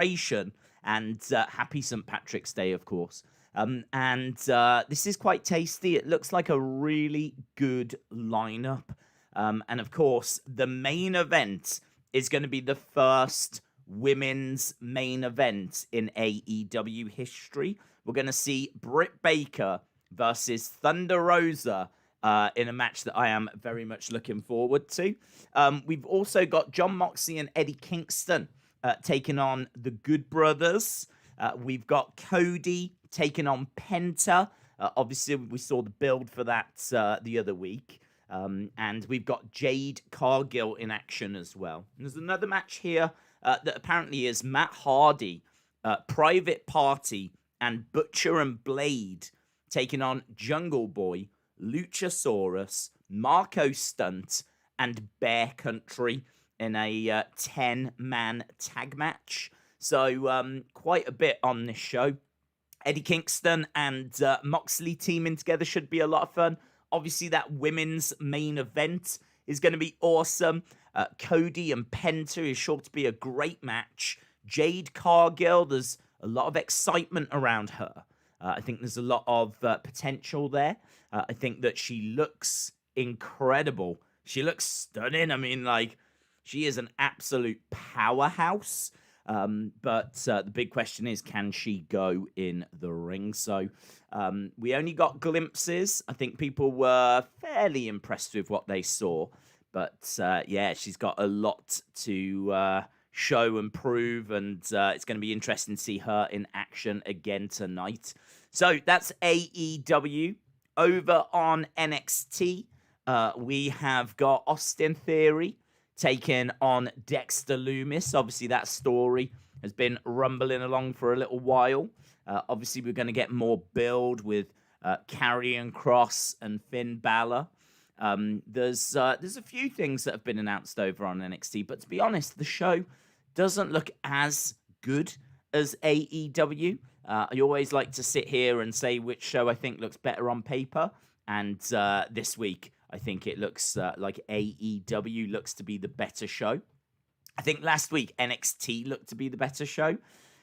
celebration. And happy St. Patrick's Day, of course. And this is quite tasty. It looks like a really good lineup. And of course, the main event is going to be the first women's main event in AEW history. We're going to see Britt Baker versus Thunder Rosa in a match that I am very much looking forward to. We've also got Jon Moxley and Eddie Kingston taking on the Good Brothers. We've got Cody taking on Penta. Obviously, we saw the build for that the other week. And we've got Jade Cargill in action as well. And there's another match here that apparently is Matt Hardy, Private Party, and Butcher and Blade taking on Jungle Boy, Luchasaurus, Marco Stunt, and Bear Country in a 10-man tag match. So quite a bit on this show. Eddie Kingston and Moxley teaming together should be a lot of fun. Obviously, that women's main event is going to be awesome. Cody and Penta is sure to be a great match. Jade Cargill, there's a lot of excitement around her. I think there's a lot of potential there. I think that she looks incredible. She looks stunning. I mean, like, she is an absolute powerhouse. But the big question is, can she go in the ring? So we only got glimpses. I think people were fairly impressed with what they saw. But yeah, she's got a lot to show and prove. And it's going to be interesting to see her in action again tonight. So that's AEW. Over on NXT, we have got Austin Theory taking on Dexter Lumis. Obviously, that story has been rumbling along for a little while. Obviously, we're going to get more build with Karrion, Kross, and Finn Balor. There's a few things that have been announced over on NXT, but to be honest, the show doesn't look as good as AEW. I always like to sit here and say which show I think looks better on paper, and this week, I think it looks like AEW looks to be the better show. I think last week NXT looked to be the better show.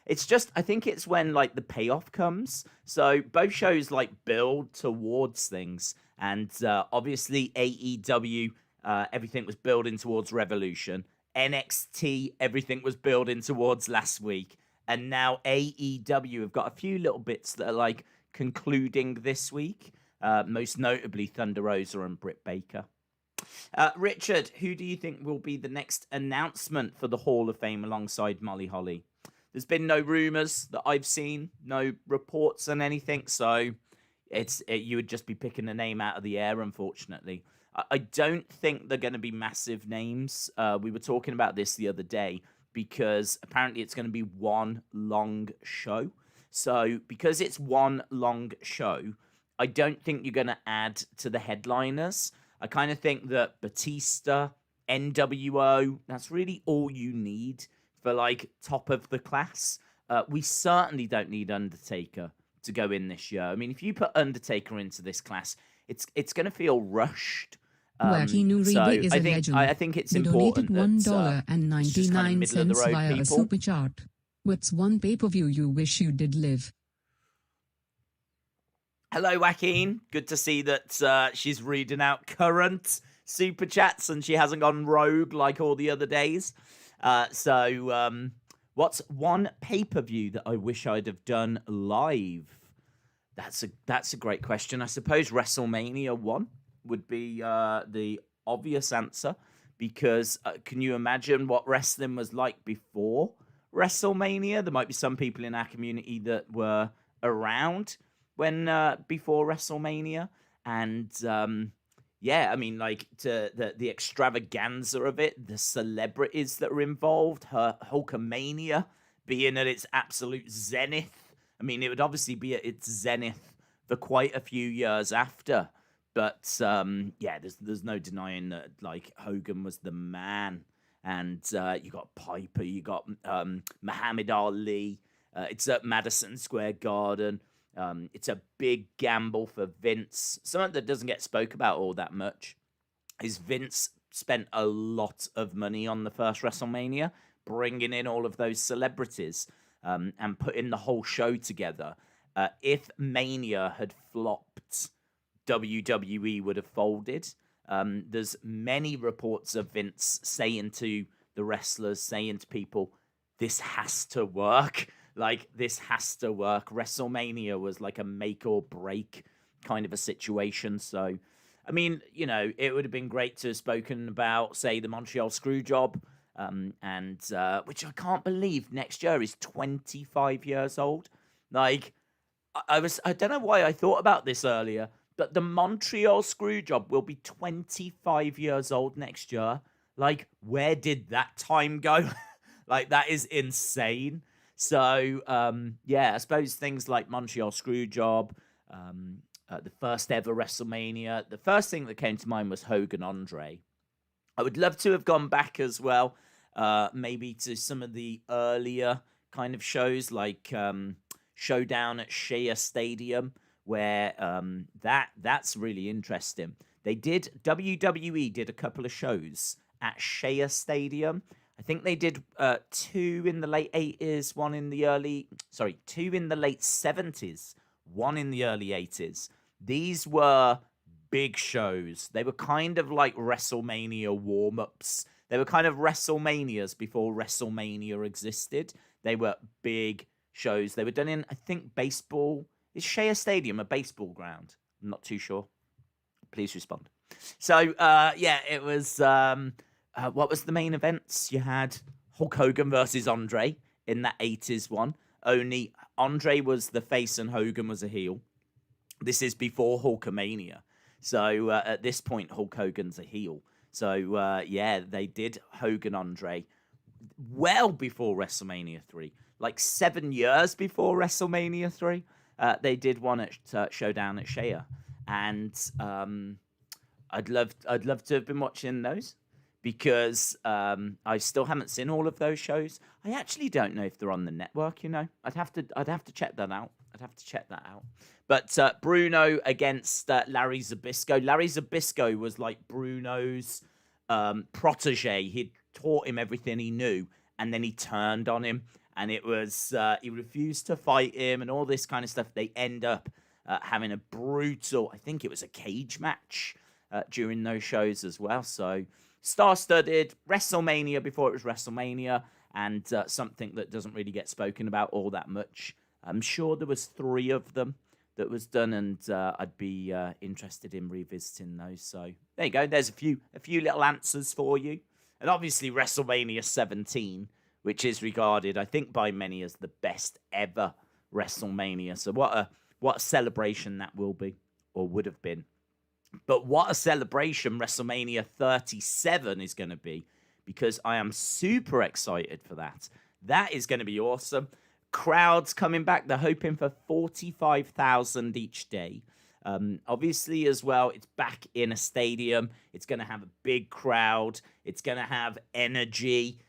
It's just, I think it's when like the payoff comes. So both shows like build towards things. And obviously AEW, everything was building towards Revolution. NXT, everything was building towards last week. And now AEW have got a few little bits that are like concluding this week. Most notably Thunder Rosa and Britt Baker. Richard, who do you think will be the next announcement for the Hall of Fame alongside Molly Holly? There's been no rumors that I've seen, no reports on anything, so you would just be picking a name out of the air, unfortunately. I don't think they're going to be massive names. We were talking about this the other day because apparently it's going to be one long show. So because it's one long show, I don't think you're going to add to the headliners. I kind of think that Batista, NWO, that's really all you need for like top of the class. We certainly don't need Undertaker to go in this year. I mean, if you put Undertaker into this class, it's going to feel rushed. So I think it's important that $1.99 via a super chat. What's one pay-per-view you wish you did live? Hello, Joaquin. Good to see that she's reading out current super chats and she hasn't gone rogue like all the other days. So what's one pay-per-view that I wish I'd have done live? That's a great question. I suppose WrestleMania 1 would be the obvious answer because can you imagine what wrestling was like before WrestleMania? There might be some people in our community that were around when before WrestleMania, and yeah, I mean, like to the extravaganza of it, the celebrities that are involved, Hulkamania being at its absolute zenith. I mean, it would obviously be at its zenith for quite a few years after, but yeah, there's no denying that like Hogan was the man, and you got Piper, you got Muhammad Ali. It's at Madison Square Garden. It's a big gamble for Vince. Something that doesn't get spoke about all that much is Vince spent a lot of money on the first WrestleMania, bringing in all of those celebrities and putting the whole show together. If Mania had flopped, WWE would have folded. There's many reports of Vince saying to the wrestlers, saying to people, this has to work. Like, this has to work. WrestleMania was like a make or break kind of a situation. So, I mean, you know, it would have been great to have spoken about, say, the Montreal Screwjob, and which I can't believe next year is 25 years old. Like, I don't know why I thought about this earlier, but the Montreal Screwjob will be 25 years old next year. Like, where did that time go? Like, that is insane. So, yeah, I suppose things like Montreal Screwjob, the first ever WrestleMania. The first thing that came to mind was Hogan Andre. I would love to have gone back as well, maybe to some of the earlier kind of shows, like Showdown at Shea Stadium, where that's really interesting. WWE did a couple of shows at Shea Stadium. I think they did two in the late 80s, two in the late 70s, one in the early 80s. These were big shows. They were kind of like WrestleMania warm-ups. They were kind of WrestleManias before WrestleMania existed. They were big shows. They were done in, I think, baseball. Is Shea Stadium a baseball ground? I'm not too sure. Please respond. So, yeah, it was... what was the main events? You had Hulk Hogan versus Andre in that 80s one. Only Andre was the face and Hogan was a heel. This is before Hulkamania. So at this point, Hulk Hogan's a heel. So, yeah, they did Hogan Andre well before WrestleMania 3. Like 7 years before WrestleMania 3. They did one at Showdown at Shea. And I'd love to have been watching those, because I still haven't seen all of those shows. I actually don't know if they're on the network, you know. I'd have to check that out. But Bruno against Larry Zbyszko. Larry Zbyszko was like Bruno's protege. He'd taught him everything he knew, and then he turned on him, and it was he refused to fight him and all this kind of stuff. They end up having a brutal, I think it was a cage match during those shows as well. So star-studded, WrestleMania before it was WrestleMania, and something that doesn't really get spoken about all that much. I'm sure there was 3 of them that was done, and I'd be interested in revisiting those. So there you go. There's a few little answers for you. And obviously WrestleMania 17, which is regarded, I think, by many as the best ever WrestleMania. So what a celebration that will be, or would have been. But what a celebration WrestleMania 37 is going to be, because I am super excited for that. That is going to be awesome. Crowds coming back. They're hoping for 45,000 each day. Obviously, as well, it's back in a stadium. It's going to have a big crowd. It's going to have energy.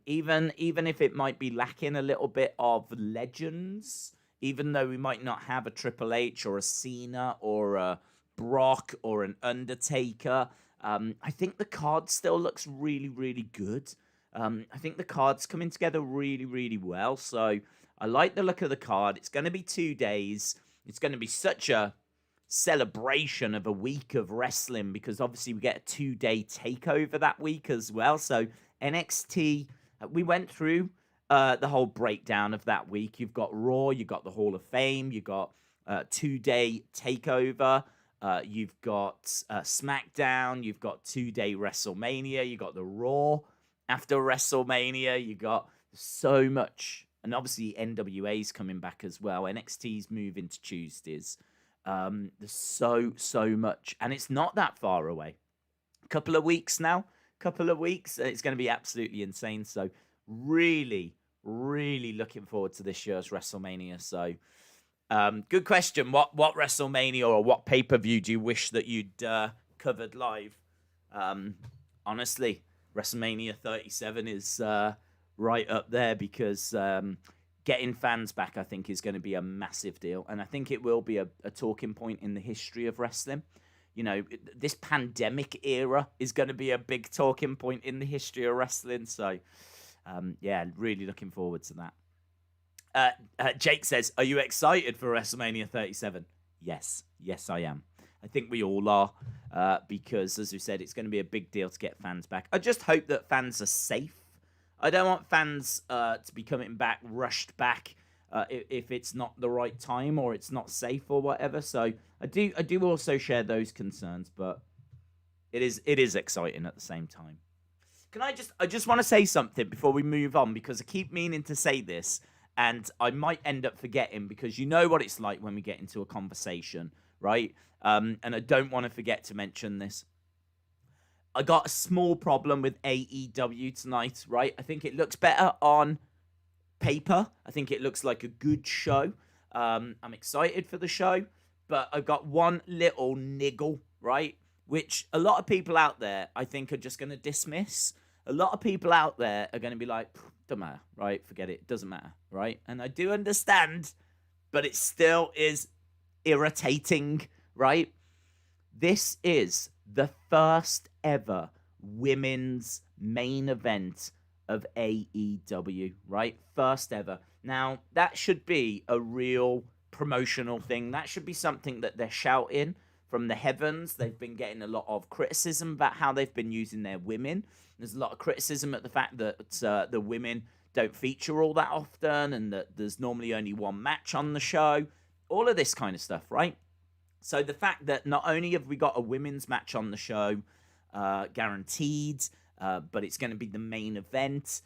Even if it might be lacking a little bit of legends, even though we might not have a Triple H or a Cena or a Brock or an Undertaker, I think the card still looks really, really good. I think the card's coming together really, really well. So I like the look of the card. It's going to be 2 days. It's going to be such a celebration of a week of wrestling, because obviously we get a 2-day takeover that week as well. So NXT, we went through the whole breakdown of that week. You've got Raw, you've got the Hall of Fame, you've got 2-day takeover. You've got SmackDown, you've got 2-day WrestleMania, you got the Raw after WrestleMania, you got so much. And obviously NWA's coming back as well. NXT's moving to Tuesdays. There's so much. And it's not that far away. Couple of weeks now. It's going to be absolutely insane. So really, really looking forward to this year's WrestleMania. So good question. What WrestleMania or what pay-per-view do you wish that you'd covered live? Honestly, WrestleMania 37 is right up there, because getting fans back, I think, is going to be a massive deal. And I think it will be a talking point in the history of wrestling. You know, this pandemic era is going to be a big talking point in the history of wrestling. So Yeah, really looking forward to that. Jake says, are you excited for WrestleMania 37? Yes, I am. I think we all are, because, as we said, it's going to be a big deal to get fans back. I just hope that fans are safe. I don't want fans to be coming back, rushed back, if it's not the right time or it's not safe or whatever. So I do also share those concerns, but it is exciting at the same time. I just want to say something before we move on, because I keep meaning to say this, and I might end up forgetting, because you know what it's like when we get into a conversation, right? And I don't want to forget to mention this. I got a small problem with AEW tonight, right? I think it looks better on paper. I think it looks like a good show. I'm excited for the show, but I've got one little niggle, right? Which a lot of people out there, I think, are just going to dismiss. A lot of people out there are going to be like, don't matter, right? Forget it. It doesn't matter, right? And I do understand, but it still is irritating, right? This is the first ever women's main event of AEW, right? First ever. Now, that should be a real promotional thing. That should be something that they're shouting from the heavens. They've been getting a lot of criticism about how they've been using their women. There's a lot of criticism at the fact that the women don't feature all that often, and that there's normally only one match on the show. All of this kind of stuff, right? So the fact that not only have we got a women's match on the show, guaranteed, but it's going to be the main event.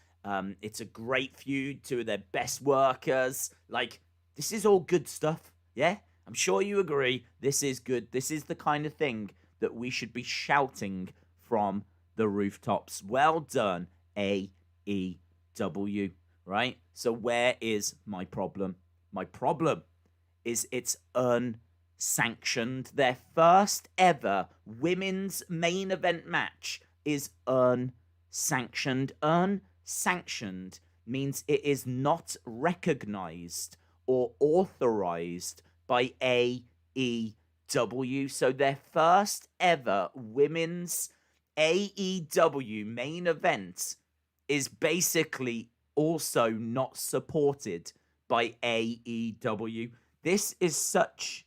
It's a great feud, two of their best workers. Like, this is all good stuff, yeah? I'm sure you agree. This is good. This is the kind of thing that we should be shouting from the rooftops. Well done, AEW, right? So where is my problem? My problem is it's unsanctioned. Their first ever women's main event match is unsanctioned. Unsanctioned means it is not recognized or authorized by AEW. So their first ever women's AEW main event is basically also not supported by AEW. This is such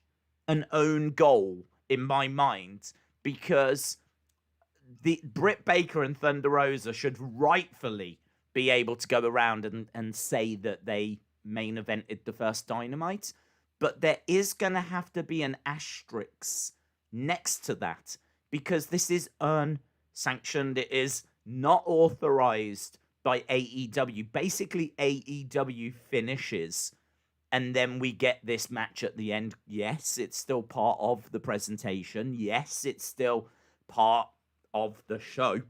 an own goal in my mind, because the Britt Baker and Thunder Rosa should rightfully be able to go around and say that they main evented the first Dynamite. But there is going to have to be an asterisk next to that, because this is unsanctioned. It is not authorized by AEW. Basically, AEW finishes, and then we get this match at the end. Yes, it's still part of the presentation. Yes, it's still part of the show.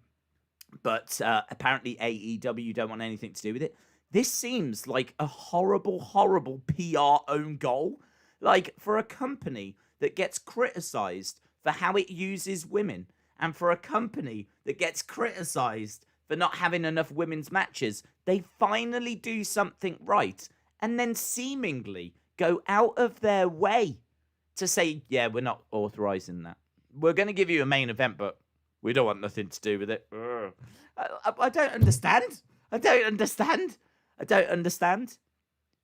But apparently AEW don't want anything to do with it. This seems like a horrible, horrible PR own goal. Like, for a company that gets criticized for how it uses women, and for a company that gets criticized for not having enough women's matches, they finally do something right, and then seemingly go out of their way to say, yeah, we're not authorizing that. We're going to give you a main event, but we don't want nothing to do with it. I don't understand. I don't understand.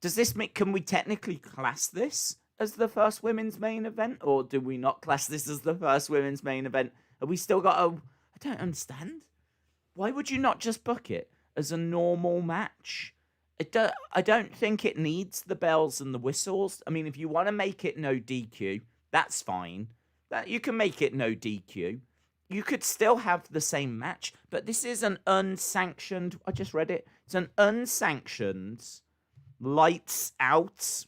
Does this make... Can we technically class this as the first women's main event? Or do we not class this as the first women's main event? Have we still got a... I don't understand. Why would you not just book it as a normal match? I don't think it needs the bells and the whistles. I mean, if you want to make it no DQ, that's fine. That you can make it no DQ. You could still have the same match, but this is an unsanctioned... I just read it. It's an unsanctioned, lights out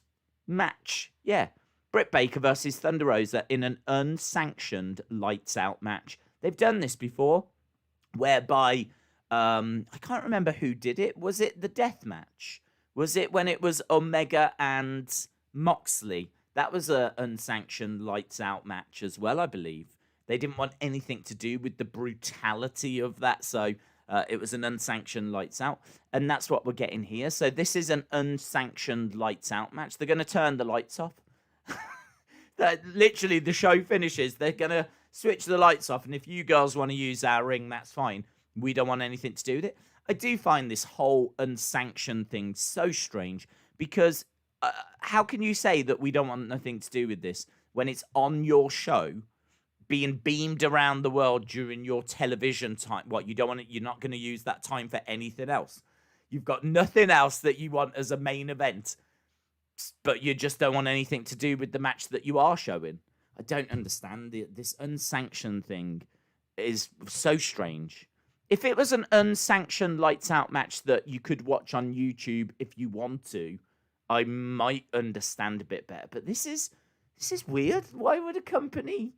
match. Yeah. Britt Baker versus Thunder Rosa in an unsanctioned lights out match. They've done this before, whereby... I can't remember who did it. Was it the death match? Was it when it was Omega and Moxley? That was an unsanctioned lights out match as well, I believe. They didn't want anything to do with the brutality of that, so it was an unsanctioned lights out. And that's what we're getting here. So this is an unsanctioned lights out match. They're going to turn the lights off. Literally, the show finishes. They're going to switch the lights off. And if you girls want to use our ring, that's fine. We don't want anything to do with it. I do find this whole unsanctioned thing so strange because how can you say that we don't want nothing to do with this when it's on your show being beamed around the world during your television time? What, you don't want it? You're not going to use that time for anything else? You've got nothing else that you want as a main event, but you just don't want anything to do with the match that you are showing. I don't understand it. This unsanctioned thing is so strange. If it was an unsanctioned lights out match that you could watch on YouTube if you want to, I might understand a bit better. But this is weird. Why would a company?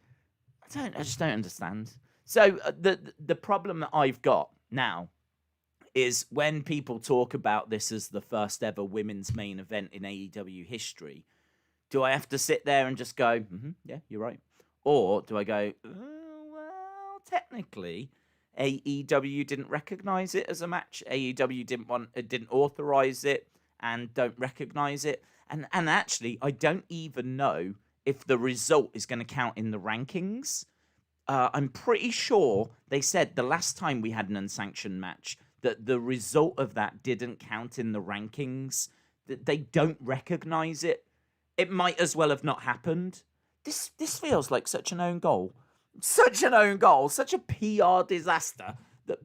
I just don't understand. So the problem that I've got now is when people talk about this as the first ever women's main event in AEW history, do I have to sit there and just go, yeah, you're right? Or do I go, well, technically, AEW didn't recognize it as a match. AEW didn't authorize it and don't recognize it. And actually, I don't even know if the result is going to count in the rankings. I'm pretty sure they said the last time we had an unsanctioned match that the result of that didn't count in the rankings, that they don't recognize it. It might as well have not happened. This feels like such an own goal. Such an own goal. Such a PR disaster.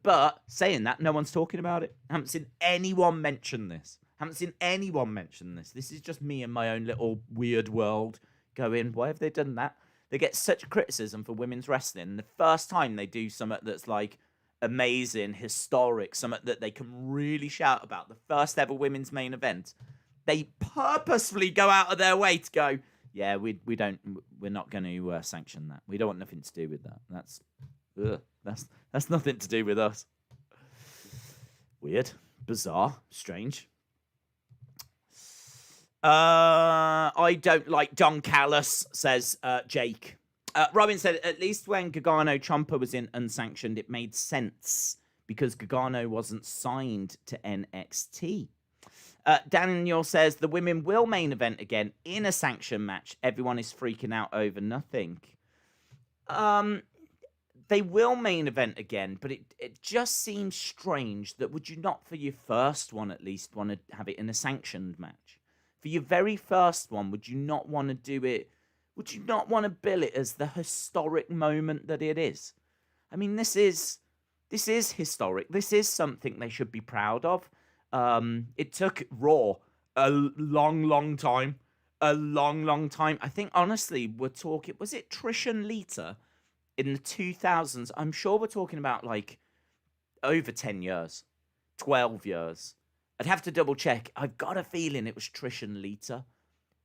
But saying that, no one's talking about it. I haven't seen anyone mention this. This is just me in my own little weird world going, why have they done that? They get such criticism for women's wrestling. The first time they do something that's like amazing, historic, something that they can really shout about, the first ever women's main event, they purposefully go out of their way to go, yeah, we're not going to sanction that. We don't want nothing to do with that. That's nothing to do with us. Weird, bizarre, strange. I don't like Don Callis, says Jake. Robin said, at least when Gargano Ciampa was in Unsanctioned, it made sense because Gargano wasn't signed to NXT. Daniel says, the women will main event again in a sanctioned match. Everyone is freaking out over nothing. They will main event again, but it just seems strange that would you not, for your first one at least, want to have it in a sanctioned match? For your very first one, would you not want to do it? Would you not want to bill it as the historic moment that it is? I mean, this is historic. This is something they should be proud of. It took Raw a long time. I think, honestly, we're talking... Was it Trish and Lita in the 2000s? I'm sure we're talking about, like, over 10 years. 12 years. I'd have to double check. I've got a feeling it was Trish and Lita.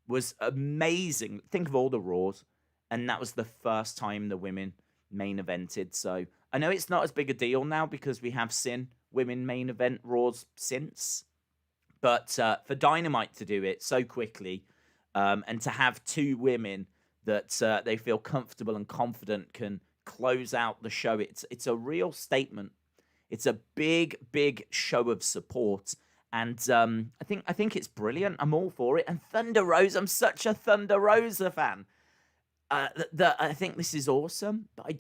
Was amazing. Think of all the Raws. And that was the first time the women main evented. So I know it's not as big a deal now because we have seen women main event Raws since. But for Dynamite to do it so quickly and to have two women that they feel comfortable and confident can close out the show, it's a real statement. It's a big show of support. And I think it's brilliant. I'm all for it. And Thunder Rosa, I'm such a Thunder Rosa fan. I think this is awesome, but I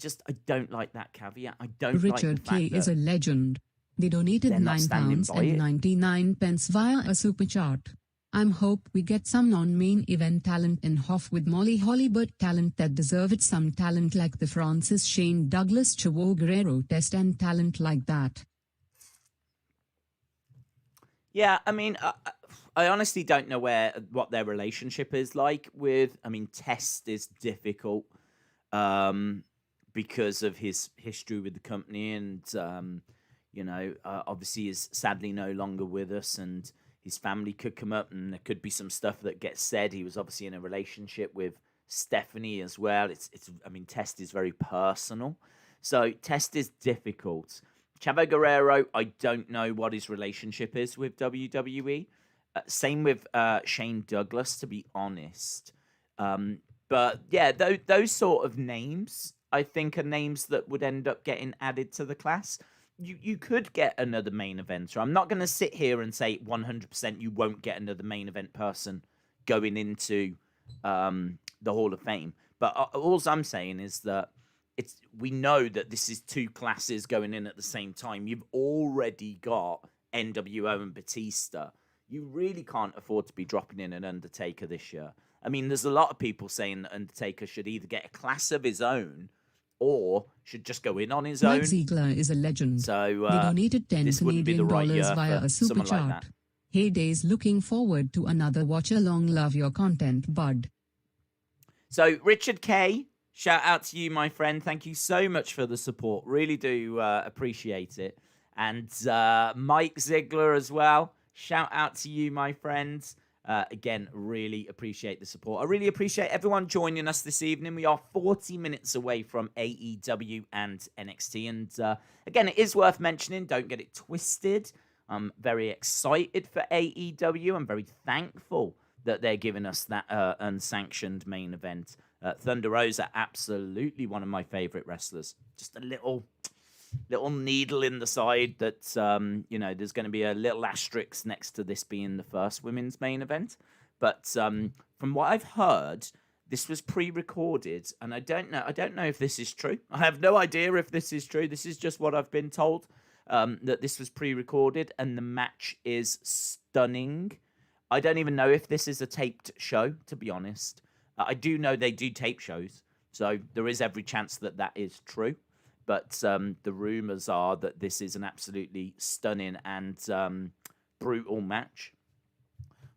don't like that caveat. I don't like the Richard fact K is a legend. They donated £9.99 via a super chat. I'm hope we get some non-main event talent in Hoff with Molly Holly, but talent that deserve it. Some talent like the Francis Shane Douglas Chavo Guerrero test and talent like that. Yeah, I mean, I honestly don't know what their relationship is like with. I mean, Test is difficult because of his history with the company, and obviously is sadly no longer with us, and his family could come up, and there could be some stuff that gets said. He was obviously in a relationship with Stephanie as well. I mean, Test is very personal, so Test is difficult. Chavo Guerrero, I don't know what his relationship is with WWE. Same with Shane Douglas, to be honest. But yeah, those sort of names, I think, are names that would end up getting added to the class. You could get another main eventer. I'm not going to sit here and say 100% you won't get another main event person going into the Hall of Fame. But all I'm saying is that we know that this is two classes going in at the same time. You've already got NWO and Batista. You really can't afford to be dropping in an Undertaker this year. I mean, there's a lot of people saying that Undertaker should either get a class of his own or should just go in on his Mike own. Ziegler is a legend. So They donated 10 this wouldn't be Canadian the right dollars year via for a super someone like chat. that. Hey days, looking forward to another watch along. Love your content, bud. So Richard K, shout out to you, my friend. Thank you so much for the support. Really do appreciate it. And Mike Ziegler as well. Shout out to you, my friends. Again, really appreciate the support. I really appreciate everyone joining us this evening. We are 40 minutes away from AEW and NXT. And again, it is worth mentioning, don't get it twisted. I'm very excited for AEW. I'm very thankful that they're giving us that unsanctioned main event. Thunder Rosa, absolutely one of my favorite wrestlers. Just a little needle in the side that, there's going to be a little asterisk next to this being the first women's main event. But from what I've heard, this was pre-recorded, and I don't know if this is true. I have no idea if this is true. This is just what I've been told, that this was pre-recorded, and the match is stunning. I don't even know if this is a taped show, to be honest. I do know they do tape shows, so there is every chance that that is true. But the rumors are that this is an absolutely stunning and brutal match.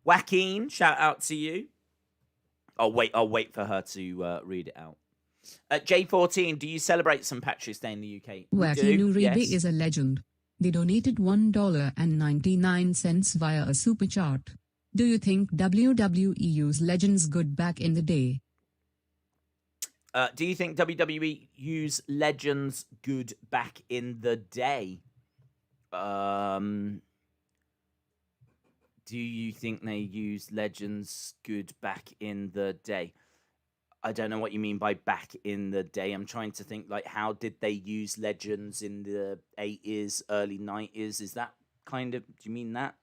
Joaquin, shout out to you. I'll wait for her to read it out. J14, do you celebrate St. Patrick's Day in the UK? Joaquin Uribe yes. is a legend. They donated $1.99 via a super chat. Do you think WWE used legends good back in the day? Do you think WWE used legends good back in the day? Do you think they used legends good back in the day? I don't know what you mean by back in the day. I'm trying to think, like, how did they use legends in the 80s, early 90s? Is that kind of, do you mean that?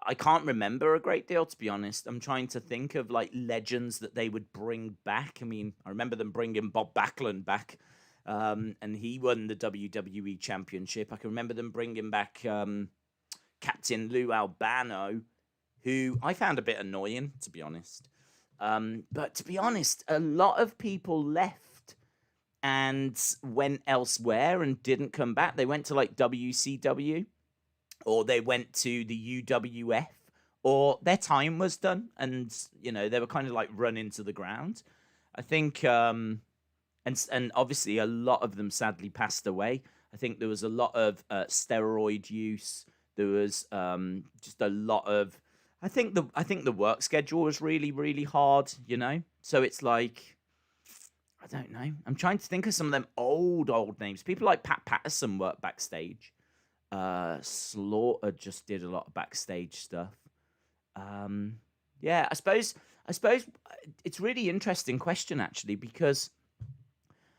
I can't remember a great deal, to be honest. I'm trying to think of, like, legends that they would bring back. I mean, I remember them bringing Bob Backlund back, and he won the WWE Championship. I can remember them bringing back Captain Lou Albano, who I found a bit annoying, to be honest. But to be honest, a lot of people left and went elsewhere and didn't come back. They went to, like, WCW. Or they went to the UWF, or their time was done, and they were kind of like run into the ground. I think, and obviously a lot of them sadly passed away. I think there was a lot of steroid use. There was just a lot of. I think the work schedule was really, really hard. So it's like, I don't know. I'm trying to think of some of them old names. People like Pat Patterson worked backstage. Slaughter just did a lot of backstage stuff. I suppose it's really interesting question, actually, because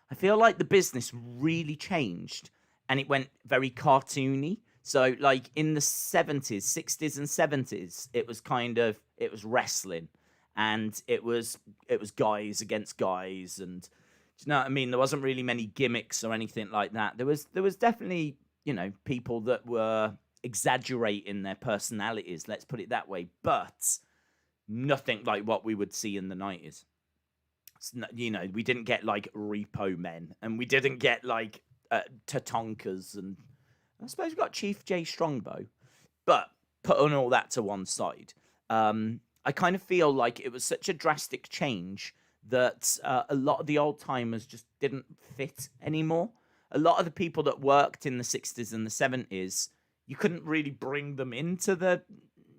I feel like the business really changed and it went very cartoony. So like in the 70s, 60s and 70s, it was wrestling, and it was guys against guys, and do you know what I mean? There wasn't really many gimmicks or anything like that. There was definitely people that were exaggerating their personalities, let's put it that way, but nothing like what we would see in the 90s. We didn't get like Repo Men, and we didn't get like Tatonkas, and I suppose we got Chief J Strongbow. But putting all that to one side, I kind of feel like it was such a drastic change that a lot of the old timers just didn't fit anymore. A lot of the people that worked in the 60s and the 70s, you couldn't really bring them into the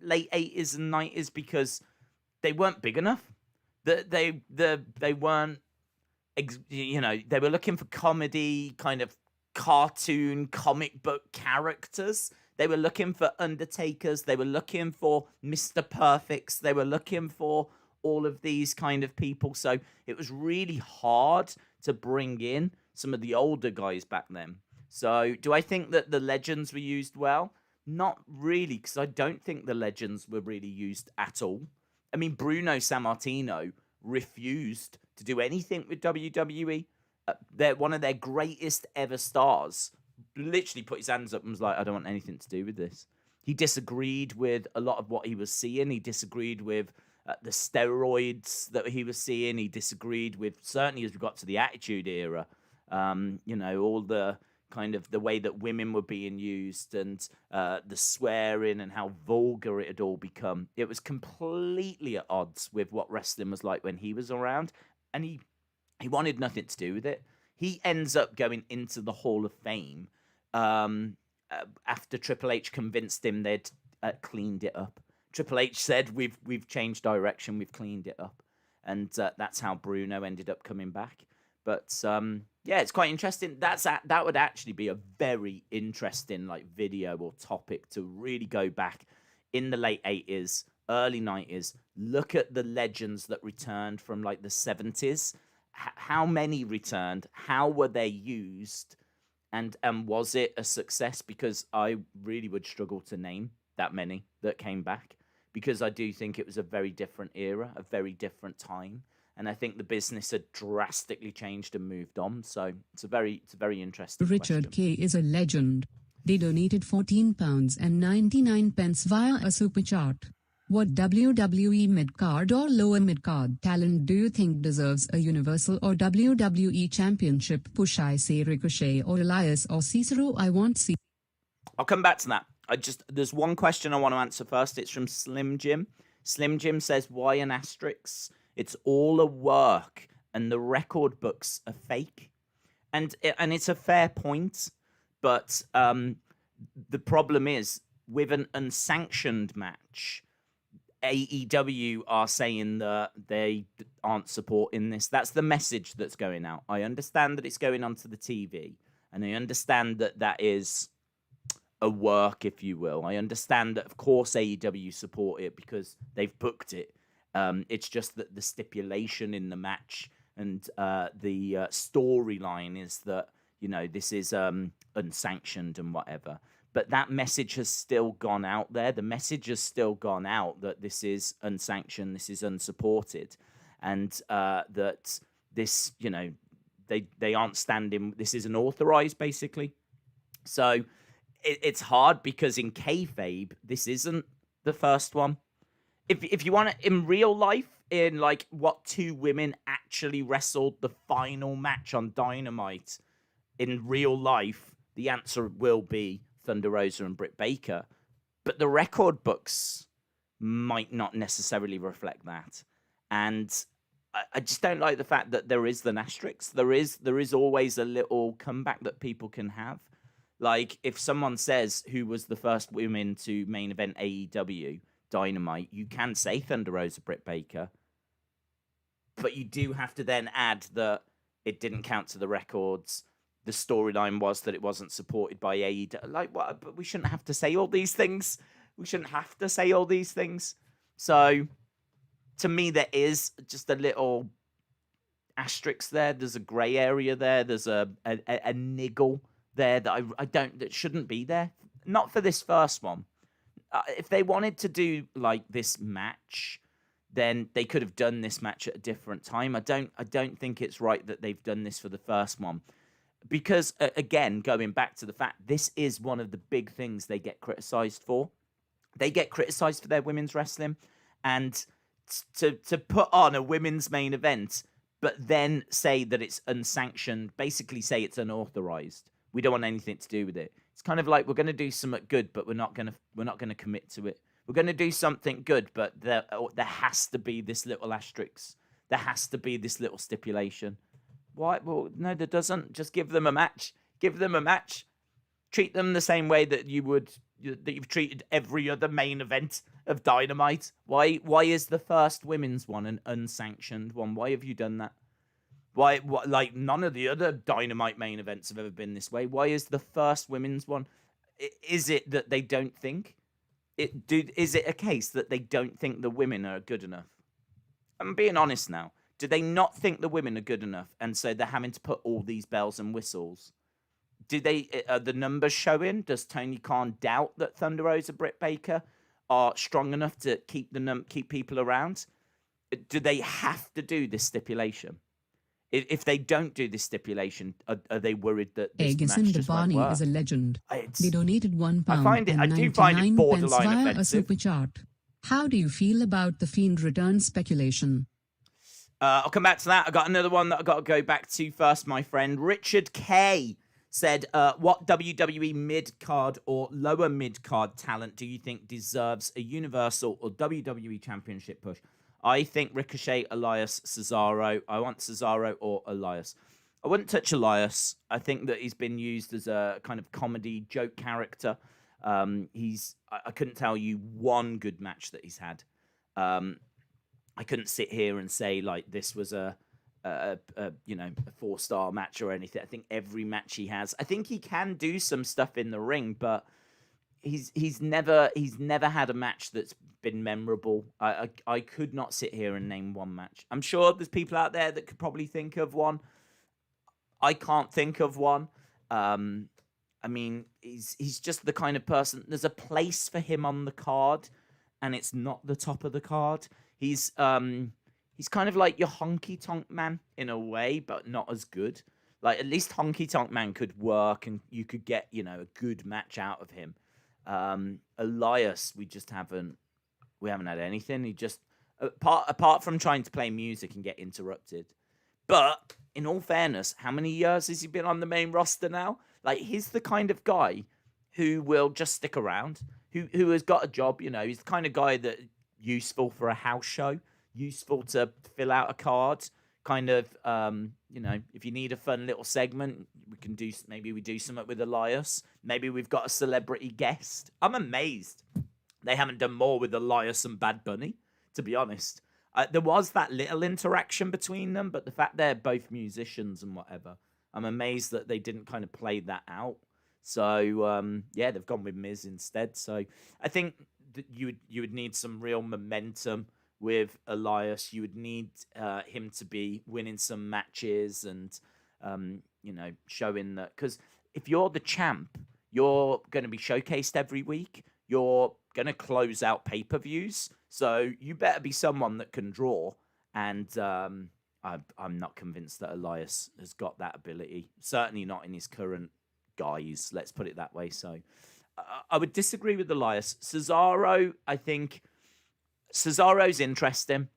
late 80s and 90s because they weren't big enough. They weren't, they were looking for comedy, kind of cartoon, comic book characters. They were looking for Undertakers. They were looking for Mr. Perfects. They were looking for all of these kind of people. So it was really hard to bring in some of the older guys back then. So do I think that the legends were used well? Not really, because I don't think the legends were really used at all. I mean, Bruno Sammartino refused to do anything with WWE. they're one of their greatest ever stars, literally put his hands up and was like, I don't want anything to do with this. He disagreed with a lot of what he was seeing. He disagreed with the steroids that he was seeing. He disagreed with, certainly as we got to the Attitude Era, all the kind of the way that women were being used and the swearing and how vulgar it had all become. It was completely at odds with what wrestling was like when he was around. And he wanted nothing to do with it. He ends up going into the Hall of Fame after Triple H convinced him they'd cleaned it up. Triple H said, we've changed direction, we've cleaned it up. And that's how Bruno ended up coming back. But it's quite interesting. That would actually be a very interesting video or topic to really go back in the late 80s, early 90s. Look at the legends that returned from the 70s. How many returned? How were they used? And was it a success? Because I really would struggle to name that many that came back, because I do think it was a very different era, a very different time. And I think the business had drastically changed and moved on. So it's a very interesting Richard question. K. is a legend. They donated £14.99 via a super chat. What WWE mid-card or lower mid-card talent do you think deserves a Universal or WWE Championship push? I say Ricochet or Elias or Cesaro. I want see. I'll come back to that. There's one question I want to answer first. It's from Slim Jim. Slim Jim says, why an asterisk? It's all a work and the record books are fake. And it's a fair point, but the problem is with an unsanctioned match, AEW are saying that they aren't supporting this. That's the message that's going out. I understand that it's going onto the TV, and I understand that that is a work, if you will. I understand that, of course, AEW support it because they've booked it. It's just that the stipulation in the match and the storyline is that, this is unsanctioned and whatever. But that message has still gone out there. The message has still gone out that this is unsanctioned, this is unsupported, and that this, they aren't standing. This isn't authorized, basically. So it's hard because in kayfabe, this isn't the first one. If you want to, in real life, in what two women actually wrestled the final match on Dynamite, in real life, the answer will be Thunder Rosa and Britt Baker, but the record books might not necessarily reflect that. And I just don't like the fact that there is an asterisk. There is always a little comeback that people can have. Like, if someone says who was the first women to main event AEW Dynamite, you can say Thunder Rosa, Britt Baker, but you do have to then add that it didn't count to the records. The storyline was that it wasn't supported by AEW. What? But we shouldn't have to say all these things. So, to me, there is just a little asterisk there. There's a grey area there. There's a niggle there that shouldn't be there. Not for this first one. If they wanted to do this match, then they could have done this match at a different time. I don't think it's right that they've done this for the first one. Because, again, going back to the fact, this is one of the big things they get criticised for. They get criticised for their women's wrestling. And to put on a women's main event, but then say that it's unsanctioned, basically say it's unauthorised. We don't want anything to do with it. It's kind of like, we're going to do something good, but we're not going to commit to it. We're going to do something good, but there has to be this little asterisk. There has to be this little stipulation. Why? Well, no, there doesn't. Just give them a match. Treat them the same way that you've treated every other main event of Dynamite. Why is the first women's one an unsanctioned one? Why have you done that? Why? None of the other Dynamite main events have ever been this way. Why is the first women's one? Is it that they don't think? Is it a case that they don't think the women are good enough? I'm being honest now. Do they not think the women are good enough, and so they're having to put all these bells and whistles? Are the numbers showing? Does Tony Khan doubt that Thunder Rosa, Britt Baker are strong enough to keep people around? Do they have to do this stipulation? If they don't do this stipulation, are they worried that this match Aegon just won't Barney work? is a legend. It's, They donated £1 I do find it 99 borderline via a offensive. super chat. How do you feel about the Fiend return speculation? I'll come back to that. I got another one that I got to go back to first, my friend. Richard K said, what WWE mid-card or lower mid-card talent do you think deserves a Universal or WWE Championship push? I think Ricochet, Elias, Cesaro. I want Cesaro or Elias. I wouldn't touch Elias. I think that he's been used as a kind of comedy joke character. I couldn't tell you one good match that he's had. I couldn't sit here and say like this was a 4-star match or anything. I think every match he has, I think he can do some stuff in the ring, but he's never had a match that's been memorable. I could not sit here and name one match. I'm sure there's people out there that could probably think of one. I can't think of one. I mean, he's just the kind of person. There's a place for him on the card, and it's not the top of the card. He's kind of like your Honky Tonk Man in a way, but not as good. Like at least Honky Tonk Man could work, and you could get a good match out of him. Elias, we haven't had anything. He just apart from trying to play music and get interrupted. But in all fairness, how many years has he been on the main roster now? Like, he's the kind of guy who will just stick around, who has got a job. He's the kind of guy that useful for a house show, useful to fill out a card. Kind of, if you need a fun little segment, maybe we do something with Elias. Maybe we've got a celebrity guest. I'm amazed they haven't done more with Elias and Bad Bunny, to be honest. There was that little interaction between them, but the fact they're both musicians and whatever, I'm amazed that they didn't kind of play that out. So, they've gone with Miz instead. So I think that you would need some real momentum with Elias. You would need him to be winning some matches and, showing that. Because if you're the champ, you're going to be showcased every week. You're going to close out pay-per-views. So you better be someone that can draw. And I'm not convinced that Elias has got that ability. Certainly not in his current guise. Let's put it that way. So I would disagree with Elias. Cesaro, I think Cesaro's interesting.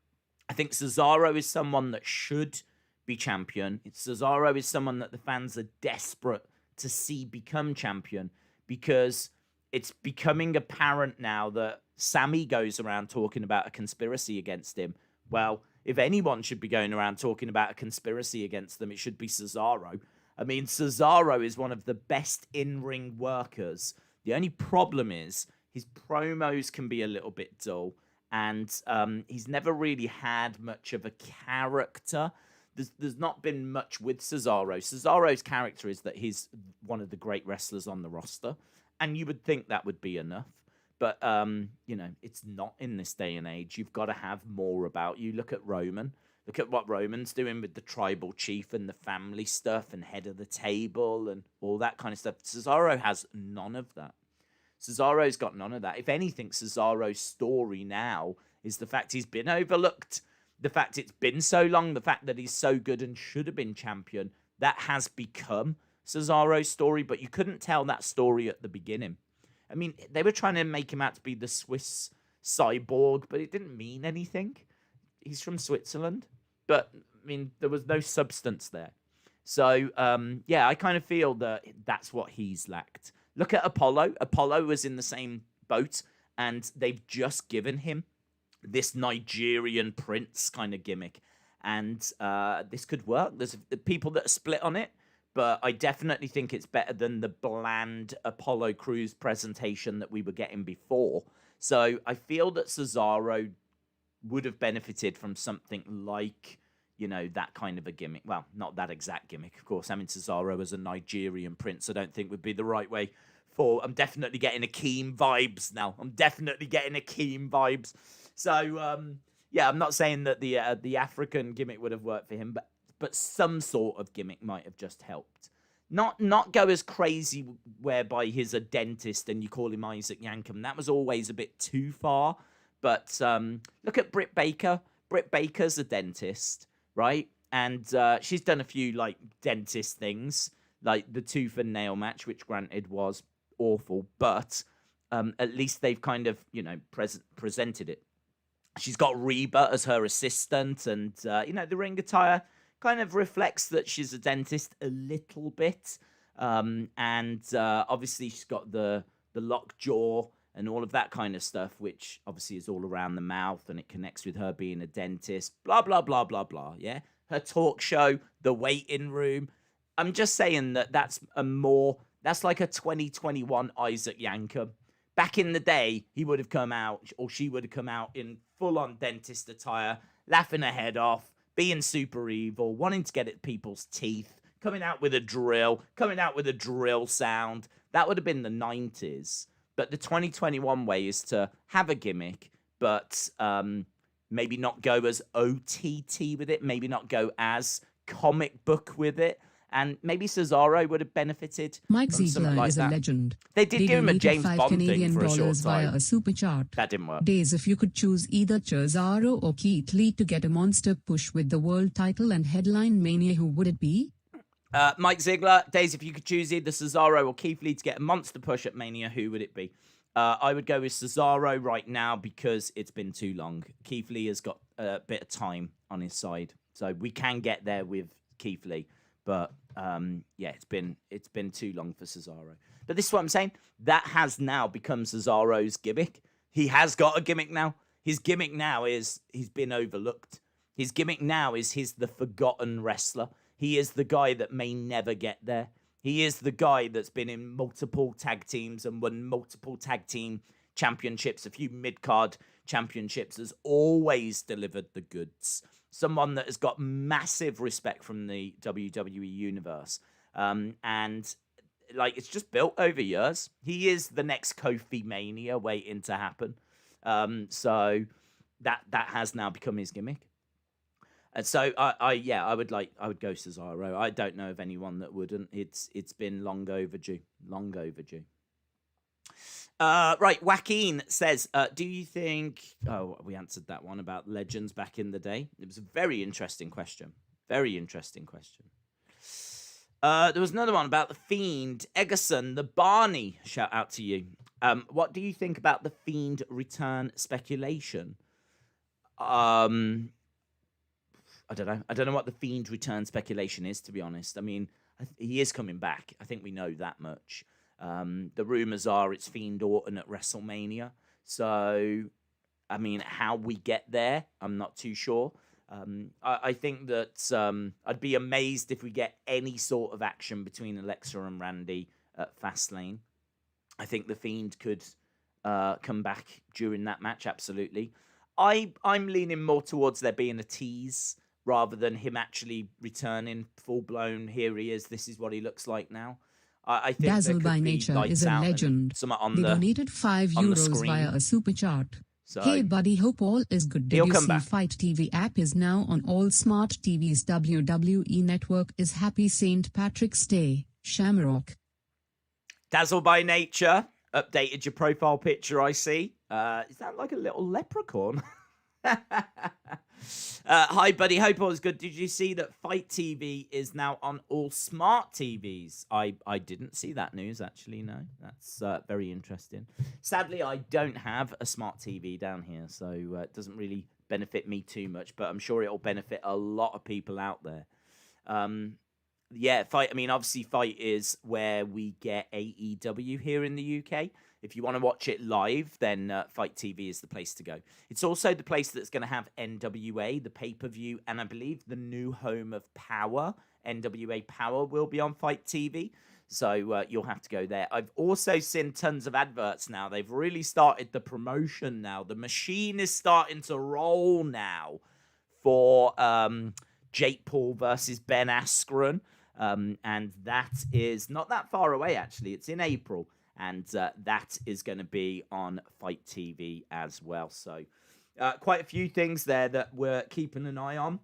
I think Cesaro is someone that should be champion. Cesaro is someone that the fans are desperate to see become champion, because it's becoming apparent now that Sammy goes around talking about a conspiracy against him. Well, if anyone should be going around talking about a conspiracy against them, it should be Cesaro. I mean, Cesaro is one of the best in-ring workers. The only problem is his promos can be a little bit dull, and he's never really had much of a character. There's not been much with Cesaro. Cesaro's character is that he's one of the great wrestlers on the roster, and you would think that would be enough. But, it's not in this day and age. You've got to have more about you. Look at Roman. Look at what Roman's doing with the tribal chief and the family stuff and head of the table and all that kind of stuff. Cesaro has none of that. Cesaro's got none of that. If anything, Cesaro's story now is the fact he's been overlooked, the fact it's been so long, the fact that he's so good and should have been champion. That has become Cesaro's story, but you couldn't tell that story at the beginning. I mean, they were trying to make him out to be the Swiss cyborg, but it didn't mean anything. He's from Switzerland. But, I mean, there was no substance there. So, I kind of feel that that's what he's lacked. Look at Apollo. Apollo was in the same boat, and they've just given him this Nigerian prince kind of gimmick. And this could work. There's people that are split on it. But I definitely think it's better than the bland Apollo Crews presentation that we were getting before. So I feel that Cesaro would have benefited from something like, that kind of a gimmick. Well, not that exact gimmick, of course. I mean, Cesaro as a Nigerian prince, I don't think would be the right way for. I'm definitely getting Akeem vibes now. So, I'm not saying that the African gimmick would have worked for him, but some sort of gimmick might have just helped. Not go as crazy whereby he's a dentist and you call him Isaac Yankem. That was always a bit too far. But look at Britt Baker. Britt Baker's a dentist, right? And she's done a few like dentist things, like the tooth and nail match, which granted was awful, but at least they've kind of, presented it. She's got Reba as her assistant, and the ring attire kind of reflects that she's a dentist a little bit. And obviously she's got the locked jaw and all of that kind of stuff, which obviously is all around the mouth, and it connects with her being a dentist, blah, blah, blah, blah, blah, yeah? Her talk show, the waiting room. I'm just saying that's like a 2021 Isaac Yankem. Back in the day, he would have come out, or she would have come out in full-on dentist attire, laughing her head off, being super evil, wanting to get at people's teeth, coming out with a drill sound. That would have been the 90s. But the 2021 way is to have a gimmick, but maybe not go as OTT with it, maybe not go as comic book with it. And maybe Cesaro would have benefited Mike from something Ziegler like is that. a legend. They did give him a James $5 Bond Canadian thing for a short via time. a super chart. That didn't work. Days, if you could choose either Cesaro or Keith Lee to get a monster push with the world title and headline Mania, who would it be? Mike Ziegler, Days, if you could choose either Cesaro or Keith Lee to get a monster push at Mania, who would it be? I would go with Cesaro right now because it's been too long. Keith Lee has got a bit of time on his side, so we can get there with Keith Lee. But it's been too long for Cesaro. But this is what I'm saying. That has now become Cesaro's gimmick. He has got a gimmick now. His gimmick now is he's been overlooked. His gimmick now is he's the forgotten wrestler. He is the guy that may never get there. He is the guy that's been in multiple tag teams and won multiple tag team championships, a few mid-card championships, has always delivered the goods. Someone that has got massive respect from the WWE universe. And it's just built over years. He is the next Kofi Mania waiting to happen. So that has now become his gimmick. And so I would go Cesaro. I don't know of anyone that wouldn't. It's been long overdue. Right, Joaquin says, do you think... Oh, we answered that one about legends back in the day. It was a very interesting question. There was another one about The Fiend. Eggerson, the Barney, shout out to you. What do you think about The Fiend return speculation? I don't know. I don't know what The Fiend return speculation is, to be honest. I mean, he is coming back. I think we know that much. The rumors are it's Fiend Orton at WrestleMania. So, I mean, how we get there, I'm not too sure. I think that I'd be amazed if we get any sort of action between Alexa and Randy at Fastlane. I think The Fiend could come back during that match, absolutely. I'm leaning more towards there being a tease rather than him actually returning full-blown, here he is, this is what he looks like now. I think Dazzle by Nature is a legend. They donated €5 via a super chart. So, hey buddy, hope all is good. Did you see back. Fight TV app is now on all smart TVs. WWE Network is happy St. Patrick's Day. Shamrock. Dazzle by Nature updated your profile picture, I see. Is that like a little leprechaun? Hi, buddy. Hope all is good. Did you see that Fight TV is now on all smart TVs? I didn't see that news, actually, no. That's very interesting. Sadly, I don't have a smart TV down here, so it doesn't really benefit me too much, but I'm sure it'll benefit a lot of people out there. Fight. I mean, obviously, Fight is where we get AEW here in the UK. If you want to watch it live, then Fight TV is the place to go. It's also the place that's going to have NWA, the pay-per-view, and I believe the new home of Power, NWA Power, will be on Fight TV. So you'll have to go there. I've also seen tons of adverts now. They've really started the promotion now. The machine is starting to roll now for Jake Paul versus Ben Askren. And that is not that far away, actually. It's in April. And that is going to be on Fight TV as well. So quite a few things there that we're keeping an eye on.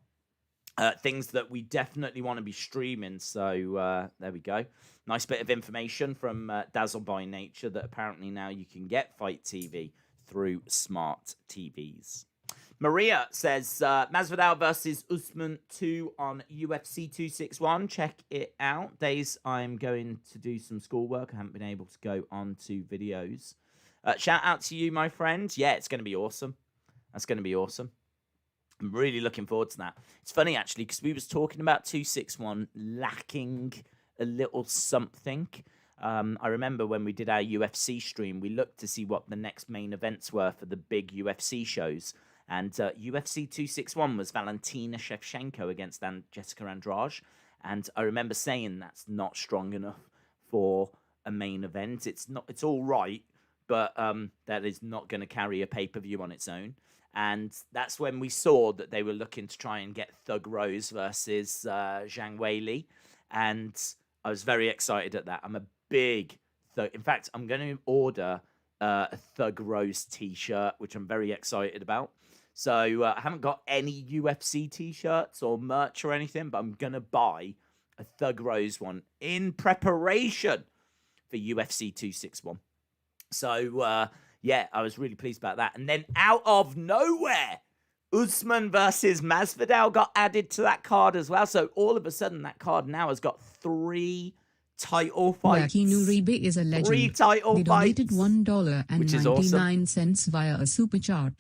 Things that we definitely want to be streaming. So there we go. Nice bit of information from Dazzle by Nature that apparently now you can get Fight TV through smart TVs. Maria says Masvidal versus Usman 2 on UFC 261. Check it out. Days I'm going to do some schoolwork. I haven't been able to go on to videos. Shout out to you, my friend. Yeah, it's going to be awesome. That's going to be awesome. I'm really looking forward to that. It's funny, actually, because we was talking about 261 lacking a little something. I remember when we did our UFC stream, we looked to see what the next main events were for the big UFC shows. And UFC 261 was Valentina Shevchenko against Jessica Andrade. And I remember saying that's not strong enough for a main event. It's all right, but that is not going to carry a pay-per-view on its own. And that's when we saw that they were looking to try and get Thug Rose versus Zhang Weili. And I was very excited at that. I'm a big Thug. In fact, I'm going to order a Thug Rose t-shirt, which I'm very excited about. So I haven't got any UFC t-shirts or merch or anything, but I'm going to buy a Thug Rose one in preparation for UFC 261. So, yeah, I was really pleased about that. And then out of nowhere, Usman versus Masvidal got added to that card as well. So all of a sudden, that card now has got 3 title fights. Joaquin Uribe is a legend. 3 title They fights. donated $1.99 awesome. via a super chat.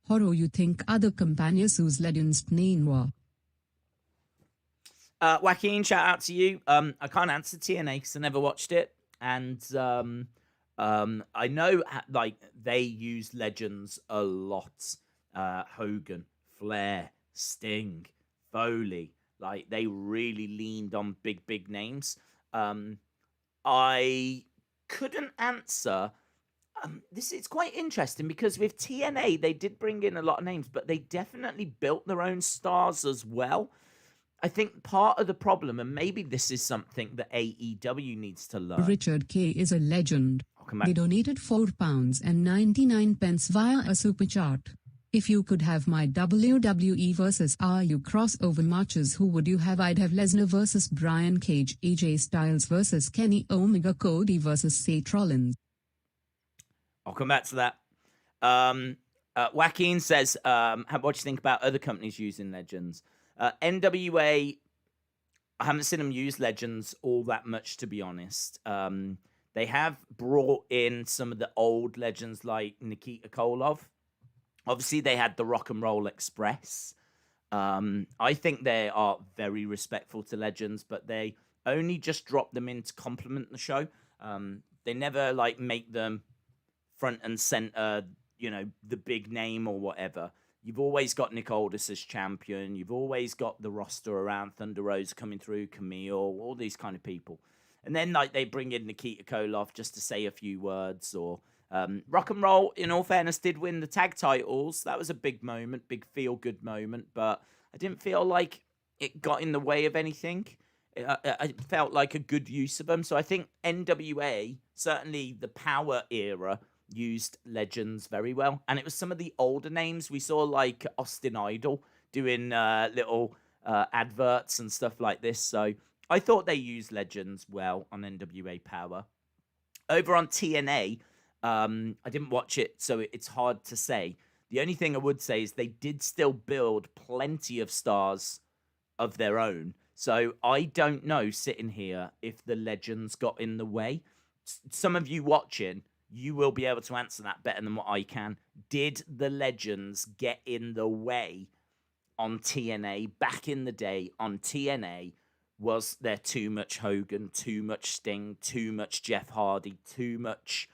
Horo you think other companions whose legends name were? Joaquin, shout out to you. I can't answer TNA because I never watched it. And I know like they use legends a lot. Hogan, Flair, Sting, Foley. Like they really leaned on big names. I couldn't answer. It's quite interesting because with TNA, they did bring in a lot of names, but they definitely built their own stars as well. I think part of the problem, and maybe this is something that AEW needs to learn. Richard K is a legend. I'll come back. They donated £4.99 via a super chat. If you could have my WWE versus RU crossover matches, who would you have? I'd have Lesnar versus Brian Cage, AJ Styles versus Kenny Omega, Cody versus Seth Rollins. I'll come back to that. Joaquin says, what do you think about other companies using legends? NWA, I haven't seen them use legends all that much, to be honest. They have brought in some of the old legends like Nikita Koloff. Obviously, they had the Rock and Roll Express. I think they are very respectful to legends, but they only just drop them in to complement the show. They never like make them front and center, the big name or whatever. You've always got Nick Aldis as champion. You've always got the roster around Thunder Rosa coming through, Camille, all these kind of people. And then like they bring in Nikita Koloff just to say a few words. Or Rock and Roll, in all fairness, did win the tag titles. That was a big moment, big feel-good moment. But I didn't feel like it got in the way of anything. I felt like a good use of them. So I think NWA, certainly the Power era, used legends very well. And it was some of the older names. We saw like Austin Idol doing little adverts and stuff like this. So I thought they used legends well on NWA Power. Over on TNA, I didn't watch it, so it's hard to say. The only thing I would say is they did still build plenty of stars of their own. So I don't know, sitting here, if the legends got in the way. Some of you watching, you will be able to answer that better than what I can. Did the legends get in the way on TNA back in the day on TNA? Was there too much Hogan, too much Sting, too much Jeff Hardy, too much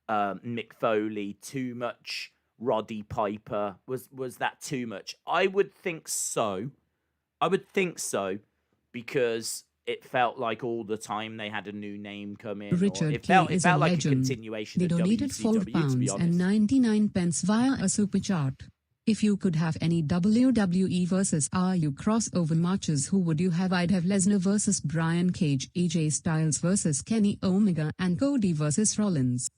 Mick Foley, too much Roddy Piper? Was that too much? I would think so. Because it felt like all the time they had a new name come in. Richard It felt is like legend. a continuation They of donated WCW, to be honest. £4.99 via a super chat. If you could have any WWE versus RU crossover matches, who would you have? I'd have Lesnar versus Brian Cage, AJ Styles versus Kenny Omega, and Cody versus Rollins.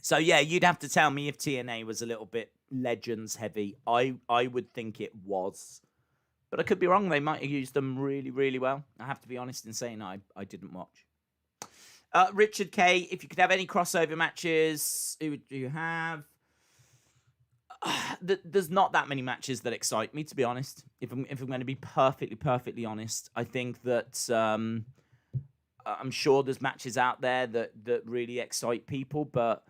So yeah, you'd have to tell me if TNA was a little bit legends heavy. I would think it was. But I could be wrong. They might have used them really, really well. I have to be honest in saying I didn't watch. Richard K, if you could have any crossover matches, who would you have? there's not that many matches that excite me, to be honest. If I'm going to be perfectly honest, I think that I'm sure there's matches out there that really excite people, but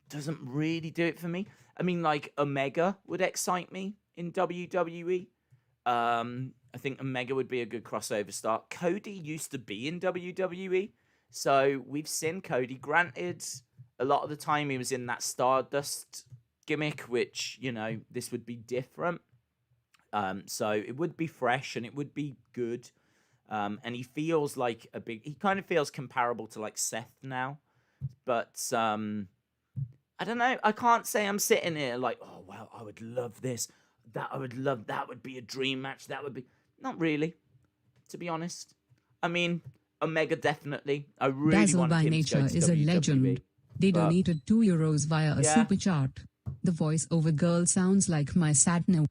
doesn't really do it for me. I mean, like Omega would excite me in WWE. I think Omega would be a good crossover start. Cody used to be in WWE, so we've seen Cody. Granted, a lot of the time he was in that Stardust gimmick, which, you know, this would be different. So it would be fresh and it would be good. And he feels like he kind of feels comparable to like Seth now. But I don't know. I can't say I'm sitting here like, oh, wow, I would love this. That would be a dream match. That would be, not really, to be honest. I mean, Omega definitely. I really Dazzle wanted by him nature to go to is a WWE, legend. They but donated €2 via a yeah. super chat. The voiceover girl sounds like my Satna.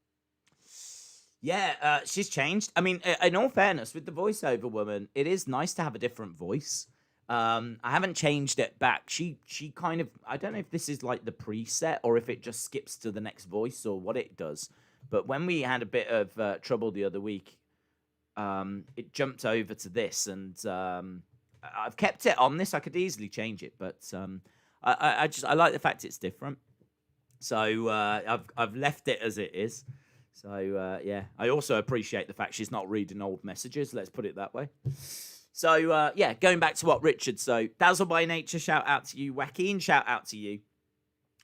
Yeah, she's changed. I mean, in all fairness, with the voiceover woman, it is nice to have a different voice. I haven't changed it back. She kind of, I don't know if this is like the preset or if it just skips to the next voice or what it does. But when we had a bit of trouble the other week, it jumped over to this, and I've kept it on this. I could easily change it, but I like the fact it's different. So I've left it as it is. So yeah, I also appreciate the fact she's not reading old messages. Let's put it that way. So yeah, going back to what Richard. So Dazzle by Nature, shout out to you. Joaquin, shout out to you.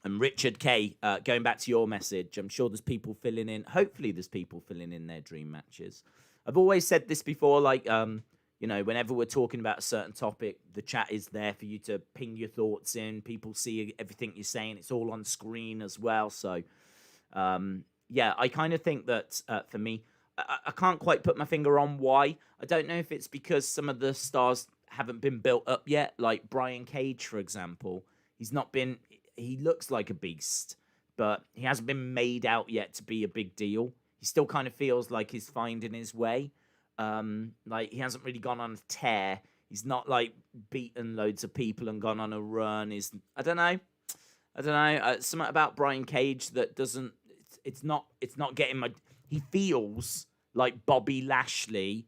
And Richard K, going back to your message, I'm sure there's people filling in. Hopefully there's people filling in their dream matches. I've always said this before, like, you know, whenever we're talking about a certain topic, the chat is there for you to ping your thoughts in. People see everything you're saying. It's all on screen as well. So, yeah, I kind of think that for me, I can't quite put my finger on why. I don't know if it's because some of the stars haven't been built up yet, like Brian Cage, for example. He looks like a beast, but he hasn't been made out yet to be a big deal. He still kind of feels like he's finding his way. Like he hasn't really gone on a tear. He's not like beaten loads of people and gone on a run. I don't know. Something about Brian Cage that doesn't. It's not getting my. He feels like Bobby Lashley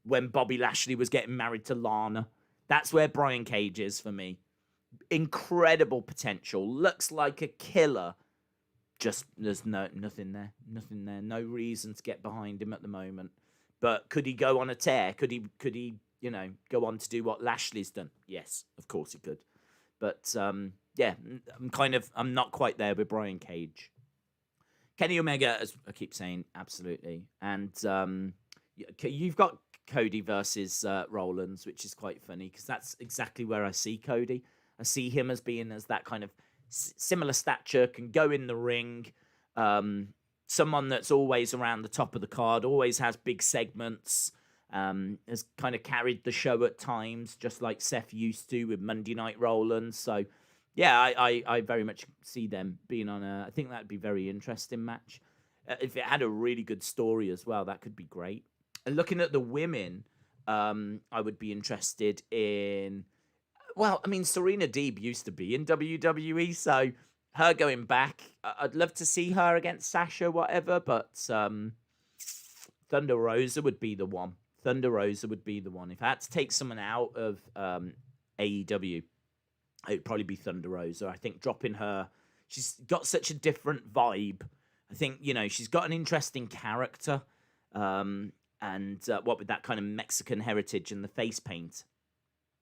when Bobby Lashley was getting married to Lana. That's where Brian Cage is for me. Incredible potential. Looks like a killer. Just there's nothing there. No reason to get behind him at the moment. But could he go on a tear? Could he go on to do what Lashley's done? Yes, of course he could. But yeah, I'm not quite there with Brian Cage. Kenny Omega, as I keep saying, absolutely. And you've got Cody versus Rollins, which is quite funny because that's exactly where I see Cody. I see him as being as that kind of similar stature, can go in the ring, someone that's always around the top of the card, always has big segments, has kind of carried the show at times, just like Seth used to with Monday Night Rollins. So, yeah, I very much see them being on I think that'd be a very interesting match. If it had a really good story as well, that could be great. And looking at the women, I would be interested in... Well, I mean, Serena Deeb used to be in WWE, so her going back, I'd love to see her against Sasha, whatever, but Thunder Rosa would be the one. If I had to take someone out of AEW, it would probably be Thunder Rosa. I think dropping her, she's got such a different vibe. I think, she's got an interesting character, and what with that kind of Mexican heritage and the face paint.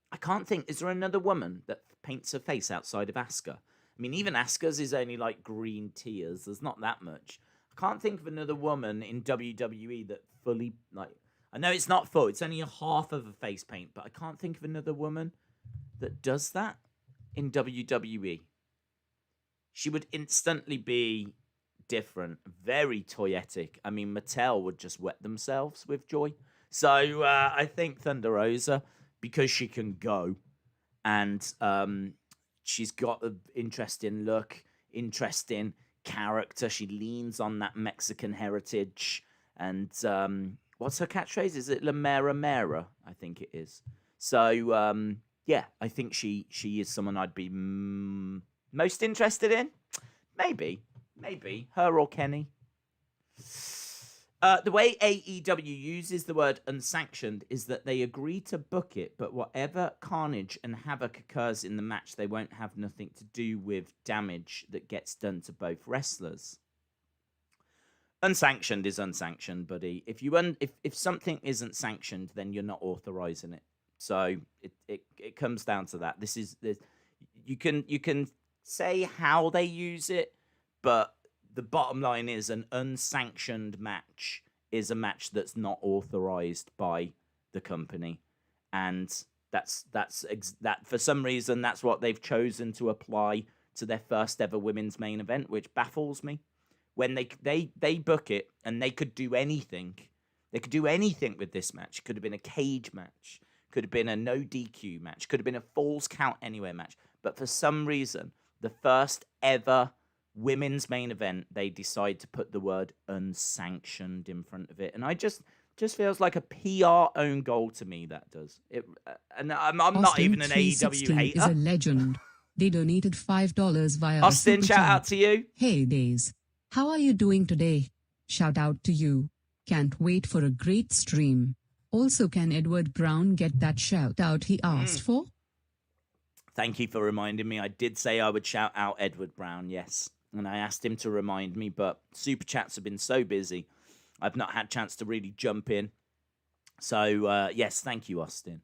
I can't think, is there another woman that paints her face outside of Asuka? I mean, even Asuka's is only like green tears. There's not that much. I can't think of another woman in WWE that fully, I know it's not full. It's only a half of a face paint, but I can't think of another woman that does that in WWE. She would instantly be different, very toyetic. I mean, Mattel would just wet themselves with joy. So I think Thunder Rosa... because she can go, and she's got an interesting look, interesting character. She leans on that Mexican heritage, and what's her catchphrase? Is it La Mera Mera? I think it is. So yeah, I think she is someone I'd be most interested in. Maybe her or Kenny. The way AEW uses the word unsanctioned is that they agree to book it, but whatever carnage and havoc occurs in the match, they won't have nothing to do with damage that gets done to both wrestlers. Unsanctioned is unsanctioned, buddy. If something isn't sanctioned, then you're not authorizing it. So it comes down to that. You can say how they use it, but the bottom line is an unsanctioned match is a match that's not authorized by the company, and that for some reason that's what they've chosen to apply to their first ever women's main event, which baffles me. When they book it, and they could do anything. They could do anything with this match. It could have been a cage match, could have been a no DQ match, could have been a Falls Count Anywhere match, but for some reason, the first ever women's main event, they decide to put the word unsanctioned in front of it, and I just feels like a PR own goal to me. That does it, and I'm not even an AEW hater. Is a legend. They donated $5 via Austin. Shout out to you. Hey Days, how are you doing today? Shout out to you. Can't wait for a great stream. Also, can Edward Brown get that shout out he asked for? Thank you for reminding me. I did say I would shout out Edward Brown, yes. And I asked him to remind me, but Super Chats have been so busy, I've not had a chance to really jump in. So, yes, thank you, Austin.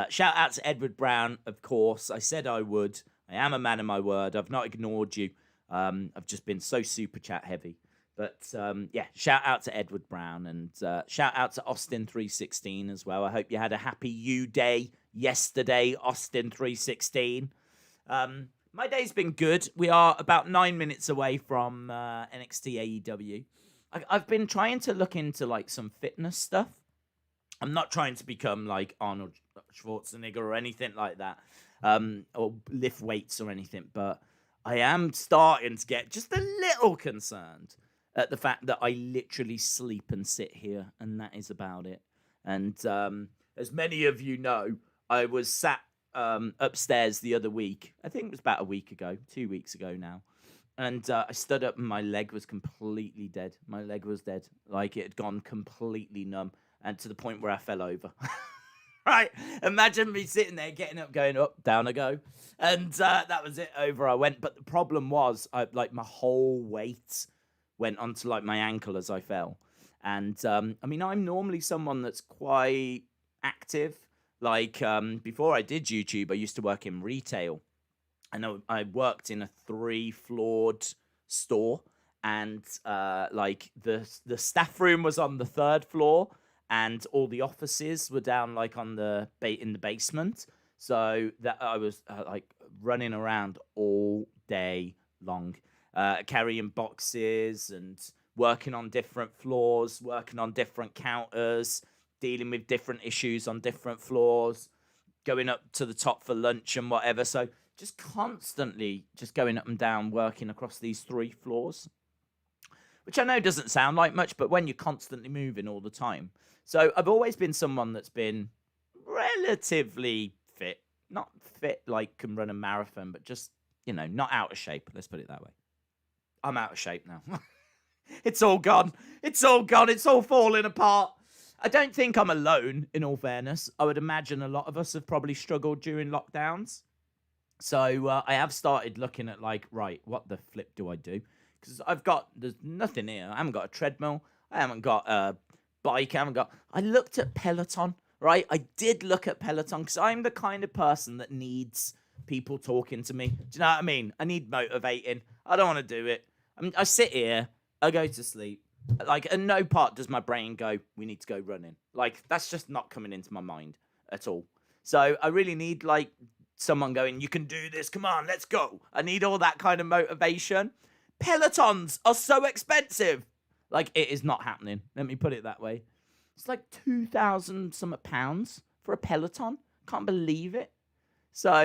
Shout out to Edward Brown, of course. I said I would. I am a man of my word. I've not ignored you. I've just been so Super Chat heavy. But, yeah, shout out to Edward Brown, and shout out to Austin316 as well. I hope you had a happy U-Day yesterday, Austin316. My day's been good. We are about 9 minutes away from NXT AEW. I've been trying to look into like some fitness stuff. I'm not trying to become like Arnold Schwarzenegger or anything like that, or lift weights or anything, but I am starting to get just a little concerned at the fact that I literally sleep and sit here, and that is about it. And as many of you know, I was sat upstairs the other week. I think it was about a week ago, 2 weeks ago now. And I stood up and my leg was completely dead. My leg was dead. Like it had gone completely numb, and to the point where I fell over. Right? Imagine me sitting there, getting up, going up, down I go. And that was it, over I went. But the problem was, like my whole weight went onto like my ankle as I fell. And I mean, I'm normally someone that's quite active. Like, before I did YouTube, I used to work in retail. And I worked in a 3-floored store. And, like, the staff room was on the 3rd floor. And all the offices were down, like, on in the basement. So that I was, like, running around all day long. Carrying boxes and working on different floors, working on different counters, dealing with different issues on different floors, going up to the top for lunch and whatever. So just constantly just going up and down, working across these 3 floors, which I know doesn't sound like much, but when you're constantly moving all the time. So I've always been someone that's been relatively fit, not fit like can run a marathon, but just, you know, not out of shape. Let's put it that way. I'm out of shape now. It's all gone. It's all gone. It's all falling apart. I don't think I'm alone, in all fairness. I would imagine a lot of us have probably struggled during lockdowns. So I have started looking at, like, right, what the flip do I do? Because there's nothing here. I haven't got a treadmill. I haven't got a bike. I looked at Peloton, right? I did look at Peloton because I'm the kind of person that needs people talking to me. Do you know what I mean? I need motivating. I don't want to do it. I sit here, I go to sleep. Like, at no part does my brain go, we need to go running. Like, that's just not coming into my mind at all. So I really need, like, someone going, you can do this, come on, let's go. I need all that kind of motivation. Pelotons are so expensive. Like, it is not happening. Let me put it that way. It's like 2,000 something pounds for a Peloton. Can't believe it. So,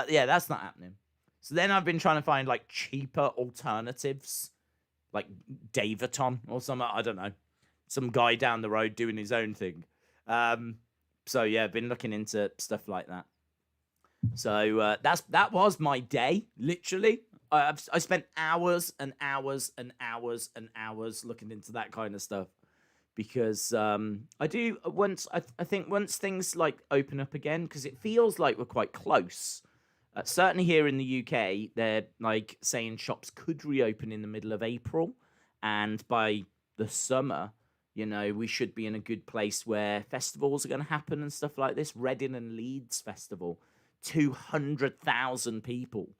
yeah, that's not happening. So then I've been trying to find, like, cheaper alternatives. Like Daviton or something. I don't know. Some guy down the road doing his own thing. So, yeah, I've been looking into stuff like that. So that was my day, literally. I spent hours and hours and hours and hours looking into that kind of stuff because I do I think once things like open up again, because it feels like we're quite close. Certainly here in the UK, they're like saying shops could reopen in the middle of April, and by the summer, we should be in a good place where festivals are going to happen and stuff like this. Reading and Leeds Festival, 200,000 people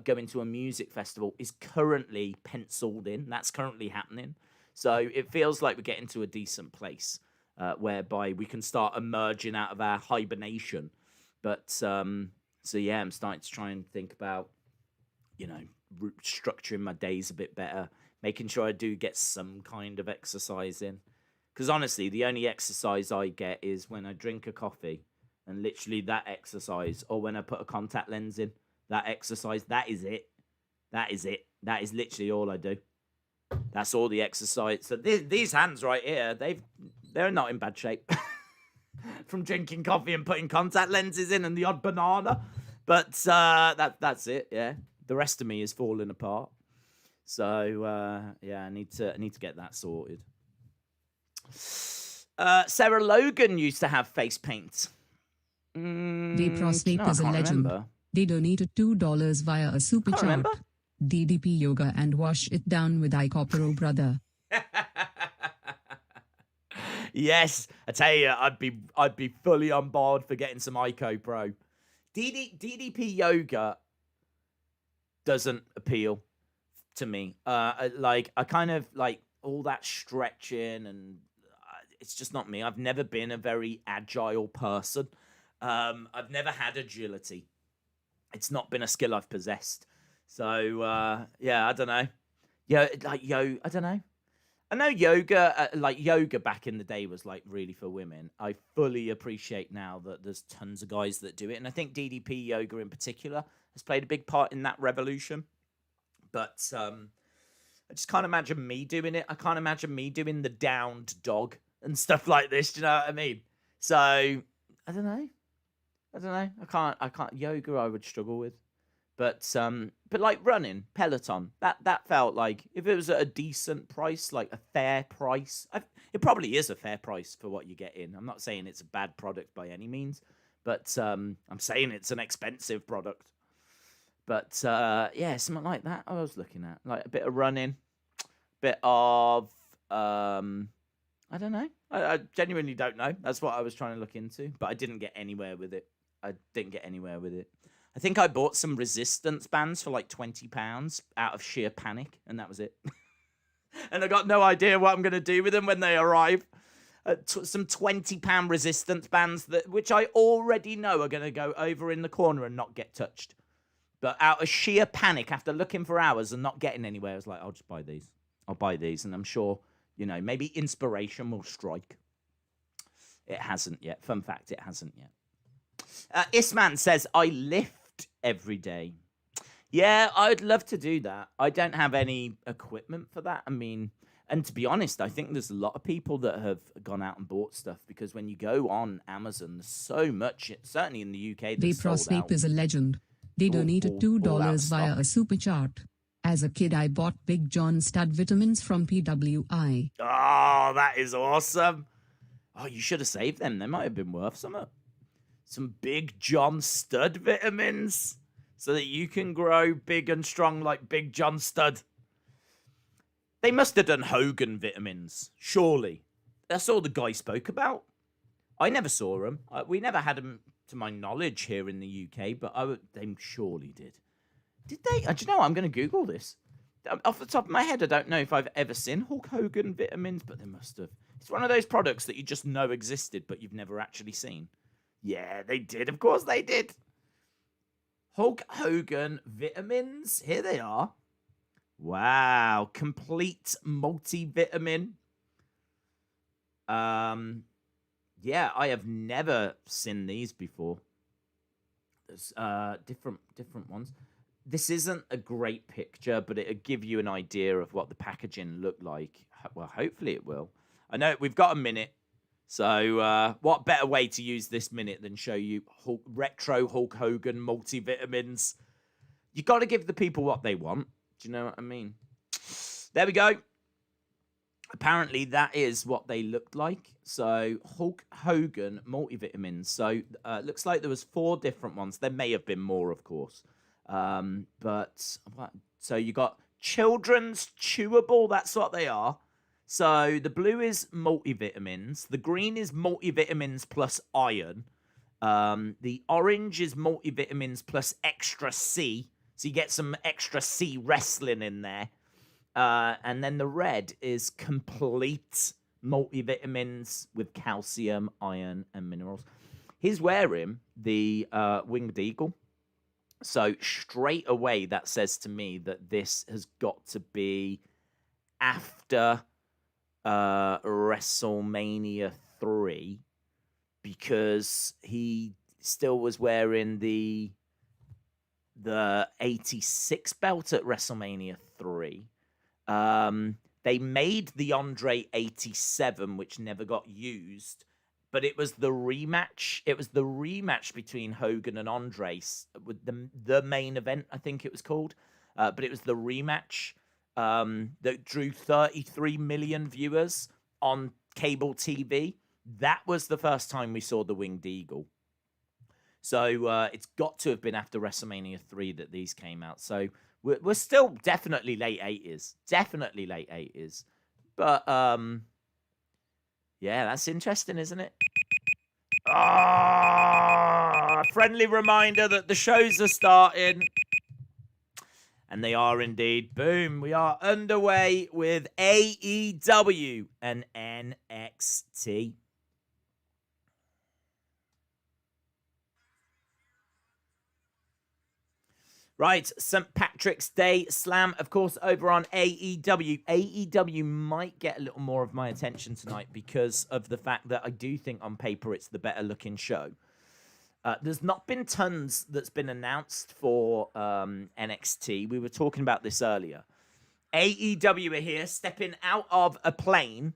going to a music festival is currently penciled in. That's currently happening. So it feels like we're getting to a decent place whereby we can start emerging out of our hibernation. But so yeah, I'm starting to try and think about, structuring my days a bit better, making sure I do get some kind of exercise in. Because honestly, the only exercise I get is when I drink a coffee, and literally that exercise, or when I put a contact lens in, that exercise, that is it. That is it. That is literally all I do. That's all the exercise. So these hands right here, they're not in bad shape. From drinking coffee and putting contact lenses in and the odd banana. But that's it, yeah. The rest of me is falling apart. So yeah, I need to get that sorted. Sarah Logan used to have face paint. Pro Sleep is a legend. Remember. They donated $2 via a super chat. Remember? DDP yoga and wash it down with iCopro, brother. Yes, I tell you, I'd be fully on board for getting some Ico Pro. DDP yoga doesn't appeal to me. I kind of like all that stretching, and it's just not me. I've never been a very agile person. I've never had agility. It's not been a skill I've possessed. So yeah, I don't know. Yeah, I don't know. I know yoga, yoga back in the day was like really for women. I fully appreciate now that there's tons of guys that do it. And I think DDP yoga in particular has played a big part in that revolution. But I just can't imagine me doing it. I can't imagine me doing the downed dog and stuff like this. Do you know what I mean? So I don't know. I can't. Yoga I would struggle with. But like running, Peloton, that felt like if it was at a decent price, like a fair price, it probably is a fair price for what you get in. I'm not saying it's a bad product by any means, but I'm saying it's an expensive product. But yeah, something like that I was looking at, like a bit of running, bit of I don't know. I genuinely don't know. That's what I was trying to look into, but I didn't get anywhere with it. I think I bought some resistance bands for like £20 out of sheer panic, and that was it. And I got no idea what I'm going to do with them when they arrive. Some £20 resistance bands, which I already know are going to go over in the corner and not get touched. But out of sheer panic, after looking for hours and not getting anywhere, I was like, I'll just buy these. I'll buy these, and I'm sure, maybe inspiration will strike. It hasn't yet. Fun fact, it hasn't yet. Isman says, I lift every day. Yeah, I'd love to do that. I don't have any equipment for that. I mean, and to be honest, I think there's a lot of people that have gone out and bought stuff, because when you go on Amazon, there's so much, certainly in the UK, that's Pro sold Sleep out. is a legend. They donated $2 via a super chat. As a kid, I bought Big John stud vitamins from PWI. Oh, that is awesome. Oh, you should have saved them. They might have been worth something. Some Big John stud vitamins so that you can grow big and strong like Big John stud. They must have done Hogan vitamins, surely. That's all the guy spoke about. I never saw them. We never had them, to my knowledge, here in the UK, but they surely did. Did they? Do you know what? I'm going to Google this. Off the top of my head, I don't know if I've ever seen Hulk Hogan vitamins, but they must have. It's one of those products that you just know existed, but you've never actually seen. Yeah, they did. Of course they did. Hulk Hogan vitamins. Here they are. Wow. Complete multivitamin. Yeah, I have never seen these before. There's different ones. This isn't a great picture, but it'll give you an idea of what the packaging looked like. Well, hopefully it will. I know we've got a minute. So what better way to use this minute than show you retro Hulk Hogan multivitamins? You got to give the people what they want. Do you know what I mean? There we go. Apparently, that is what they looked like. So, Hulk Hogan multivitamins. So, looks like there was 4 different ones. There may have been more, of course. So you got children's chewable. That's what they are. So, the blue is multivitamins. The green is multivitamins plus iron. The orange is multivitamins plus extra C. So, you get some extra C wrestling in there. And then the red is complete multivitamins with calcium, iron, and minerals. He's wearing the Winged Eagle. So straight away, that says to me that this has got to be after WrestleMania 3, because he still was wearing the 86 belt at WrestleMania 3. They made the Andre 87, which never got used, but it was the rematch. It was the rematch between Hogan and Andre with the main event, I think it was called. But it was the rematch that drew 33 million viewers on cable TV. That was the first time we saw the Winged Eagle. So it's got to have been after WrestleMania 3 that these came out. So we're still definitely late 80s. Definitely late 80s. But, yeah, that's interesting, isn't it? Friendly reminder that the shows are starting. And they are indeed. Boom. We are underway with AEW and NXT. Right, St. Patrick's Day Slam, of course, over on AEW. AEW might get a little more of my attention tonight because of the fact that I do think on paper it's the better looking show. There's not been tons that's been announced for NXT. We were talking about this earlier. AEW are here, stepping out of a plane.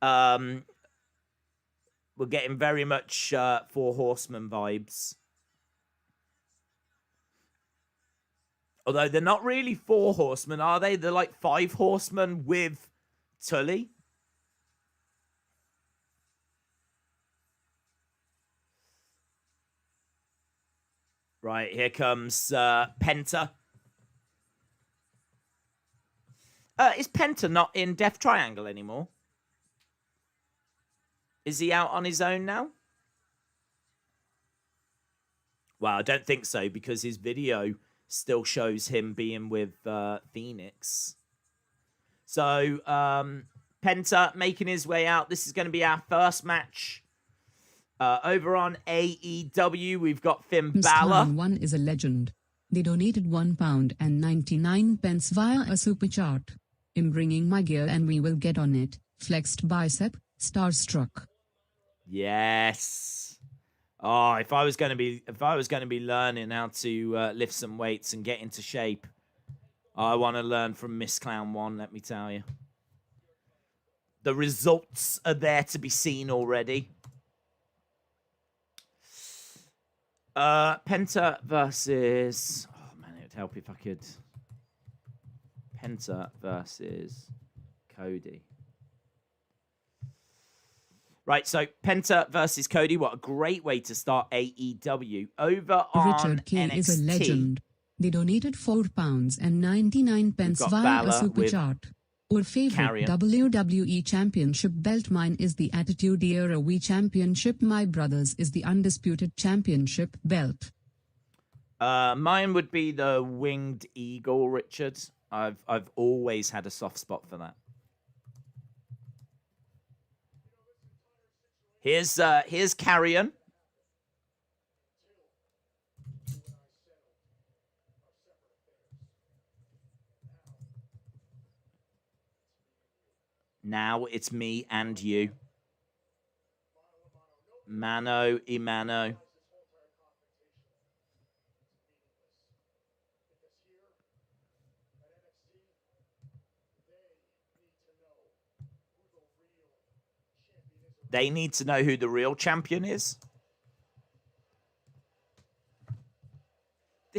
We're getting very much 4 Horsemen vibes. Although they're not really 4 Horsemen, are they? They're like 5 Horsemen with Tully. Right, here comes Penta. Is Penta not in Death Triangle anymore? Is he out on his own now? Well, I don't think so, because his video still shows him being with Phoenix. So, Penta making his way out. This is going to be our first match. Over on AEW, we've got Finn Balor. One is a legend. They donated £1.99 via a super chat. I'm bringing my gear and we will get on it. Flexed bicep, starstruck. Yes. Oh, if I was going to be learning how to lift some weights and get into shape, I want to learn from Miss Clown 1, let me tell you. The results are there to be seen already. Penta versus... Oh, man, it would help if I could... Penta versus Cody. Right, so Penta versus Cody. What a great way to start AEW. Over on Richard K NXT. is a legend. They donated £4.99 via Balor a super chat. Our favorite Karrion. WWE Championship belt. Mine is the Attitude Era Wii Championship. My brother's is the Undisputed Championship belt. Mine would be the Winged Eagle, Richard. I've always had a soft spot for that. Here's Karrion. Now it's me and you. Mano y mano. They need to know who the real champion is.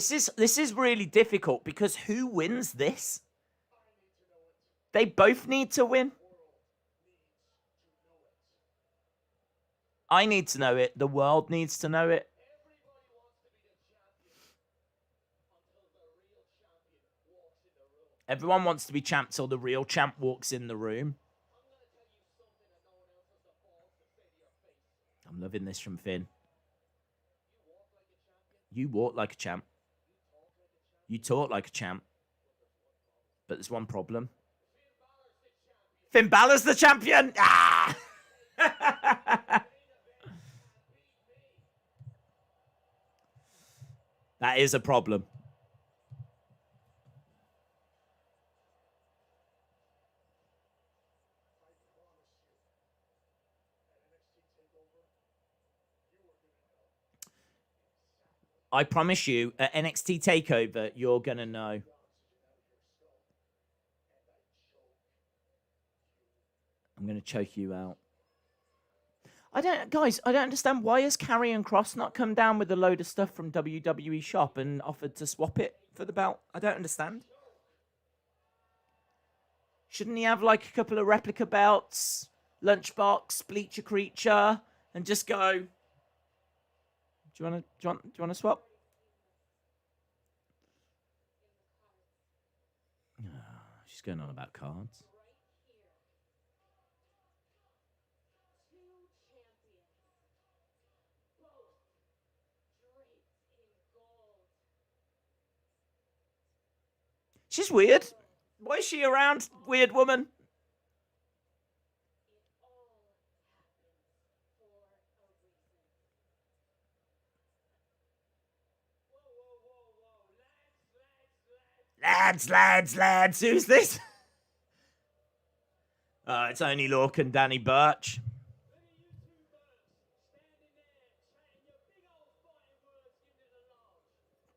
This is really difficult because who wins this? They both need to win. I need to know it. The world needs to know it. Everyone wants to be champ till the real champ walks in the room. I'm loving this from Finn. You walk like a champ. You talk like a champ. But there's one problem. Finn Balor's the champion! Ah! That is a problem. I promise you, at NXT TakeOver, you're going to know. I'm going to choke you out. Guys, I don't understand. Why has Karrion Kross not come down with a load of stuff from WWE Shop and offered to swap it for the belt? I don't understand. Shouldn't he have like a couple of replica belts, lunchbox, bleacher creature, and just go? Do you want to swap? She's going on about cards. She's weird. Why is she around, weird woman? Lads, who's this? It's only Lork and Danny Burch.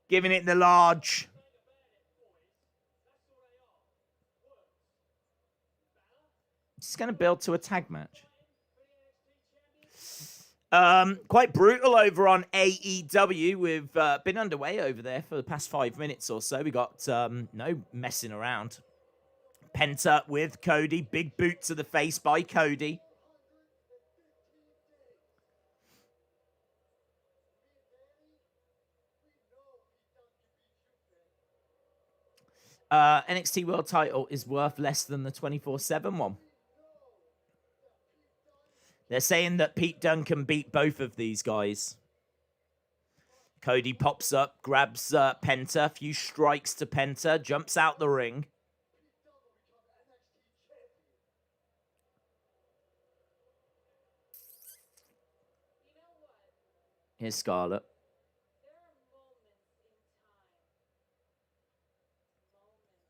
Giving it the large. It's going to build to a tag match. Quite brutal over on AEW. We've been underway over there for the past 5 minutes or so. We got no messing around. Penta with Cody. Big boot to the face by Cody. NXT World title is worth less than the 24/7 one. They're saying that Pete Dunne can beat both of these guys. Cody pops up, grabs Penta, a few strikes to Penta, jumps out the ring. Here's Scarlett.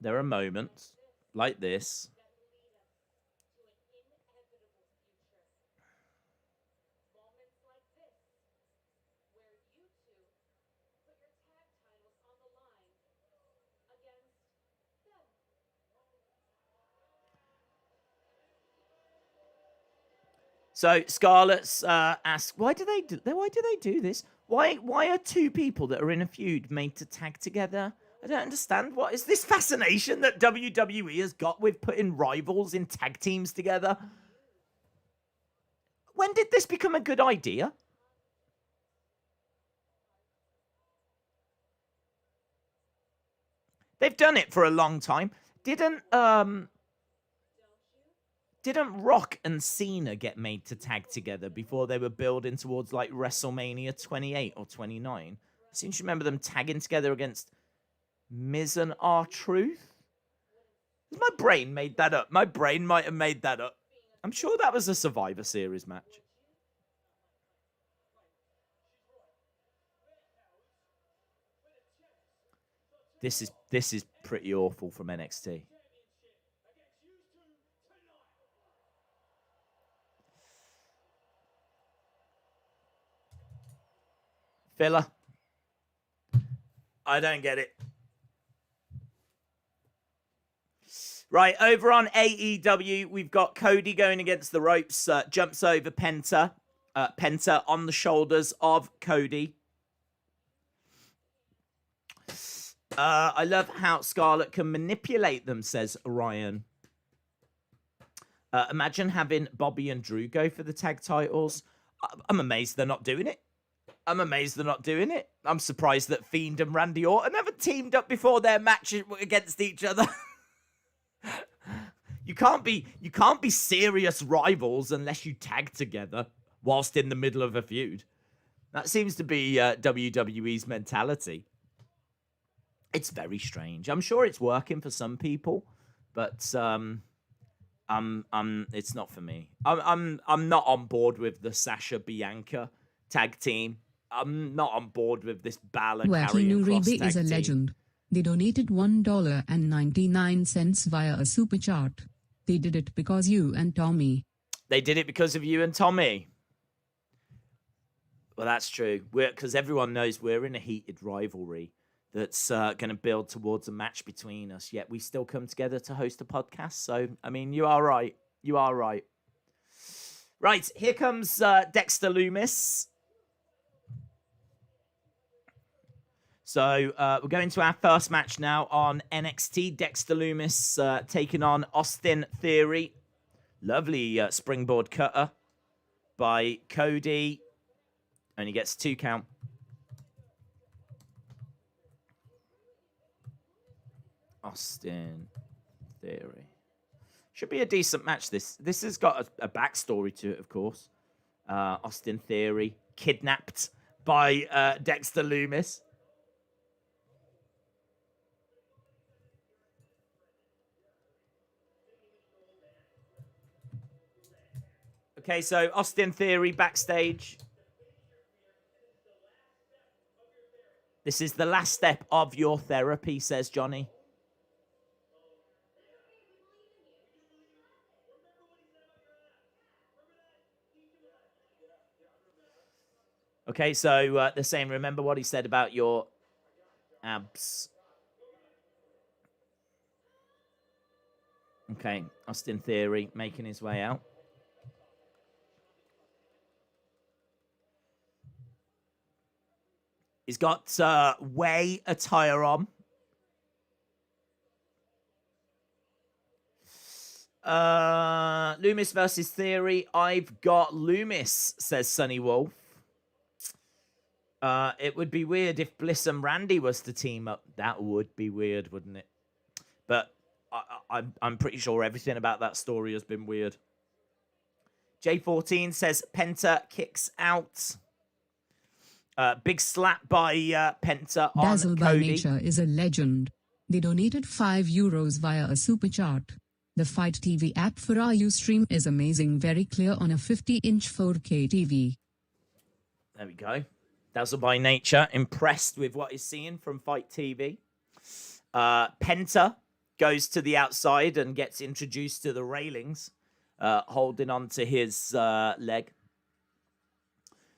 There are moments like this. So Scarlett's asked, why do they do this? Why are two people that are in a feud made to tag together? I don't understand. What is this fascination that WWE has got with putting rivals in tag teams together? When did this become a good idea? They've done it for a long time. Didn't Rock and Cena get made to tag together before they were building towards like WrestleMania 28 or 29? I seem to remember them tagging together against Miz and R-Truth. My brain made that up. My brain might have made that up. I'm sure that was a Survivor Series match. This is pretty awful from NXT. Filler. I don't get it. Right, over on AEW, we've got Cody going against the ropes, jumps over Penta. Penta on the shoulders of Cody. I love how Scarlett can manipulate them, says Ryan. Imagine having Bobby and Drew go for the tag titles. I'm amazed they're not doing it. I'm surprised that Fiend and Randy Orton haven't teamed up before their match against each other. You can't be serious rivals unless you tag together whilst in the middle of a feud. That seems to be WWE's mentality. It's very strange. I'm sure it's working for some people, but it's not for me. I'm not on board with the Sasha Bianca tag team. I'm not on board with this Balor Karrion Kross tag is a team. legend. They donated $1.99 via a super chat. They did it because you and Tommy. They did it because of you and Tommy. Well, that's true. Because everyone knows we're in a heated rivalry that's going to build towards a match between us. Yet we still come together to host a podcast. So, I mean, you are right. You are right. Right, here comes Dexter Lumis. So we're going to our first match now on NXT. Dexter Lumis taking on Austin Theory. Lovely springboard cutter by Cody. And he gets 2 count. Austin Theory. Should be a decent match, this. This has got a backstory to it, of course. Austin Theory kidnapped by Dexter Lumis. Okay, so Austin Theory backstage. This is the last step of your therapy, says Johnny. Okay, so they're saying, remember what he said about your abs. Okay, Austin Theory making his way out. He's got way attire on. Lumis versus Theory. I've got Lumis, says Sunny Wolf. It would be weird if Bliss and Randy was to team up. That would be weird, wouldn't it? But I'm pretty sure everything about that story has been weird. J14 says Penta kicks out. Big slap by Penta on Dazzle by Cody. Nature is a legend. They donated €5 via a super chat. The Fight TV app for our Ustream is amazing, very clear on a 50-inch 4K TV. There we go. Dazzle by Nature, impressed with what he's seeing from Fight TV. Penta goes to the outside and gets introduced to the railings, holding on to his leg.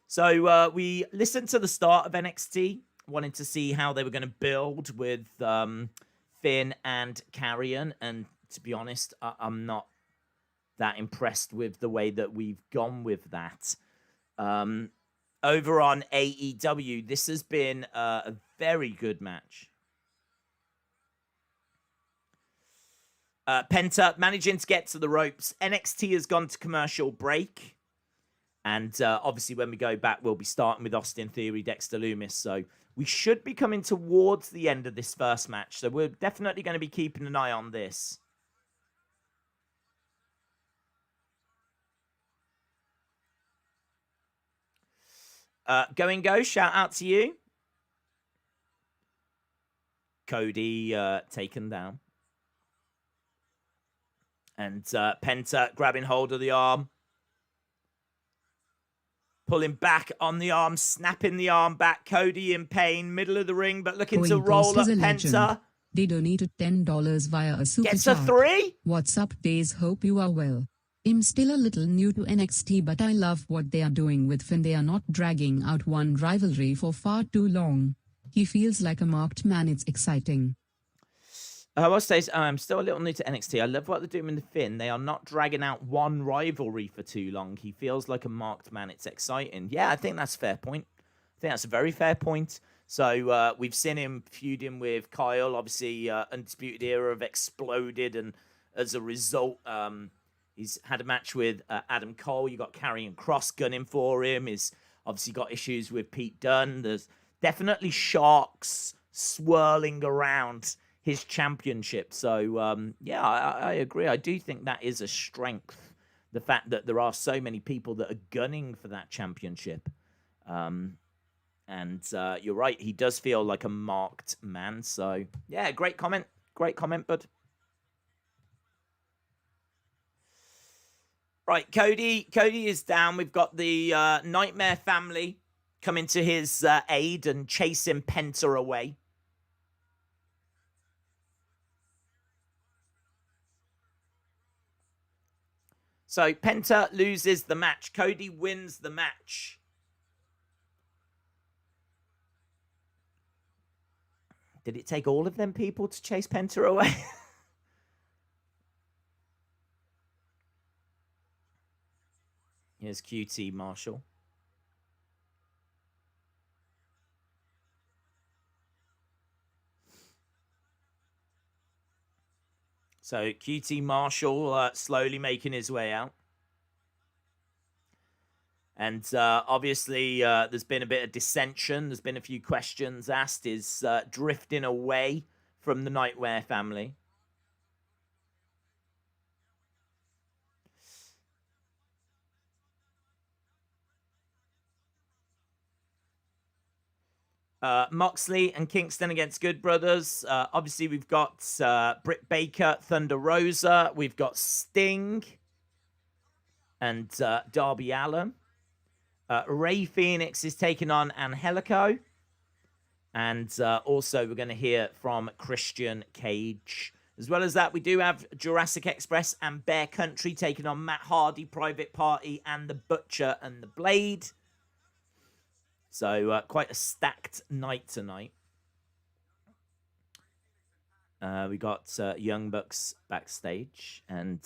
So we listened to the start of NXT, wanting to see how they were going to build with Finn and Karrion. And to be honest, I'm not that impressed with the way that we've gone with that. Over on AEW, this has been a very good match. Penta managing to get to the ropes. NXT has gone to commercial break. And obviously, when we go back, we'll be starting with Austin Theory, Dexter Lumis. So we should be coming towards the end of this first match. So we're definitely going to be keeping an eye on this. Go, shout out to you. Cody taken down. And Penta grabbing hold of the arm. Pulling back on the arm, snapping the arm back. Cody in pain, middle of the ring, but looking to roll up Penta. They donated $10 via a super Gets chat. a 3? What's up, Days? Hope you are well. I'm still a little new to NXT, but I love what they are doing with Finn. They are not dragging out one rivalry for far too long. He feels like a marked man. It's exciting. I will say, I'm still a little new to NXT. I love what they're doing with Finn. They are not dragging out one rivalry for too long. He feels like a marked man. It's exciting. Yeah, I think that's a fair point. I think that's a very fair point. So we've seen him feuding with Kyle. Obviously, Undisputed Era have exploded, and as a result, he's had a match with Adam Cole. You got Karrion Kross gunning for him. He's obviously got issues with Pete Dunne. There's definitely sharks swirling around his championship. So, yeah, I agree. I do think that is a strength, the fact that there are so many people that are gunning for that championship. And you're right, he does feel like a marked man. So, yeah, great comment. Great comment, bud. Right, Cody is down. We've got the Nightmare family coming to his aid and chasing Penta away. So Penta loses the match. Cody wins the match. Did it take all of them people to chase Penta away? Here's QT Marshall. So QT Marshall slowly making his way out. And obviously, there's been a bit of dissension. There's been a few questions asked. Is drifting away from the Nightmare family. Moxley and Kingston against Good Brothers. Obviously, we've got Britt Baker, Thunder Rosa. We've got Sting and Darby Allin. Ray Phoenix is taking on Angelico. And also, we're going to hear from Christian Cage. As well as that, we do have Jurassic Express and Bear Country taking on Matt Hardy, Private Party, and The Butcher and The Blade. So, quite a stacked night tonight. We got Young Bucks backstage. And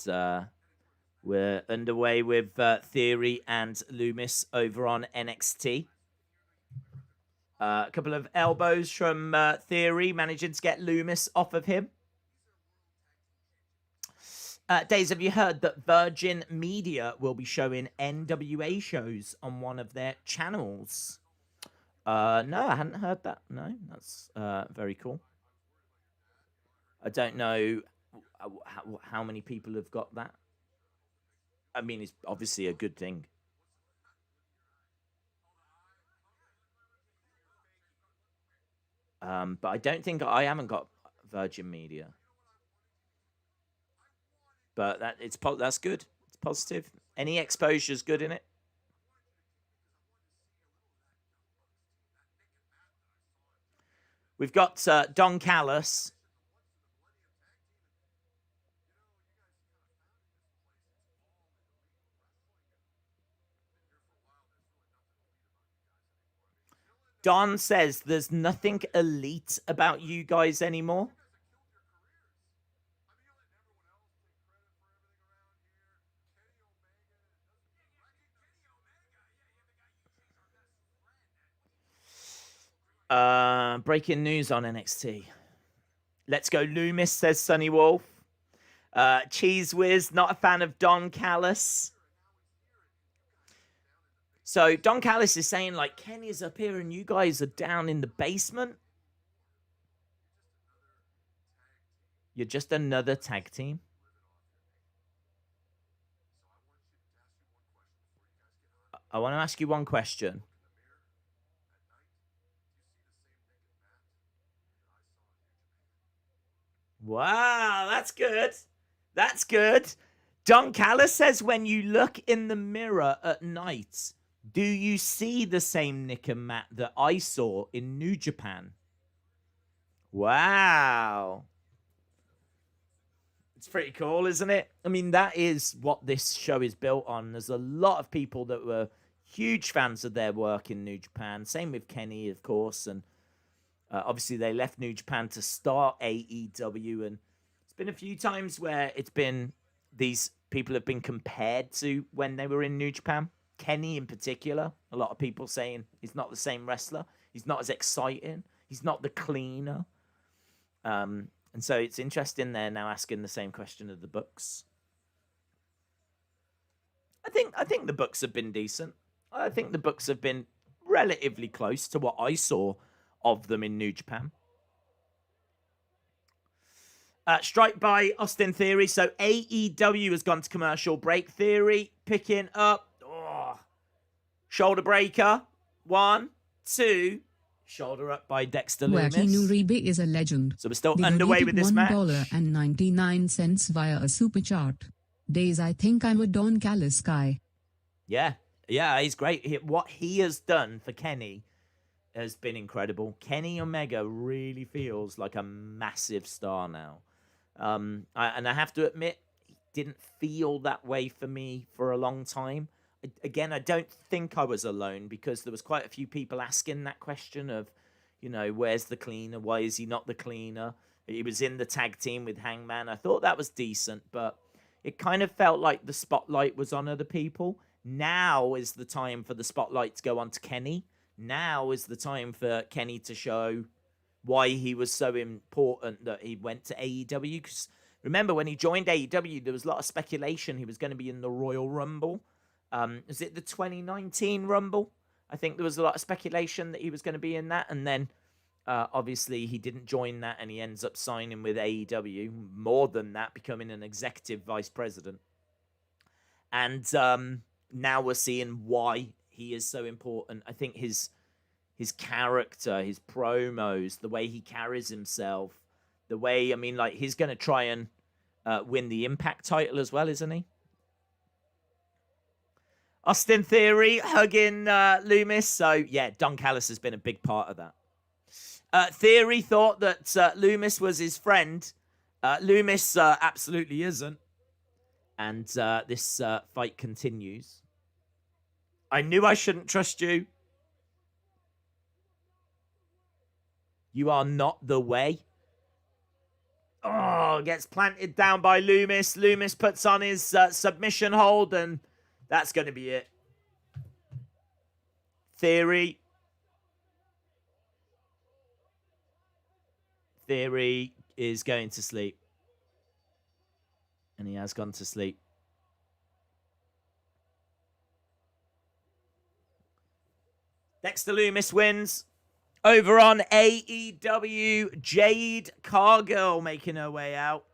we're underway with Theory and Lumis over on NXT. A couple of elbows from Theory, managing to get Lumis off of him. Days, have you heard that Virgin Media will be showing NWA shows on one of their channels? No, I hadn't heard that. No, that's very cool. I don't know how many people have got that. I mean, it's obviously a good thing. But I don't think I haven't got Virgin Media. But that's good. It's positive. Any exposure is good in it. We've got Don Callis. Don says there's nothing elite about you guys anymore. Breaking news on NXT. Let's go Lumis, says Sunny Wolf. Cheese Whiz, not a fan of Don Callis. So Don Callis is saying, like, Kenny's up here and you guys are down in the basement. You're just another tag team. I want to ask you one question. Wow, that's good. That's good. Don Callis says, when you look in the mirror at night, do you see the same Nick and Matt that I saw in New Japan? Wow. It's pretty cool, isn't it? I mean, that is what this show is built on. There's a lot of people that were huge fans of their work in New Japan. Same with Kenny, of course. And obviously, they left New Japan to start AEW. And it's been a few times where it's been these people have been compared to when they were in New Japan. Kenny in particular, a lot of people saying he's not the same wrestler. He's not as exciting. He's not the cleaner. And so it's interesting they're now asking the same question of the Bucks. I think the Bucks have been decent. I think the Bucks have been relatively close to what I saw of them in New Japan. Strike by Austin Theory. So AEW has gone to commercial break. Theory picking up. Oh, shoulder breaker. 1, 2. Shoulder up by Dexter Lumis. Nuribe is a legend. So we're still underway with this match. $1.99 via a super chart. Days I think I'm a Don Callis guy. Yeah, he's great. What he has done for Kenny has been incredible. Kenny Omega really feels like a massive star now. And I have to admit, he didn't feel that way for me for a long time. Again, I don't think I was alone, because there was quite a few people asking that question of, you know, where's the cleaner? Why is he not the cleaner? He was in the tag team with Hangman. I thought that was decent, but it kind of felt like the spotlight was on other people. Now is the time for the spotlight to go on to Kenny. Now is the time for Kenny to show why he was so important that he went to AEW. Because remember, when he joined AEW, there was a lot of speculation he was going to be in the Royal Rumble. Is it the 2019 Rumble? I think there was a lot of speculation that he was going to be in that. And then, obviously, he didn't join that, and he ends up signing with AEW. More than that, becoming an executive vice president. And now we're seeing why he is so important. I think his character, his promos, the way he carries himself, the way, I mean, like, he's going to try and win the Impact title as well, isn't he? Austin Theory hugging Lumis. So, yeah, Don Callis has been a big part of that. Theory thought that Lumis was his friend. Lumis absolutely isn't. And this fight continues. I knew I shouldn't trust you. You are not the way. Oh, gets planted down by Lumis. Lumis puts on his submission hold, and that's going to be it. Theory is going to sleep. And he has gone to sleep. Dexter Lumis wins. Over on AEW, Jade Cargill making her way out.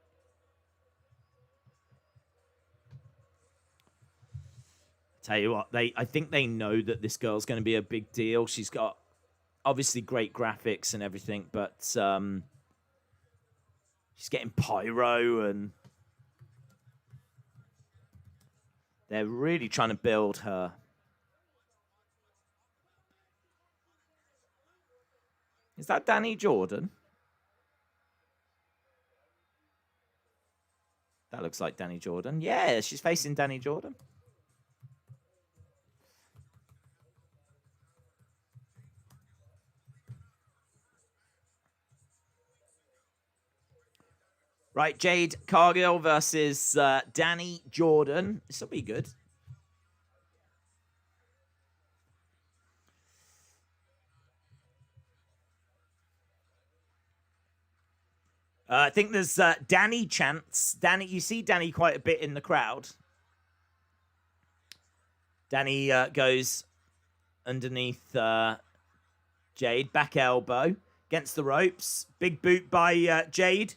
Tell you what, I think they know that this girl's going to be a big deal. She's got obviously great graphics and everything, but she's getting pyro, and they're really trying to build her. Is that Danny Jordan? That looks like Danny Jordan. Yeah, she's facing Danny Jordan. Right, Jade Cargill versus Danny Jordan. This will be good. I think there's Danny chants. Danny, you see Danny quite a bit in the crowd. Danny goes underneath Jade. Back elbow against the ropes. Big boot by Jade.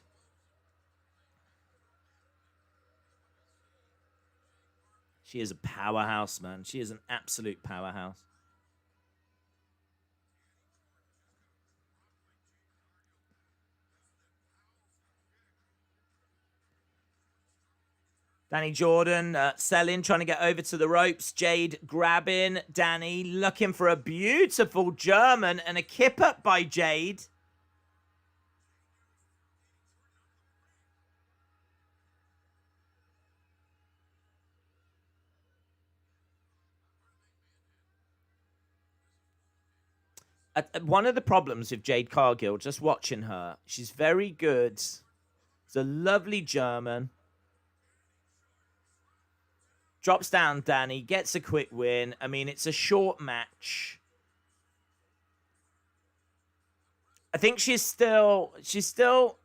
She is a powerhouse, man. She is an absolute powerhouse. Danny Jordan selling, trying to get over to the ropes. Jade grabbing Danny, looking for a beautiful German and a kip up by Jade. One of the problems with Jade Cargill, just watching her, she's very good. It's a lovely German. Drops down Danny, gets a quick win. I mean, it's a short match. I think she's still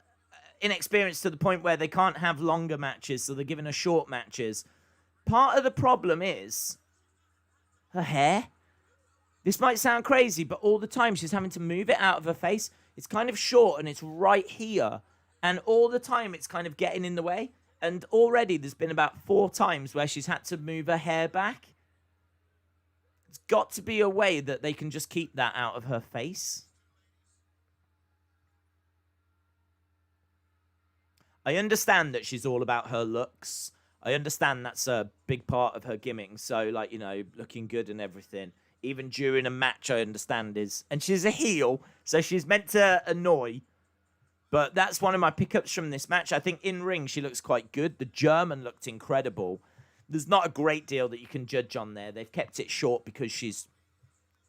inexperienced to the point where they can't have longer matches, so they're giving her short matches. Part of the problem is her hair. This might sound crazy, but all the time she's having to move it out of her face. It's kind of short and it's right here. And all the time it's kind of getting in the way. And already there's been about 4 times where she's had to move her hair back. It's got to be a way that they can just keep that out of her face. I understand that she's all about her looks. I understand that's a big part of her gimmick. So, like, you know, looking good and everything. Even during a match, I understand is... And she's a heel, so she's meant to annoy. But that's one of my pickups from this match. I think in ring, she looks quite good. The German looked incredible. There's not a great deal that you can judge on there. They've kept it short because she's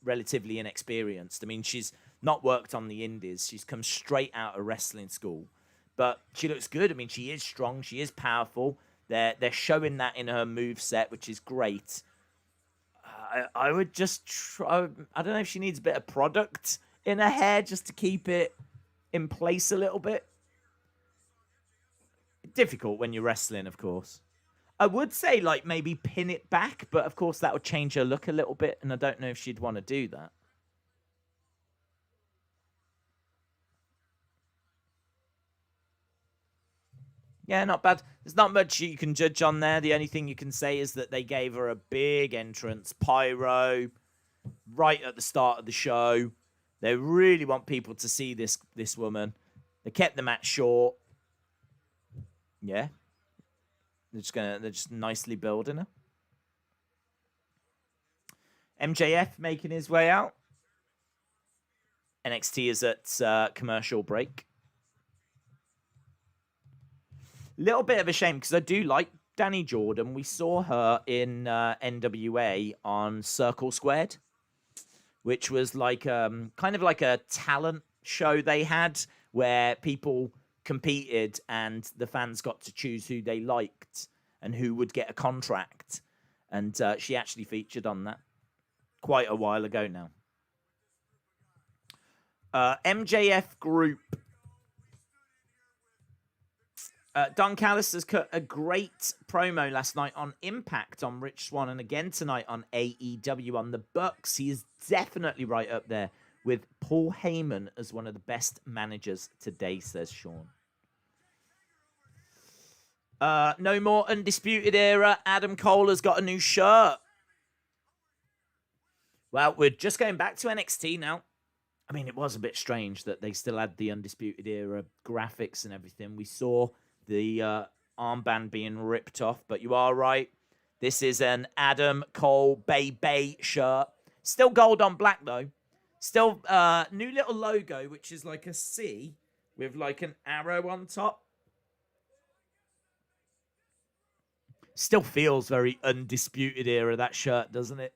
relatively inexperienced. I mean, she's not worked on the indies. She's come straight out of wrestling school. But she looks good. I mean, she is strong. She is powerful. They're showing that in her moveset, which is great. I would just try... I don't know if she needs a bit of product in her hair just to keep it in place a little bit. Difficult when you're wrestling, of course. I would say, like, maybe pin it back, but of course that would change her look a little bit, and I don't know if she'd want to do that. Yeah, not bad. There's not much you can judge on there. The only thing you can say is that they gave her a big entrance, pyro, right at the start of the show. They really want people to see this woman. They kept the match short. Yeah. They're just nicely building her. MJF making his way out. NXT is at commercial break. Little bit of a shame because I do like Danny Jordan. We saw her in NWA on Circle Squared, which was like kind of like a talent show they had where people competed and the fans got to choose who they liked and who would get a contract. And she actually featured on that quite a while ago now. MJF group. Don Callis has cut a great promo last night on Impact on Rich Swann and again tonight on AEW on the Bucks. He is definitely right up there with Paul Heyman as one of the best managers today, says Sean. No more Undisputed Era. Adam Cole has got a new shirt. Well, we're just going back to NXT now. I mean, it was a bit strange that they still had the Undisputed Era graphics and everything. We saw the armband being ripped off, but you are right. This is an Adam Cole Bay shirt. Still gold on black, though. Still new little logo, which is like a C with like an arrow on top. Still feels very Undisputed Era, that shirt, doesn't it?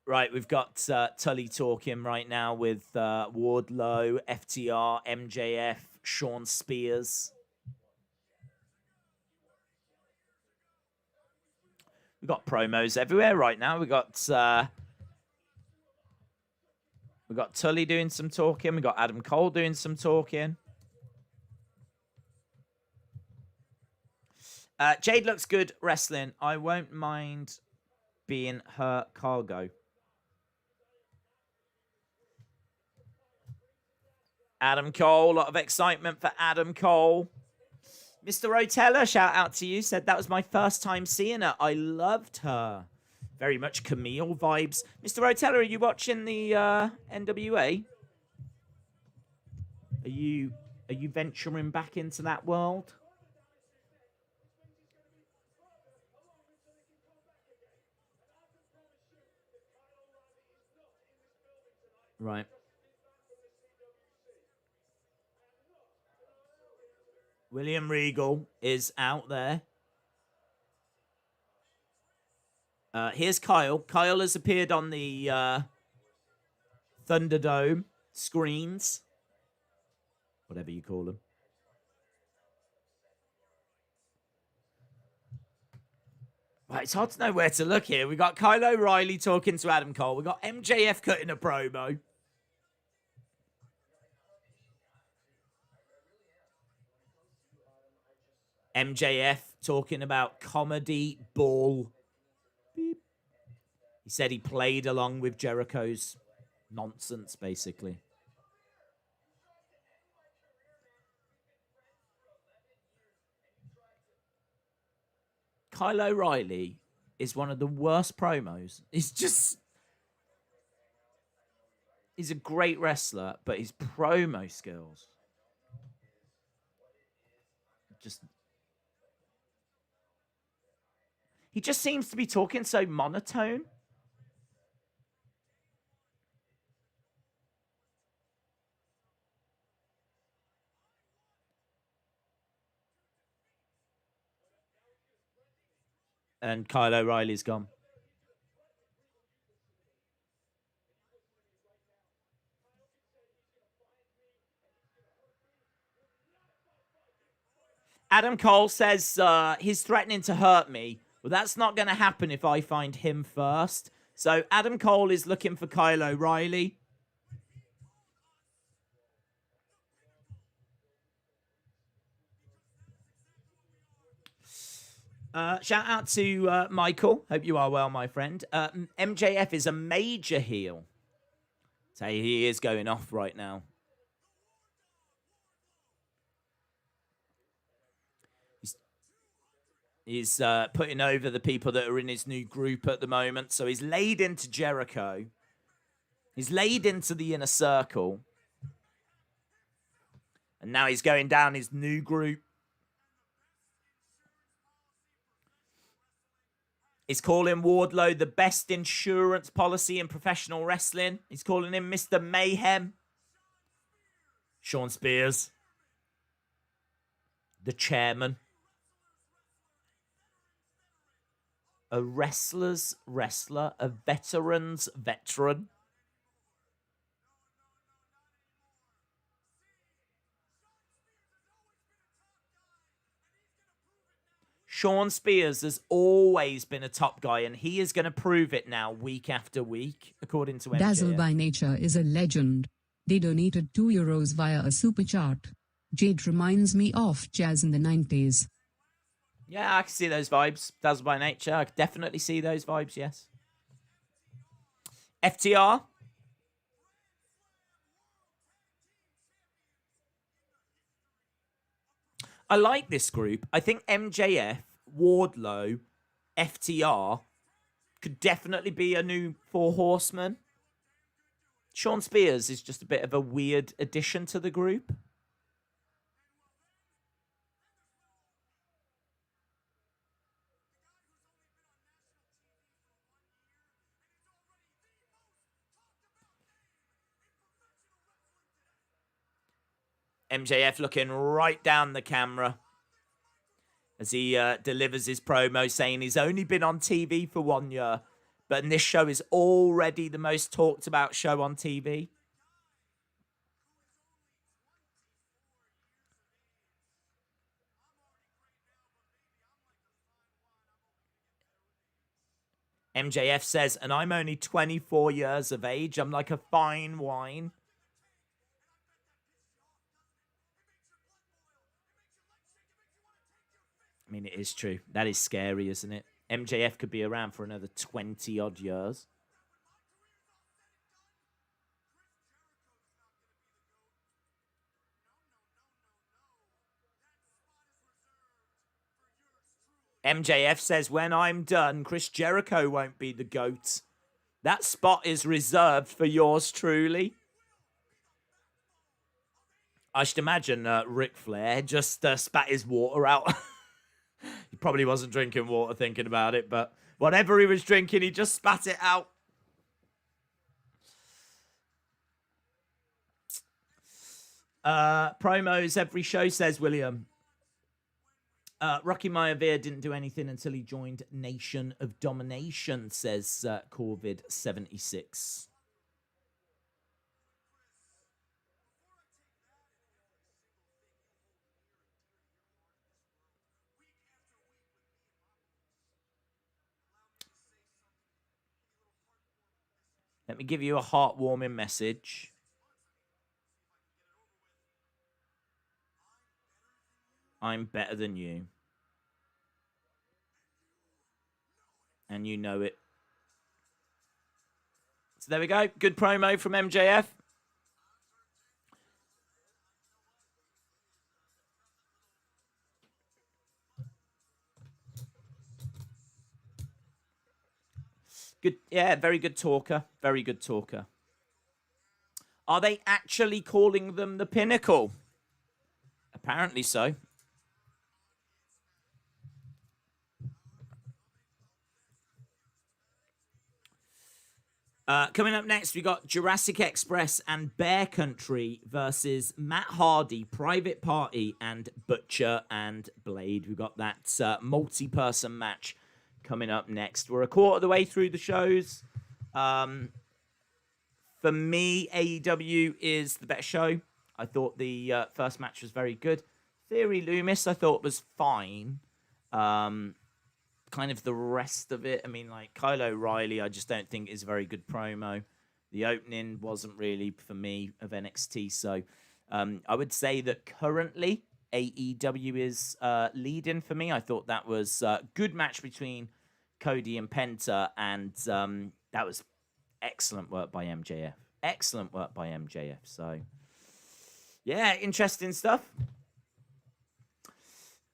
Right, we've got Tully talking right now with Wardlow, FTR, MJF, Sean Spears. We've got promos everywhere right now. We've got Tully doing some talking. We've got Adam Cole doing some talking. Jade looks good wrestling. I won't mind being her cargo. Adam Cole, a lot of excitement for Adam Cole. Mr. Rotella, shout out to you, said that was my first time seeing her. I loved her. Very much Camille vibes. Mr. Rotella, are you watching the NWA? Are you venturing back into that world? Right. William Regal is out there. Here's Kyle. Kyle has appeared on the Thunderdome screens. Whatever you call them. Well, it's hard to know where to look here. We got Kyle O'Reilly talking to Adam Cole. We got MJF cutting a promo. MJF talking about comedy bull. Beep. He said he played along with Jericho's nonsense, basically. Kyle O'Reilly is one of the worst promos. He's a great wrestler, but his promo skills he just seems to be talking so monotone. And Kyle O'Reilly's gone. Adam Cole says he's threatening to hurt me. Well, that's not going to happen if I find him first. So Adam Cole is looking for Kyle O'Reilly. Shout out to Michael. Hope you are well, my friend. MJF is a major heel. So he is going off right now. He's putting over the people that are in his new group at the moment. So he's laid into Jericho. He's laid into the Inner Circle. And now he's going down his new group. He's calling Wardlow the best insurance policy in professional wrestling. He's calling him Mr. Mayhem. Shawn Spears. The chairman. A wrestler's wrestler. A veteran's veteran. Shawn Spears has always been a top guy, and he is going to prove it now week after week, according to MJF. Dazzle by Nature is a legend. They donated €2 via a super chat. Jade reminds me of jazz in the 90s. Yeah, I can see those vibes. Dazzle by Nature. I can definitely see those vibes, yes. FTR. I like this group. I think MJF, Wardlow, FTR could definitely be a new Four Horsemen. Shawn Spears is just a bit of a weird addition to the group. MJF looking right down the camera as he delivers his promo saying he's only been on TV for 1 year, but this show is already the most talked about show on TV. MJF says, and I'm only 24 years of age. I'm like a fine wine. I mean, it is true. That is scary, isn't it? MJF could be around for another 20-odd years. MJF says, when I'm done, Chris Jericho won't be the GOAT. That spot is reserved for yours truly. I should imagine Ric Flair just spat his water out. He probably wasn't drinking water thinking about it, but whatever he was drinking, he just spat it out. Promos every show, says William. Rocky Maivia didn't do anything until he joined Nation of Domination, says Corvid76. Let me give you a heartwarming message. I'm better than you. And you know it. So there we go. Good promo from MJF. Good, yeah, very good talker. Very good talker. Are they actually calling them the Pinnacle? Apparently so. Coming up next, we got Jurassic Express and Bear Country versus Matt Hardy, Private Party, and Butcher and Blade. We've got that multi-person match coming up next. We're a quarter of the way through the shows. For me, AEW is the better show. I thought the first match was very good. Theory Lumis, I thought was fine. Kind of the rest of it, I mean, like Kyle O'Reilly, I just don't think is a very good promo. The opening wasn't really for me of NXT, so I would say that currently AEW is leading for me. I thought that was a good match between Cody and Penta, and that was excellent work by MJF. Excellent work by MJF. So, yeah, interesting stuff.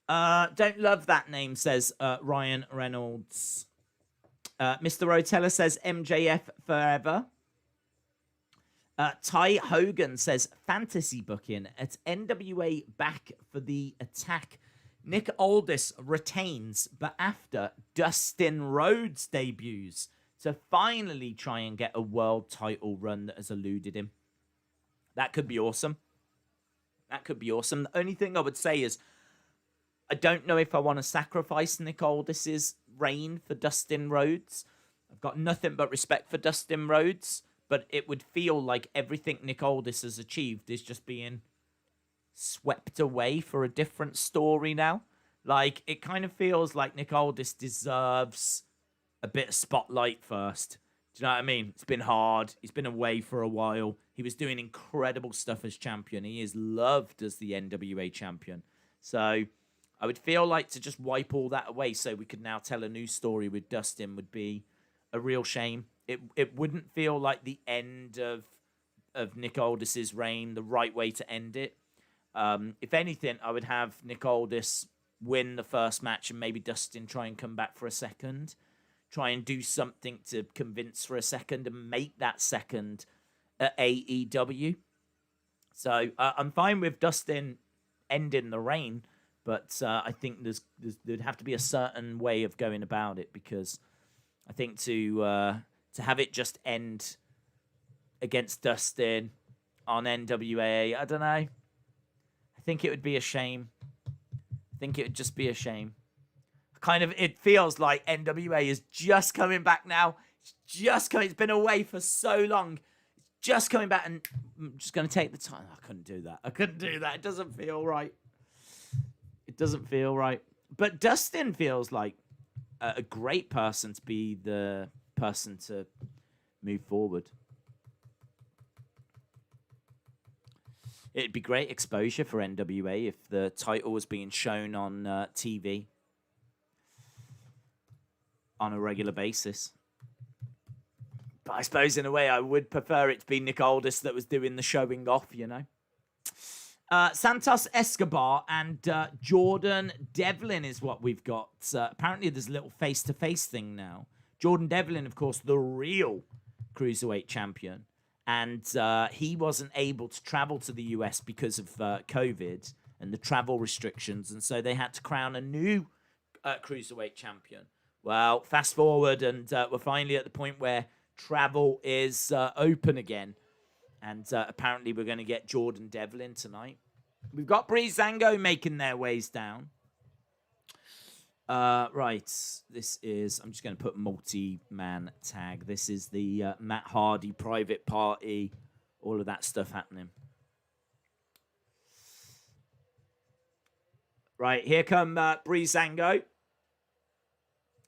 Don't love that name, says Ryan Reynolds. Mr. Rotella says MJF forever. Ty Hogan says fantasy booking at NWA back for the attack. Nick Aldis retains, but after Dustin Rhodes debuts to finally try and get a world title run that has eluded him. That could be awesome. That could be awesome. The only thing I would say is I don't know if I want to sacrifice Nick Aldis's reign for Dustin Rhodes. I've got nothing but respect for Dustin Rhodes, but it would feel like everything Nick Aldis has achieved is just being swept away for a different story now. Like, it kind of feels like Nick Aldis deserves a bit of spotlight first. Do you know what I mean? It's been hard. He's been away for a while. He was doing incredible stuff as champion. He is loved as the NWA champion. So I would feel like to just wipe all that away so we could now tell a new story with Dustin would be a real shame. It wouldn't feel like the end of Nick Aldis's reign, the right way to end it. If anything, I would have Nick Aldis win the first match and maybe Dustin try and come back for a second. Try and do something to convince for a second and make that second at AEW. So I'm fine with Dustin ending the reign. But I think there'd have to be a certain way of going about it, because I think to have it just end against Dustin on NWA, I don't know. I think it would be a shame. I think it would just be a shame. It feels like NWA is just coming back now. It's just coming. It's been away for so long. It's just coming back, and I'm just going to take the time. I couldn't do that. It doesn't feel right. It doesn't feel right. But Dustin feels like a great person to be the person to move forward. It'd be great exposure for NWA if the title was being shown on TV on a regular basis. But I suppose in a way I would prefer it to be Nick Aldis that was doing the showing off, you know. Santos Escobar and Jordan Devlin is what we've got. Apparently there's a little face-to-face thing now. Jordan Devlin, of course, the real Cruiserweight champion. And he wasn't able to travel to the US because of COVID and the travel restrictions. And so they had to crown a new Cruiserweight champion. Well, fast forward, and we're finally at the point where travel is open again. And apparently we're going to get Jordan Devlin tonight. We've got Breezango making their ways down. Right. This is... I'm just going to put multi-man tag. This is the Matt Hardy private party. All of that stuff happening. Right. Here come Breezango.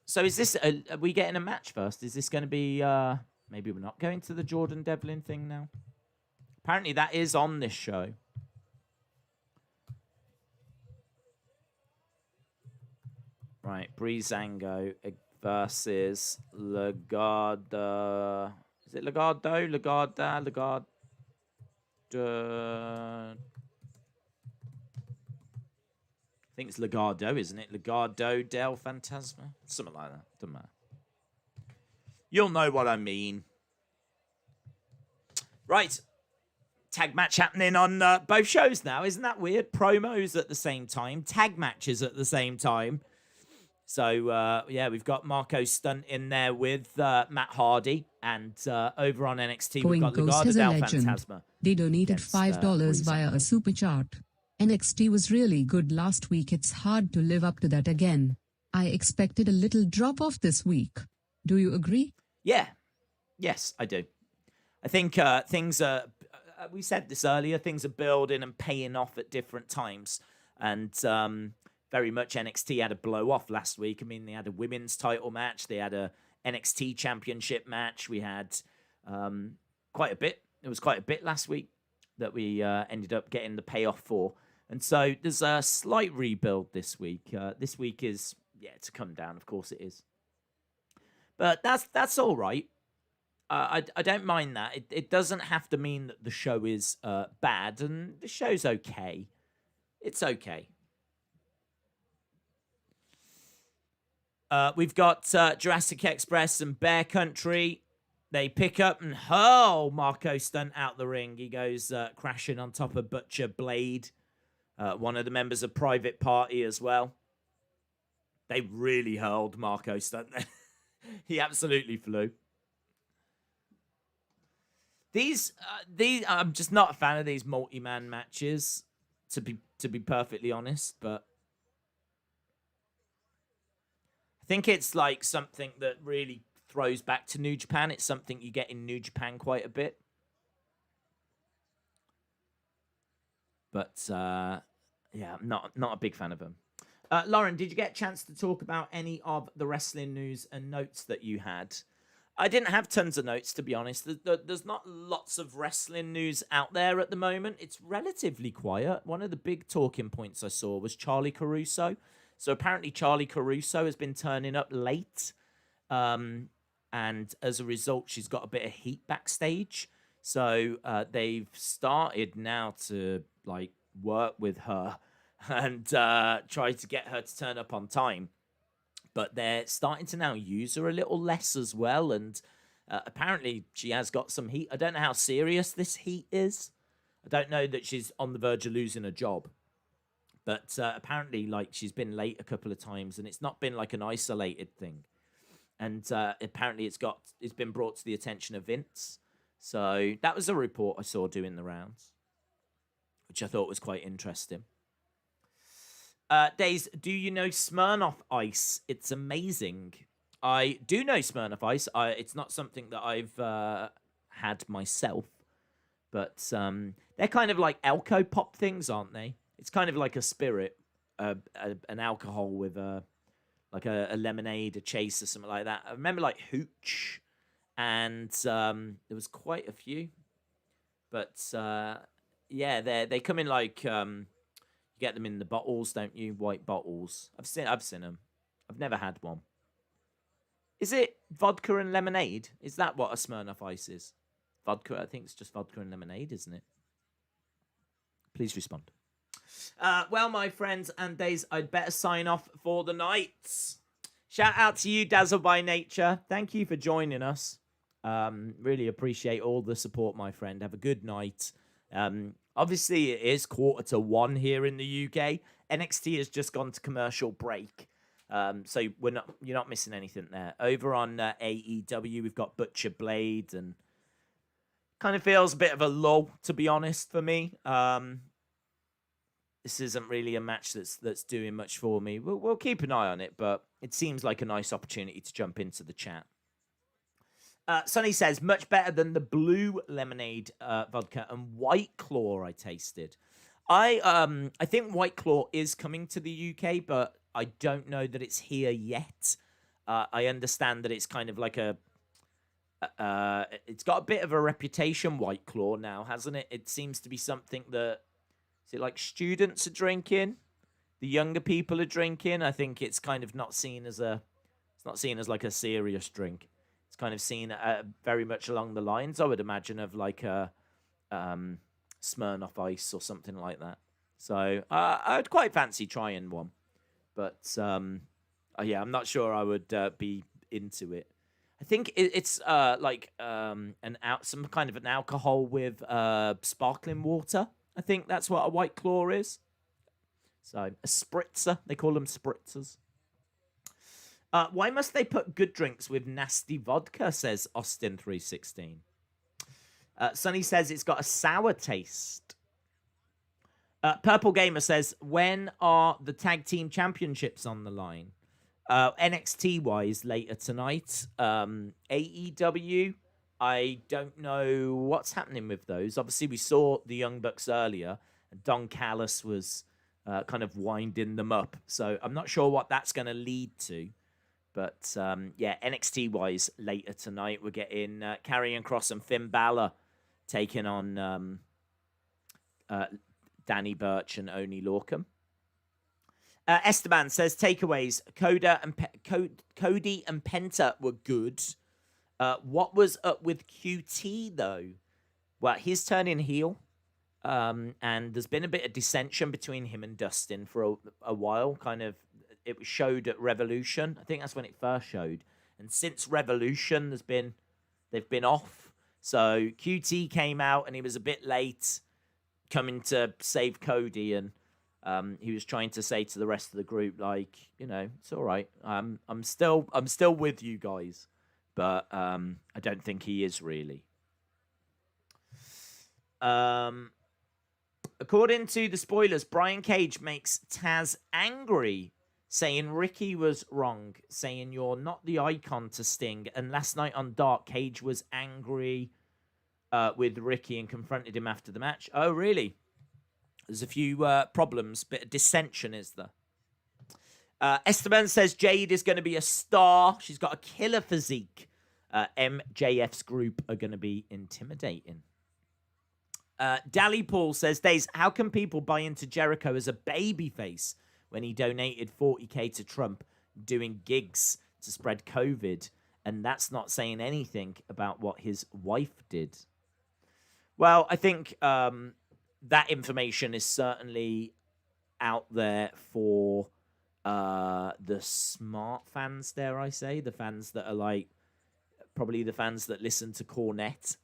So is this... are we getting a match first? Is this going to be... Maybe we're not going to the Jordan Devlin thing now. Apparently that is on this show. Right, Breezango versus Legado. Is it Legado? Legado? I think it's Legado, isn't it? Legado del Fantasma? Something like that. Doesn't matter. You'll know what I mean. Right. Tag match happening on both shows now. Isn't that weird? Promos at the same time. Tag matches at the same time. So, yeah, we've got Marco Stunt in there with Matt Hardy. And over on NXT, we've got Legado del Fantasma. They donated $5 via a super chat. NXT was really good last week. It's hard to live up to that again. I expected a little drop-off this week. Do you agree? Yeah. Yes, I do. I think things are... we said this earlier. Things are building and paying off at different times. And very much NXT had a blow-off last week. I mean, they had a women's title match. They had a NXT championship match. We had quite a bit. It was quite a bit last week that we ended up getting the payoff for. And so there's a slight rebuild this week. This week is, yeah, it's a come down. Of course it is. But that's all right. I don't mind that. It doesn't have to mean that the show is bad. And the show's okay. It's okay. We've got Jurassic Express and Bear Country. They pick up and hurl Marco Stunt out the ring. He goes crashing on top of Butcher Blade. One of the members of Private Party as well. They really hurled Marco Stunt. He absolutely flew. These, I'm just not a fan of these multi-man matches, to be perfectly honest. But I think it's like something that really throws back to New Japan. It's something you get in New Japan quite a bit. But yeah, I'm not a big fan of them. Lauren, did you get a chance to talk about any of the wrestling news and notes that you had? I didn't have tons of notes, to be honest. There's not lots of wrestling news out there at the moment. It's relatively quiet. One of the big talking points I saw was Charlie Caruso. So apparently Charlie Caruso has been turning up late. And as a result, she's got a bit of heat backstage. So they've started now to like work with her and try to get her to turn up on time. But they're starting to now use her a little less as well. And apparently she has got some heat. I don't know how serious this heat is. I don't know that she's on the verge of losing a job. But apparently, like, she's been late a couple of times. And it's not been like an isolated thing. And apparently it's been brought to the attention of Vince. So that was a report I saw doing the rounds, which I thought was quite interesting. Days, do you know Smirnoff Ice? It's amazing. I do know Smirnoff Ice. It's not something that I've had myself. But they're kind of like Elko Pop things, aren't they? It's kind of like a spirit, an alcohol with like a lemonade, a chase, or something like that. I remember like Hooch, and there was quite a few. But yeah, they come in like you get them in the bottles, don't you? White bottles. I've seen them. I've never had one. Is it vodka and lemonade? Is that what a Smirnoff Ice is? Vodka. I think it's just vodka and lemonade, isn't it? Please respond. Well, my friends and days, I'd better sign off for the night. Shout out to you, Dazzle by Nature. Thank you for joining us. Really appreciate all the support, my friend. Have a good night. Obviously, it is 1:45 here in the UK. NXT has just gone to commercial break. So you're not missing anything there. Over on AEW, we've got Butcher Blade, and kind of feels a bit of a lull, to be honest, for me. This isn't really a match that's doing much for me. We'll keep an eye on it, but it seems like a nice opportunity to jump into the chat. Sonny says, much better than the blue lemonade vodka and White Claw I tasted. I think White Claw is coming to the UK, but I don't know that it's here yet. I understand that it's kind of like a It's got a bit of a reputation, White Claw, now, hasn't it? It seems to be something that, is it like students are drinking? The younger people are drinking. I think it's kind of not seen as like a serious drink. It's kind of seen very much along the lines, I would imagine, of like a Smirnoff Ice or something like that. So I'd quite fancy trying one, but yeah, I'm not sure I would be into it. I think it's like some kind of an alcohol with sparkling water. I think that's what a White Claw is. So a spritzer, they call them spritzers. Why must they put good drinks with nasty vodka, says Austin316. Sonny says it's got a sour taste. Purple Gamer says, when are the tag team championships on the line? NXT-wise, later tonight. AEW, I don't know what's happening with those. Obviously, we saw the Young Bucks earlier, and Don Callis was kind of winding them up. So I'm not sure what that's going to lead to. But, yeah, NXT-wise, later tonight, we're getting Karrion Kross and Finn Balor taking on Danny Burch and Oni Lorcan. Esteban says, takeaways, Cody and Penta were good. What was up with QT, though? Well, he's turning heel. And there's been a bit of dissension between him and Dustin for a while. Kind of, it showed at Revolution. I think that's when it first showed. And since Revolution, they've been off. So QT came out and he was a bit late coming to save Cody, and he was trying to say to the rest of the group, like, you know, it's all right. I'm still with you guys, but I don't think he is really. According to the spoilers, Brian Cage makes Taz angry, saying Ricky was wrong, saying you're not the icon to Sting. And last night on Dark, Cage was angry with Ricky and confronted him after the match. Oh, really? There's a few problems, bit of dissension, is there? Esteban says Jade is going to be a star. She's got a killer physique. MJF's group are going to be intimidating. Dally Paul says, Days, how can people buy into Jericho as a babyface when he donated $40,000 to Trump doing gigs to spread COVID? And that's not saying anything about what his wife did. Well, I think that information is certainly out there for the smart fans, dare I say. The fans that are like, probably the fans that listen to Cornette.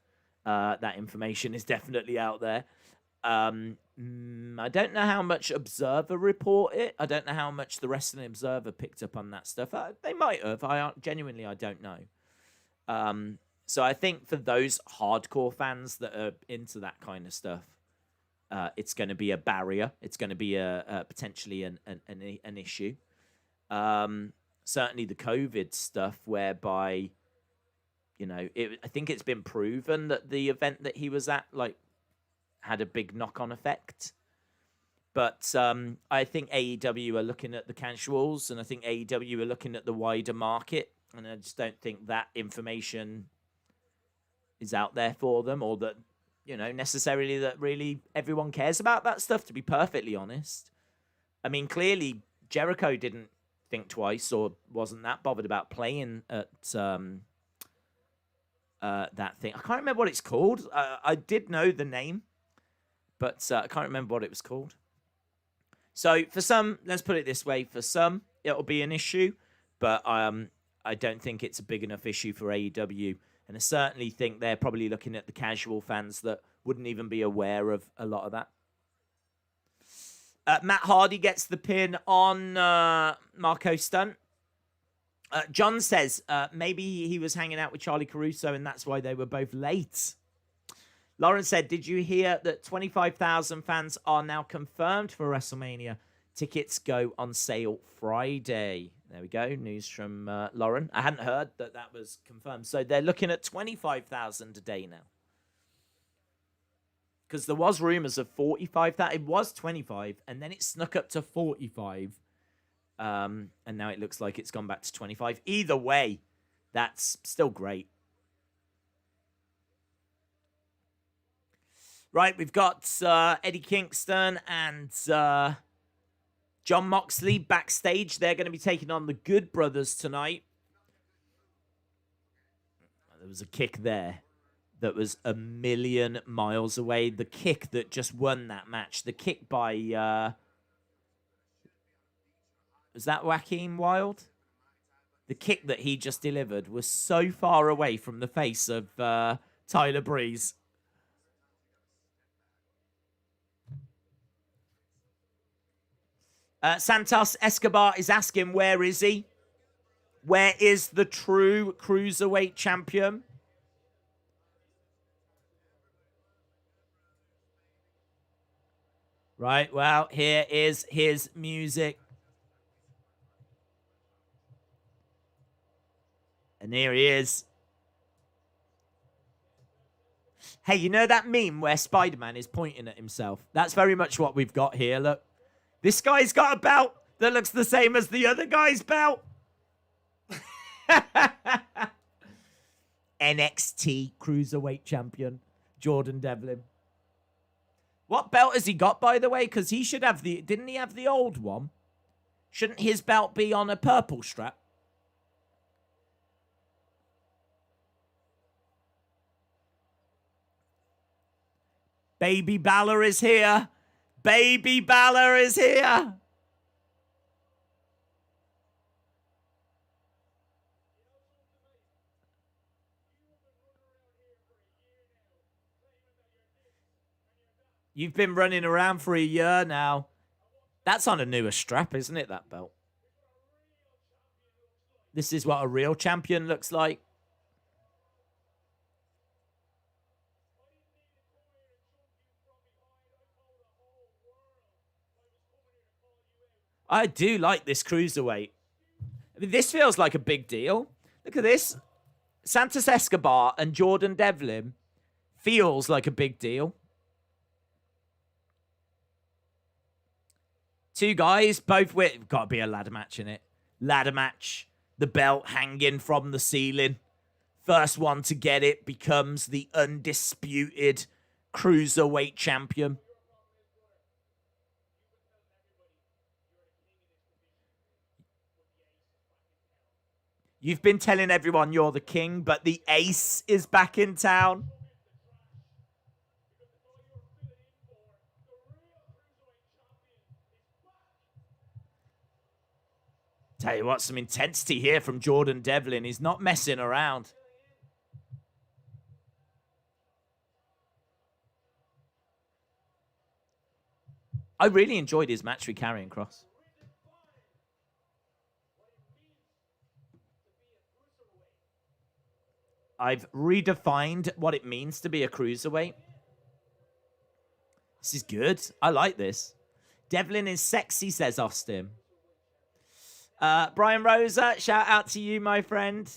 That information is definitely out there. I don't know how much Observer report it. I don't know how much the Wrestling Observer picked up on that stuff. They might have. I don't know. So I think for those hardcore fans that are into that kind of stuff, it's going to be a barrier. It's going to be a potentially an issue. Certainly the COVID stuff, whereby, you know, I think it's been proven that the event that he was at, like, had a big knock-on effect. But I think AEW are looking at the casuals, and I think AEW are looking at the wider market, and I just don't think that information is out there for them, or that, you know, necessarily that really everyone cares about that stuff, to be perfectly honest. I mean, clearly Jericho didn't think twice or wasn't that bothered about playing at that thing. I can't remember what it's called. I did know the name, but I can't remember what it was called. So for some, let's put it this way, for some, it'll be an issue, but I don't think it's a big enough issue for AEW. And I certainly think they're probably looking at the casual fans that wouldn't even be aware of a lot of that. Matt Hardy gets the pin on Marco Stunt. John says maybe he was hanging out with Charlie Caruso and that's why they were both late. Lauren said, did you hear that 25,000 fans are now confirmed for WrestleMania? Tickets go on sale Friday. There we go. News from Lauren. I hadn't heard that was confirmed. So they're looking at 25,000 a day now. Because there was rumors of 45,000. It was 25, and then it snuck up to 45. And now it looks like it's gone back to 25. Either way, that's still great. Right, we've got Eddie Kingston and John Moxley backstage. They're going to be taking on the Good Brothers tonight. There was a kick there that was a million miles away. The kick that just won that match. The kick by... was that Joaquin Wilde? The kick that he just delivered was so far away from the face of Tyler Breeze. Santos Escobar is asking, where is he? Where is the true Cruiserweight champion? Right, well, here is his music. And here he is. Hey, you know that meme where Spider-Man is pointing at himself? That's very much what we've got here, look. This guy's got a belt that looks the same as the other guy's belt. NXT Cruiserweight Champion, Jordan Devlin. What belt has he got, by the way? Because he should have the... Didn't he have the old one? Shouldn't his belt be on a purple strap? Baby Balor is here. Baby Balor is here. You've been running around for a year now. That's on a newer strap, isn't it, that belt? This is what a real champion looks like. I do like this cruiserweight. I mean, this feels like a big deal. Look at this. Santos Escobar and Jordan Devlin feels like a big deal. Two guys, both with... Got to be a ladder match in it. Ladder match. The belt hanging from the ceiling. First one to get it becomes the undisputed cruiserweight champion. You've been telling everyone you're the king, but the ace is back in town. Tell you what, some intensity here from Jordan Devlin. He's not messing around. I really enjoyed his match with Karrion Kross. I've redefined what it means to be a cruiserweight. This is good. I like this. Devlin is sexy, says Austin. Brian Rosa, shout out to you, my friend.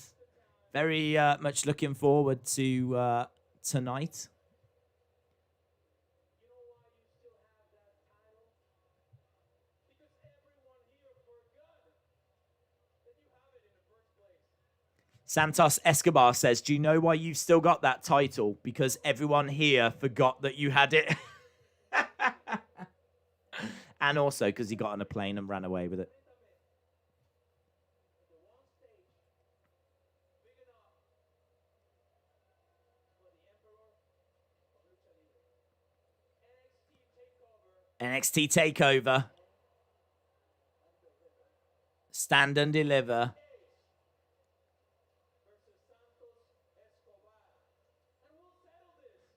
Very much looking forward to tonight. Santos Escobar says, do you know why you've still got that title? Because everyone here forgot that you had it. And also because he got on a plane and ran away with it. NXT TakeOver. Stand and deliver.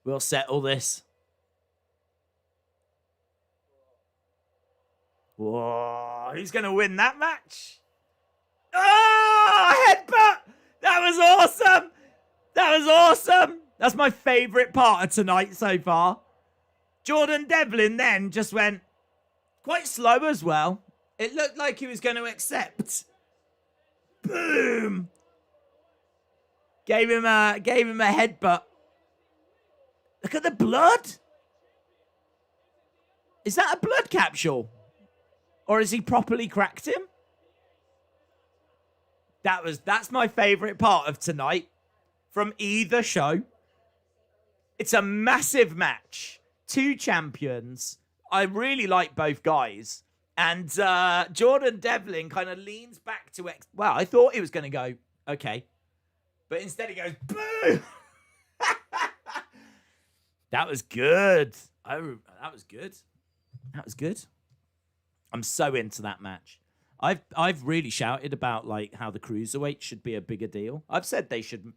We'll settle this. Whoa, who's going to win that match? Oh, headbutt! That was awesome! That was awesome! That's my favourite part of tonight so far. Jordan Devlin then just went quite slow as well. It looked like he was going to accept. Boom! Gave him a headbutt. Look at the blood. Is that a blood capsule? Or has he properly cracked him? That's my favourite part of tonight from either show. It's a massive match. two champions. I really like both guys. And Jordan Devlin kind of leans back to Well, I thought he was going to go, okay. But instead he goes, boo! That was good. That was good. That was good. I'm so into that match. I've really shouted about like how the cruiserweight should be a bigger deal. I've said they should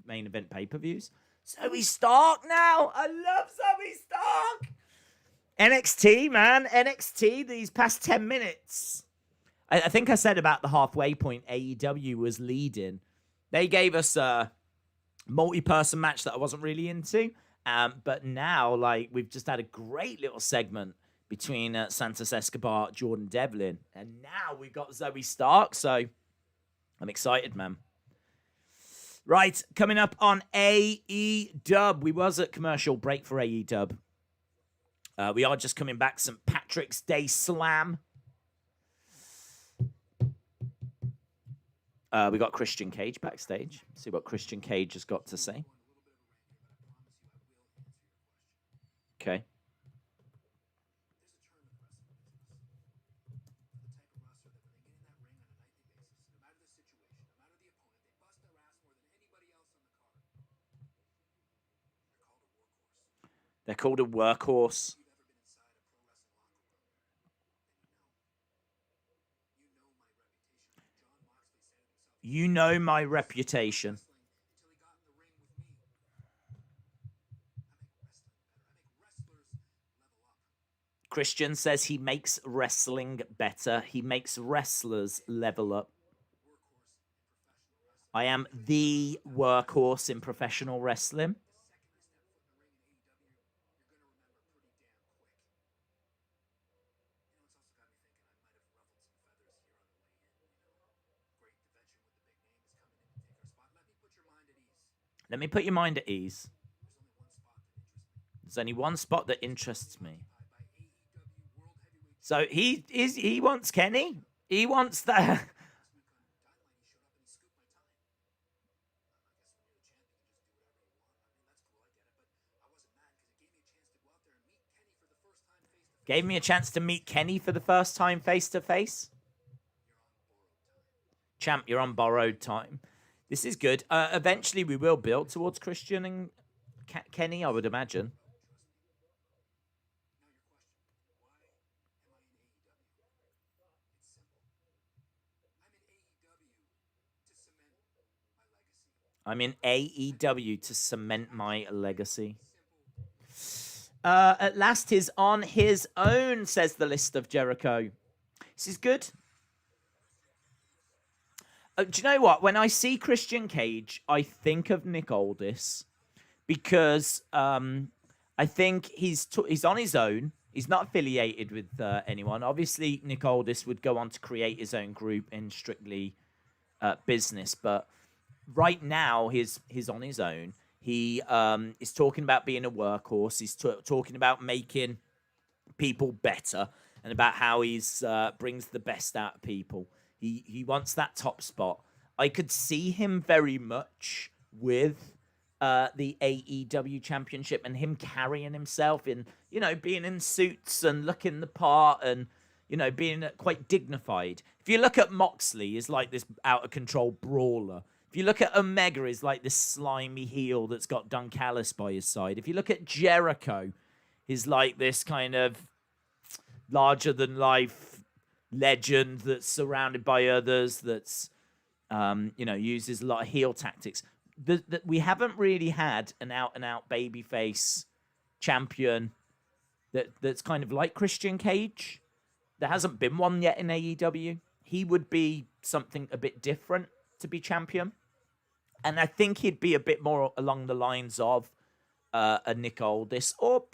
main event pay-per-views. Zoe Stark now. I love Zoe Stark. NXT, man. NXT these past 10 minutes. I think I said about the halfway point AEW was leading. They gave us a multi-person match that I wasn't really into. But now, like, we've just had a great little segment between Santos Escobar, Jordan Devlin. And now we've got Zoe Stark. So I'm excited, man. Right, coming up on AEW. We was at commercial break for AEW. We are just coming back. St. Patrick's Day Slam. We got Christian Cage backstage. See what Christian Cage has got to say. Okay. They're called a workhorse. You know my reputation. Christian says he makes wrestling better. He makes wrestlers level up. I am the workhorse in professional wrestling. Let me put your mind at ease. There's only one spot that interests me. So he wants Kenny. He wants that. Gave me a chance to meet Kenny for the first time face to face. Champ, you're on borrowed time. This is good. Eventually, we will build towards Christian and Kenny, I would imagine. I'm in AEW to cement my legacy. At last, he's on his own, says the list of Jericho. This is good. Do you know what? When I see Christian Cage, I think of Nick Aldis because I think he's on his own. He's not affiliated with anyone. Obviously, Nick Aldis would go on to create his own group in Strictly Business, but right now he's on his own. He is talking about being a workhorse. He's talking about making people better and about how he's brings the best out of people. He wants that top spot. I could see him very much with the AEW Championship and him carrying himself in, being in suits and looking the part and, being quite dignified. If you look at Moxley, he's like this out-of-control brawler. If you look at Omega, he's like this slimy heel that's got Don Callis by his side. If you look at Jericho, he's like this kind of larger-than-life legend that's surrounded by others, that's, uses a lot of heel tactics. We haven't really had an out-and-out babyface champion that's kind of like Christian Cage. There hasn't been one yet in AEW. He would be something a bit different to be champion. And I think he'd be a bit more along the lines of a Nick Aldis, or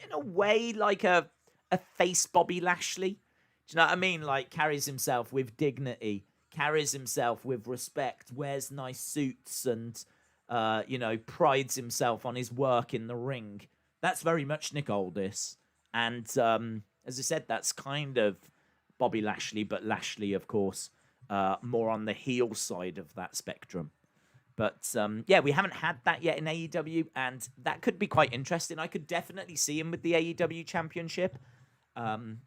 in a way like a face Bobby Lashley. Do you know what I mean? Like, carries himself with dignity, carries himself with respect, wears nice suits, and, prides himself on his work in the ring. That's very much Nick Aldis. And as I said, that's kind of Bobby Lashley, but Lashley, of course, more on the heel side of that spectrum. But yeah, we haven't had that yet in AEW, and that could be quite interesting. I could definitely see him with the AEW Championship. And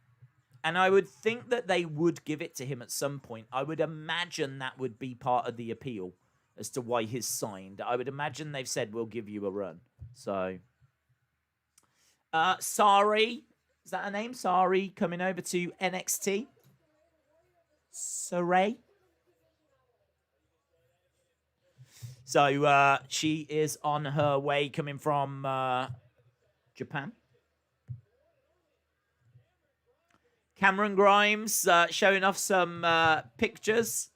I would think that they would give it to him at some point. I would imagine that would be part of the appeal as to why he's signed. I would imagine they've said, we'll give you a run. So, Sari, is that her name? Sari coming over to NXT. Saray. So she is on her way coming from Japan. Cameron Grimes showing off some pictures.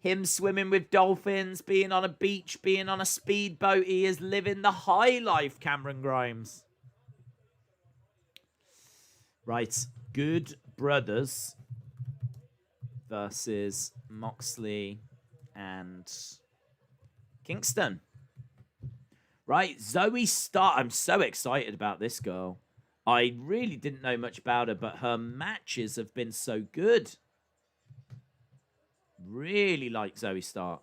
Him swimming with dolphins, being on a beach, being on a speedboat. He is living the high life, Cameron Grimes. Right. Good Brothers versus Moxley and Kingston. Right. Zoe Stark. I'm so excited about this girl. I really didn't know much about her, but her matches have been so good. Really like Zoe Stark.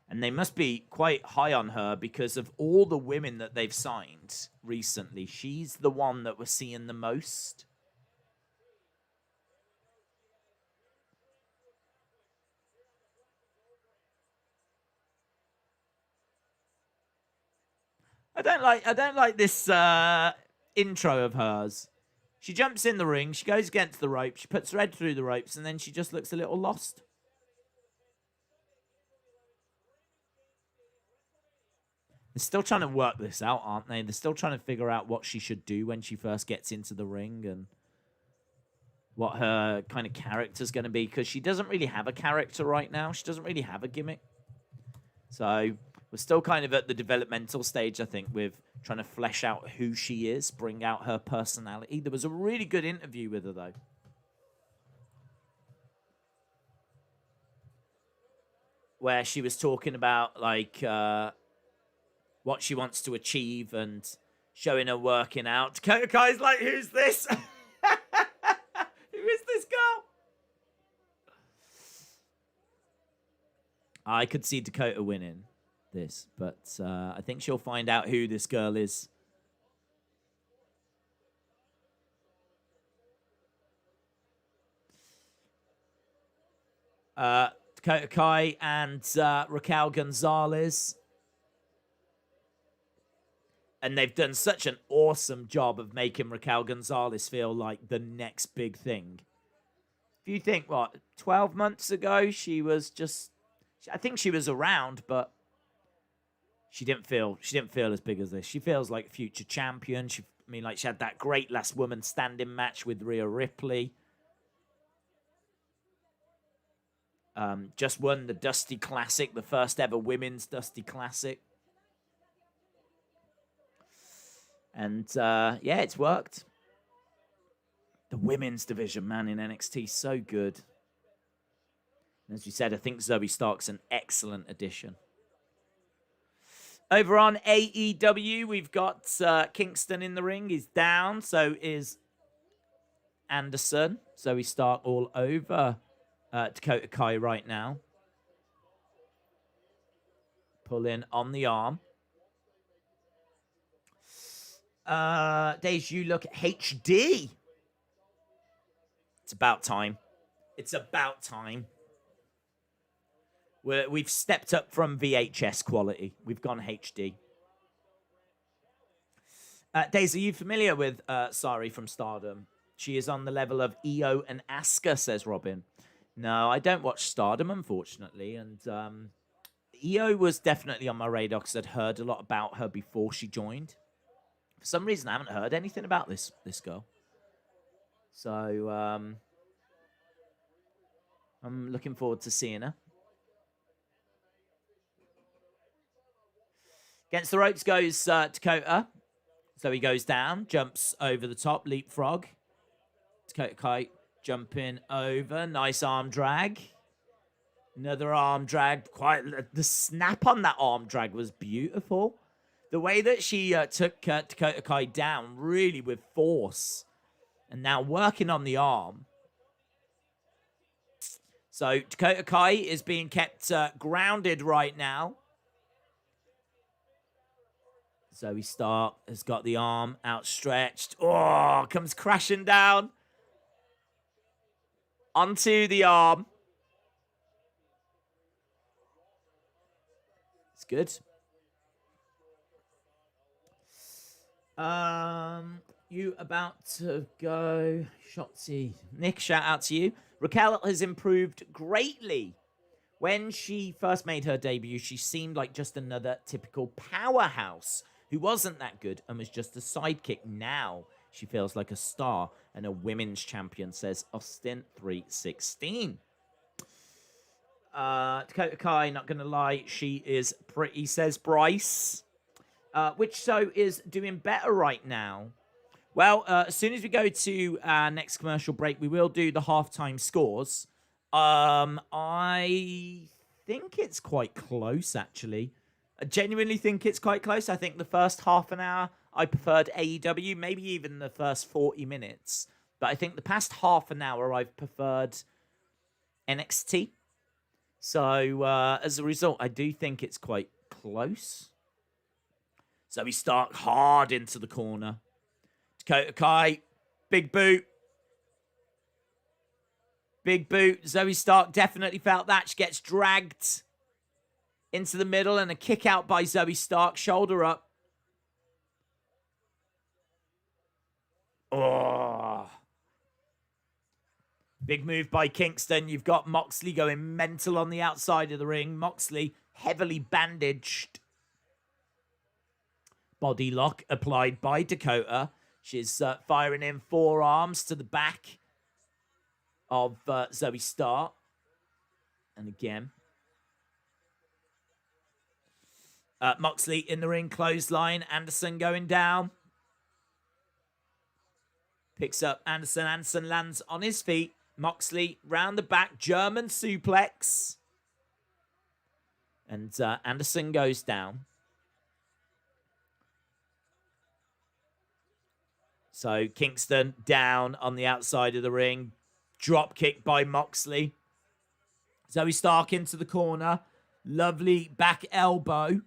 And they must be quite high on her because of all the women that they've signed recently. She's the one that we're seeing the most. I don't like this intro of hers. She jumps in the ring, she goes against the rope, she puts her head through the ropes, and then she just looks a little lost. They're still trying to work this out, aren't they? They're still trying to figure out what she should do when she first gets into the ring and what her kind of character's going to be, because she doesn't really have a character right now. She doesn't really have a gimmick. So we're still kind of at the developmental stage, I think, with trying to flesh out who she is, bring out her personality. There was a really good interview with her, though. Where she was talking about, like, what she wants to achieve and showing her working out. Dakota Kai's like, who's this? Who is this girl? I could see Dakota winning this, but I think she'll find out who this girl is. Dakota Kai and Raquel Gonzalez. And they've done such an awesome job of making Raquel Gonzalez feel like the next big thing. If you think, what, 12 months ago, she was just... I think she was around, but she didn't feel as big as this. She feels like a future champion. She had that great last woman standing match with Rhea Ripley. Just won the Dusty Classic, the first ever women's Dusty Classic. And, yeah, it's worked. The women's division, man, in NXT, so good. And as we said, I think Zoe Stark's an excellent addition. Over on AEW, we've got Kingston in the ring. He's down, so is Anderson. Zoe Stark all over Dakota Kai right now. Pulling on the arm. Days, you look HD. It's about time. It's about time. We've stepped up from VHS quality. We've gone HD. Days, are you familiar with Sari from Stardom? She is on the level of Io and Asuka, says Robin. No, I don't watch Stardom, unfortunately. And Io was definitely on my radar because I'd heard a lot about her before she joined. For some reason, I haven't heard anything about this girl. So, I'm looking forward to seeing her. Against the ropes goes Dakota. So he goes down, jumps over the top, leapfrog. Dakota Kai jumping over. Nice arm drag. Another arm drag. Quite the snap on that arm drag was beautiful. The way that she took Dakota Kai down really with force. And now working on the arm. So Dakota Kai is being kept grounded right now. Zoe Stark has got the arm outstretched. Oh, comes crashing down onto the arm. It's good. You about to go, Shotzi. Nick, shout out to you. Raquel has improved greatly. When she first made her debut, she seemed like just another typical powerhouse who wasn't that good and was just a sidekick. Now she feels like a star and a women's champion, says Austin316. Dakota Kai, not going to lie, she is pretty, says Bryce. Which show is doing better right now? Well, as soon as we go to our next commercial break, we will do the halftime scores. I think it's quite close, actually. I genuinely think it's quite close. I think the first half an hour, I preferred AEW, maybe even the first 40 minutes. But I think the past half an hour, I've preferred NXT. So, as a result, I do think it's quite close. So we start hard into the corner. Dakota Kai, big boot. Big boot. Zoe Stark definitely felt that. She gets dragged into the middle and a kick out by Zoe Stark. Shoulder up. Oh. Big move by Kingston. You've got Moxley going mental on the outside of the ring. Moxley heavily bandaged. Body lock applied by Dakota. She's firing in forearms to the back of Zoe Stark. And again. Moxley in the ring, clothesline. Anderson going down. Picks up Anderson. Anderson lands on his feet. Moxley round the back. German suplex. And Anderson goes down. So Kingston down on the outside of the ring. Drop kick by Moxley. Zoe Stark into the corner. Lovely back elbow.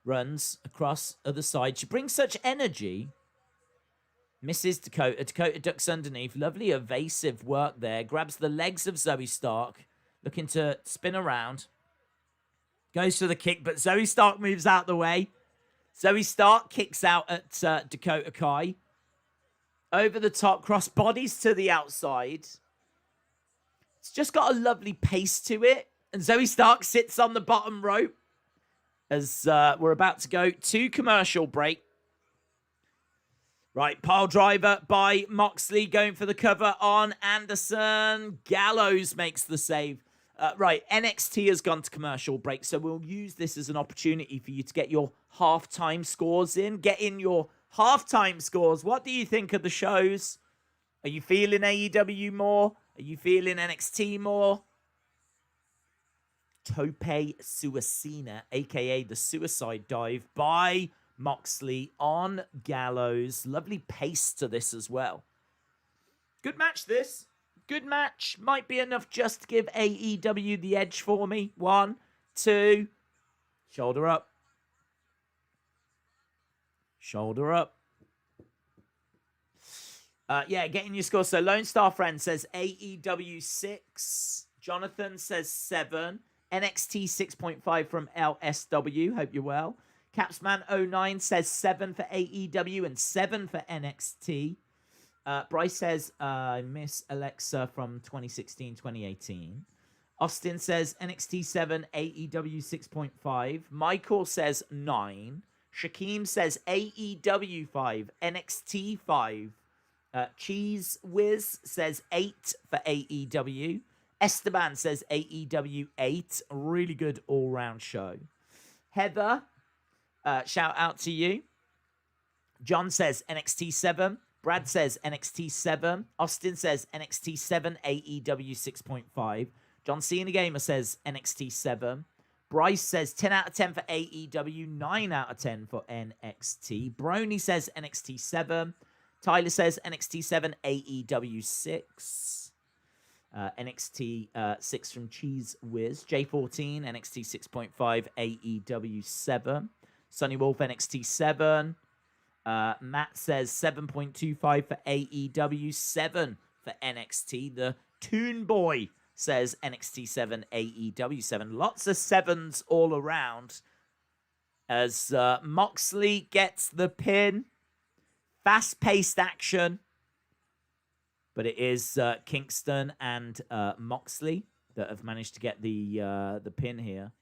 Runs across other side. She brings such energy. Misses Dakota. Dakota ducks underneath. Lovely evasive work there. Grabs the legs of Zoe Stark. Looking to spin around. Goes for the kick, but Zoe Stark moves out the way. Zoe Stark kicks out at Dakota Kai. Over the top, cross bodies to the outside. It's just got a lovely pace to it. And Zoe Stark sits on the bottom rope as we're about to go to commercial break. Right, pile driver by Moxley going for the cover on Anderson. Gallows makes the save. Right, NXT has gone to commercial break, so we'll use this as an opportunity for you to get your halftime scores in. Get in your halftime scores. What do you think of the shows? Are you feeling AEW more? Are you feeling NXT more? Tope Suicina, a.k.a. the Suicide Dive by Moxley on Gallows. Lovely pace to this as well. Good match, this. Good match. Might be enough just to give AEW the edge for me. 1, 2. Shoulder up. Shoulder up. Yeah, getting your score. So Lone Star Friend says AEW 6. Jonathan says 7. NXT 6.5 from LSW. Hope you're well. Capsman09 says 7 for AEW and 7 for NXT. Bryce says, I miss Alexa from 2016-2018. Austin says NXT 7, AEW 6.5. Michael says 9. Shaquem says AEW 5, NXT 5. Cheese Whiz says 8 for AEW. Esteban says AEW 8. Really good all-round show. Heather, shout out to you. John says NXT 7. Brad says NXT 7. Austin says NXT 7, AEW 6.5. John Cena Gamer says NXT 7. Bryce says 10 out of 10 for AEW, 9 out of 10 for NXT. Brony says NXT 7. Tyler says NXT 7, AEW 6. NXT 6 from Cheese Whiz. J14, NXT 6.5, AEW 7. Sunny Wolf, NXT 7. Matt says 7.25 for AEW, 7 for NXT. The Toon Boy says NXT 7, AEW 7. Lots of 7s all around. As Moxley gets the pin. Fast-paced action. But it is Kingston and Moxley that have managed to get the pin here.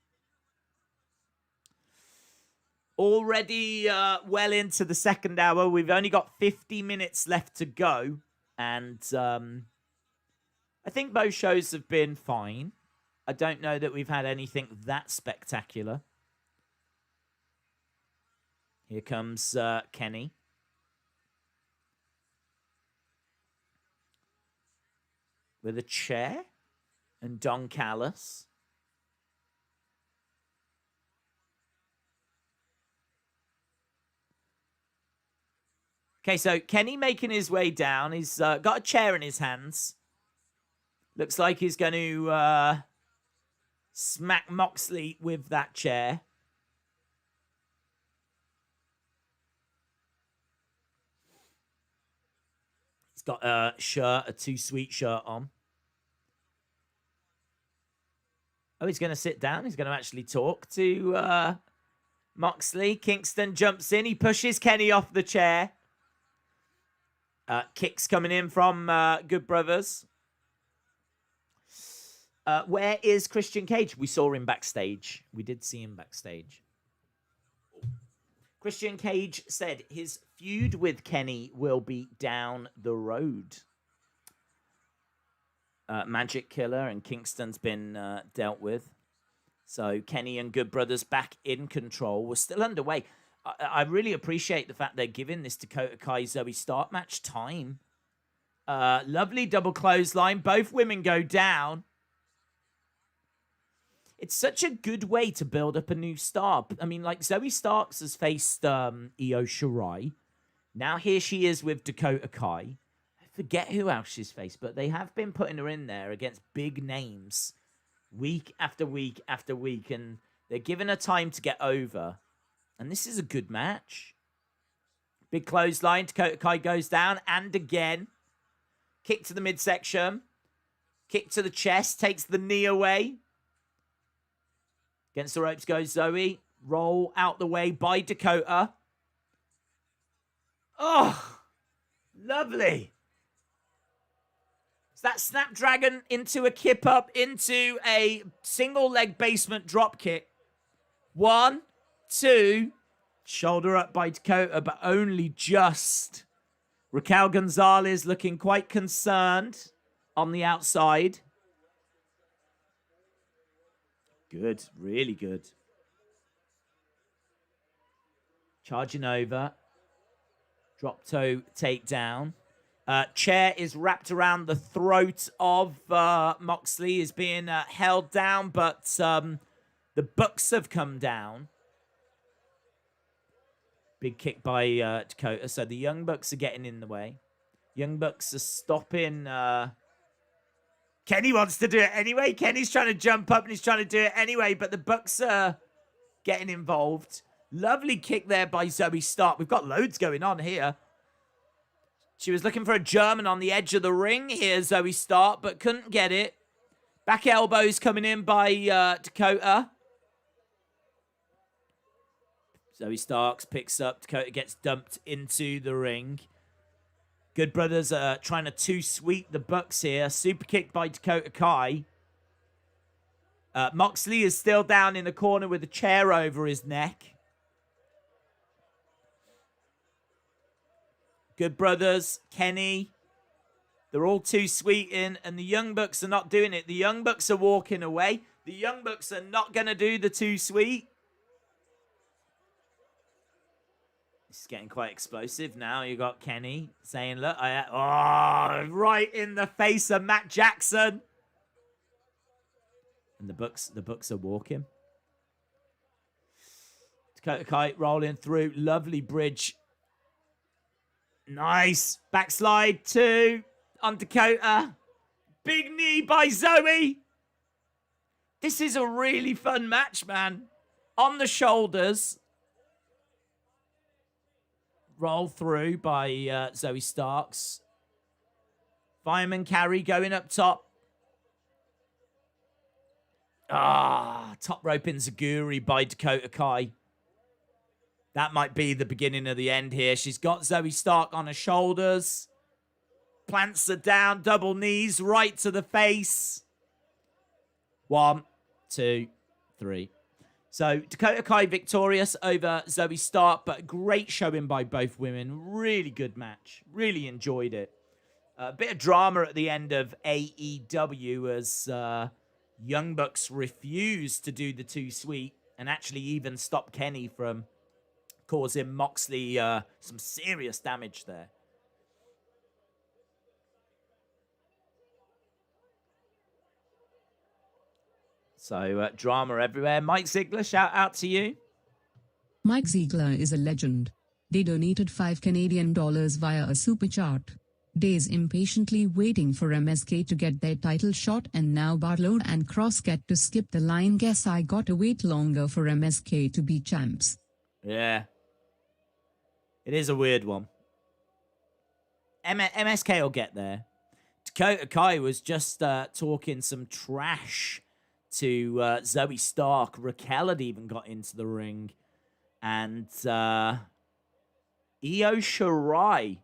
Already well into the second hour. We've only got 50 minutes left to go. And I think both shows have been fine. I don't know that we've had anything that spectacular. Here comes Kenny. With a chair and Don Callis. Okay, so Kenny making his way down. He's got a chair in his hands. Looks like he's going to smack Moxley with that chair. He's got a shirt, a Too Sweet shirt on. Oh, he's going to sit down. He's going to actually talk to Moxley. Kingston jumps in. He pushes Kenny off the chair. Kicks coming in from Good Brothers. Where is Christian Cage? We saw him backstage. We did see him backstage. Christian Cage said his feud with Kenny will be down the road. Magic Killer and Kingston's been dealt with. So Kenny and Good Brothers back in control. We're still underway. I really appreciate the fact they're giving this Dakota Kai Zoe Stark match time. Lovely double clothesline. Both women go down. It's such a good way to build up a new star. I mean, like, Zoe Starks has faced Io Shirai. Now here she is with Dakota Kai. I forget who else she's faced, but they have been putting her in there against big names week after week after week, and they're giving her time to get over. And this is a good match. Big clothesline. Dakota Kai goes down, and again. Kick to the midsection. Kick to the chest. Takes the knee away. Against the ropes goes Zoe. Roll out the way by Dakota. Oh, lovely. It's that Snapdragon into a kip up, into a single leg basement drop kick. 1, 2. Shoulder up by Dakota, but only just. Raquel Gonzalez looking quite concerned on the outside. Good, really good. Charging over. Drop toe takedown. Chair is wrapped around the throat of Moxley. Is being held down, but the Bucks have come down. Big kick by Dakota. So the Young Bucks are getting in the way. Young Bucks are stopping... Kenny wants to do it anyway. Kenny's trying to jump up and he's trying to do it anyway, but the Bucks are getting involved. Lovely kick there by Zoe Stark. We've got loads going on here. She was looking for a German on the edge of the ring here, Zoe Stark, but couldn't get it. Back elbows coming in by Dakota. Zoe Starks picks up. Dakota gets dumped into the ring. Good Brothers are trying to too-sweet the Bucks here. Super kick by Dakota Kai. Moxley is still down in the corner with a chair over his neck. Good Brothers, Kenny. They're all too-sweeting, and the Young Bucks are not doing it. The Young Bucks are walking away. The Young Bucks are not going to do the too-sweet. It's getting quite explosive now. You got Kenny saying, look, right in the face of Matt Jackson. And the Bucks are walking. Dakota Kai rolling through. Lovely bridge. Nice. Backslide 2 on Dakota. Big knee by Zoe. This is a really fun match, man. On the shoulders. Roll through by Zoe Starks. Fireman carry going up top. Top rope enziguri by Dakota Kai. That might be the beginning of the end here. She's got Zoe Stark on her shoulders. Plants her down, double knees, right to the face. 1, 2, 3. So Dakota Kai victorious over Zoe Stark, but great showing by both women. Really good match. Really enjoyed it. A bit of drama at the end of AEW as Young Bucks refused to do the 2 Sweet and actually even stopped Kenny from causing Moxley some serious damage there. So, drama everywhere. Mike Ziegler, shout out to you. Mike Ziegler is a legend. They donated $5 Canadian via a super chat. Days impatiently waiting for MSK to get their title shot, and now Balor and Kross get to skip the line. Guess I gotta wait longer for MSK to be champs. Yeah. It is a weird one. MSK will get there. Dakota Kai was just talking some trash to Zoe Stark. Raquel had even got into the ring. And Io Shirai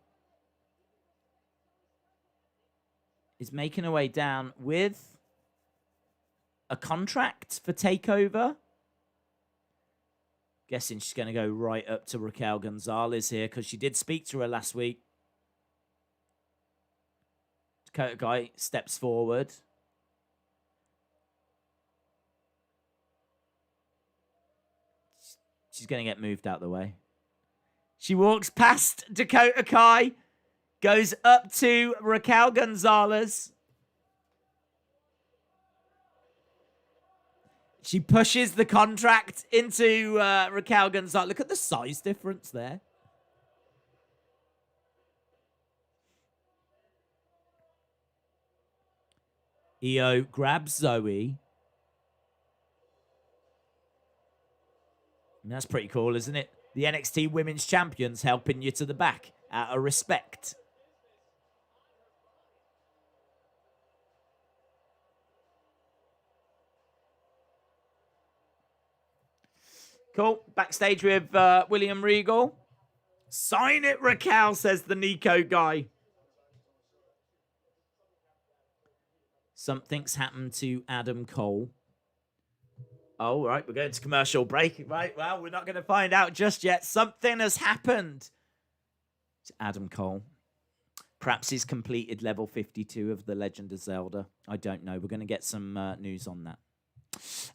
is making her way down with a contract for TakeOver. Guessing she's going to go right up to Raquel Gonzalez here because she did speak to her last week. Dakota Kai steps forward. She's going to get moved out of the way. She walks past Dakota Kai, goes up to Raquel Gonzalez. She pushes the contract into Raquel Gonzalez. Look at the size difference there. Io grabs Zoe. And that's pretty cool, isn't it? The NXT Women's Champions helping you to the back out of respect. Cool. Backstage with William Regal. Sign it, Raquel, says the Nico guy. Something's happened to Adam Cole. Oh, right, we're going to commercial break. Right, well, we're not going to find out just yet. Something has happened to Adam Cole. Perhaps he's completed level 52 of The Legend of Zelda. I don't know. We're going to get some news on that.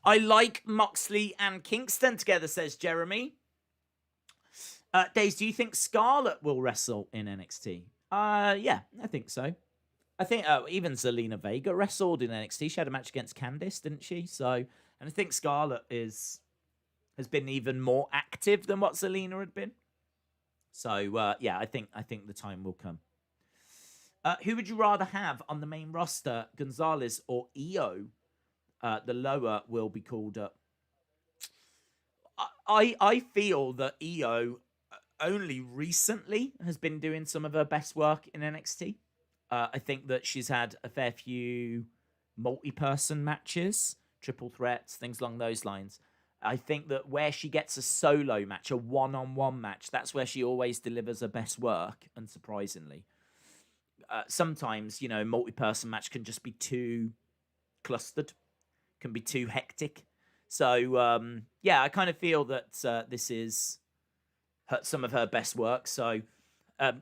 I like Moxley and Kingston together, says Jeremy. Days, do you think Scarlett will wrestle in NXT? Yeah, I think so. I think even Zelina Vega wrestled in NXT. She had a match against Candice, didn't she? So, and I think Scarlett has been even more active than what Zelina had been. So, yeah, I think the time will come. Who would you rather have on the main roster, Gonzalez or Io? The lower will be called up. I feel that Io only recently has been doing some of her best work in NXT. I think that she's had a fair few multi-person matches, triple threats, things along those lines. I think that where she gets a solo match, a one-on-one match, that's where she always delivers her best work, unsurprisingly. Sometimes, you know, a multi-person match can just be too clustered, can be too hectic. So, yeah, I kind of feel that this is some of her best work. So,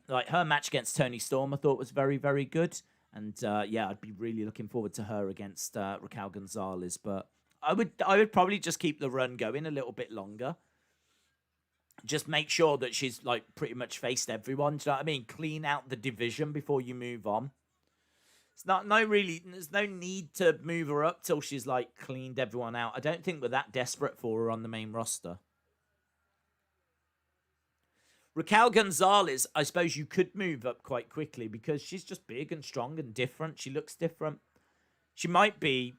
like her match against Toni Storm, I thought was very, very good. And yeah, I'd be really looking forward to her against Raquel Gonzalez. But I would probably just keep the run going a little bit longer. Just make sure that she's like pretty much faced everyone. Do you know what I mean? Clean out the division before you move on. There's no need to move her up till she's like cleaned everyone out. I don't think we're that desperate for her on the main roster. Raquel Gonzalez, I suppose you could move up quite quickly because she's just big and strong and different. She looks different. She might be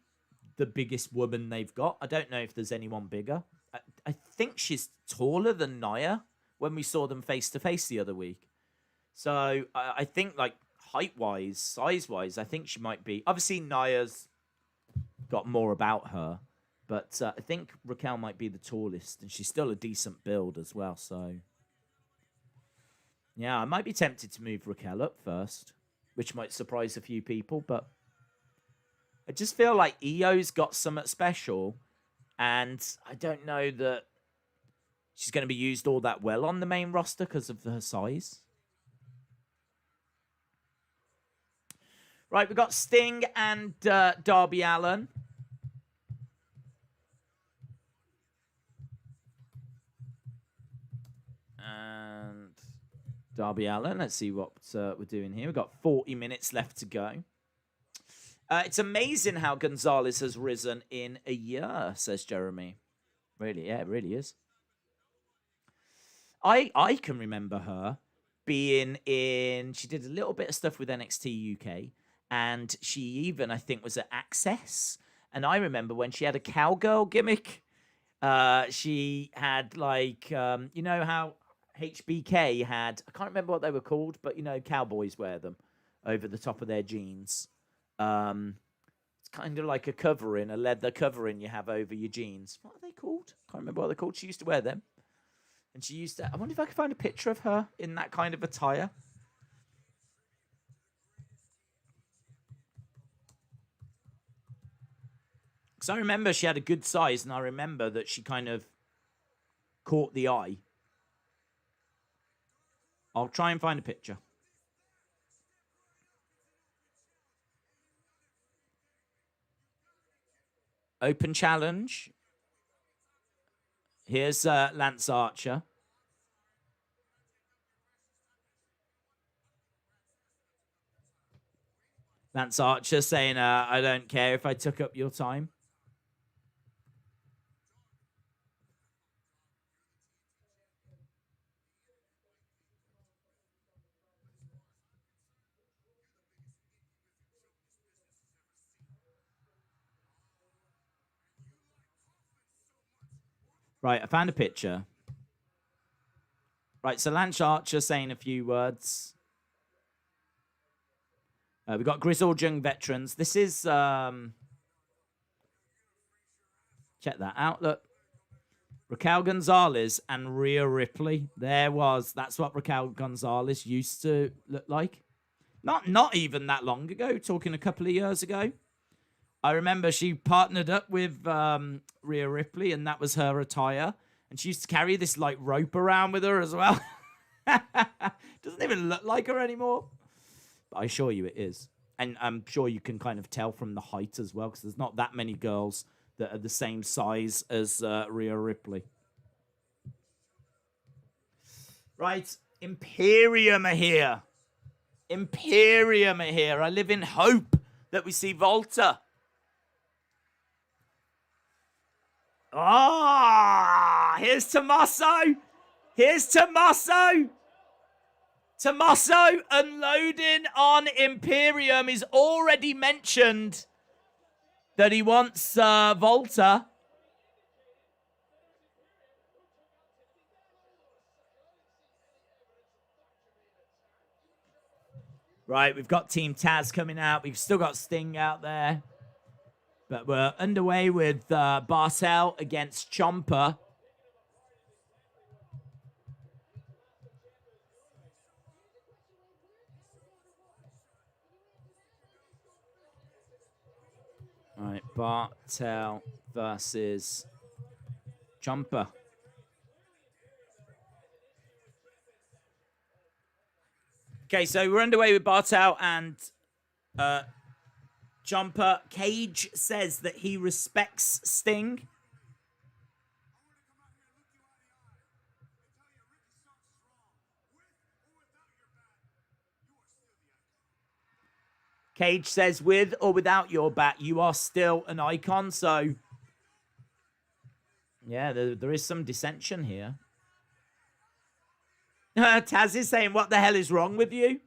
the biggest woman they've got. I don't know if there's anyone bigger. I think she's taller than Nia when we saw them face to face the other week. So I think, like, height-wise, size-wise, I think she might be. Obviously, Nia's got more about her, but I think Raquel might be the tallest, and she's still a decent build as well. So, yeah, I might be tempted to move Raquel up first, which might surprise a few people, but I just feel like Io's got something special, and I don't know that she's going to be used all that well on the main roster because of her size. Right, we've got Sting and Darby Allin. And Darby Allin, let's see what we're doing here. We've got 40 minutes left to go. It's amazing how Gonzalez has risen in a year, says Jeremy. Really, yeah, it really is. I can remember her being in... She did a little bit of stuff with NXT UK, and she even, I think, was at Access. And I remember when she had a cowgirl gimmick. She had, like, you know how HBK had... I can't remember what they were called, but, you know, cowboys wear them over the top of their jeans. It's kind of like a covering, a leather covering you have over your jeans. What are they called? Can't remember what they're called. She used to wear them. And she used to... I wonder if I could find a picture of her in that kind of attire. Because I remember she had a good size, and I remember that she kind of caught the eye. I'll try and find a picture. Open challenge. Here's Lance Archer. Lance Archer saying, I don't care if I took up your time. Right, I found a picture. Right, so Lance Archer saying a few words. We've got Grizzled Young Veterans. This is... check that out. Look. Raquel Gonzalez and Rhea Ripley. That's what Raquel Gonzalez used to look like. Not even that long ago. Talking a couple of years ago. I remember she partnered up with Rhea Ripley, and that was her attire. And she used to carry this, like, rope around with her as well. Doesn't even look like her anymore. But I assure you it is. And I'm sure you can kind of tell from the height as well, because there's not that many girls that are the same size as Rhea Ripley. Right, Imperium are here. Imperium are here. I live in hope that we see Volta. Ah, here's Tommaso. Here's Tommaso. Tommaso unloading on Imperium. He's already mentioned that he wants Volta. Right, we've got Team Taz coming out. We've still got Sting out there. But we're underway with Bartel against Ciampa. All right, Bartel versus Ciampa. Okay, so we're underway with Bartel and Ciampa. Cage says that he respects Sting. Cage says, with or without your bat, you are still an icon. So, yeah, there is some dissension here. Taz is saying, what the hell is wrong with you?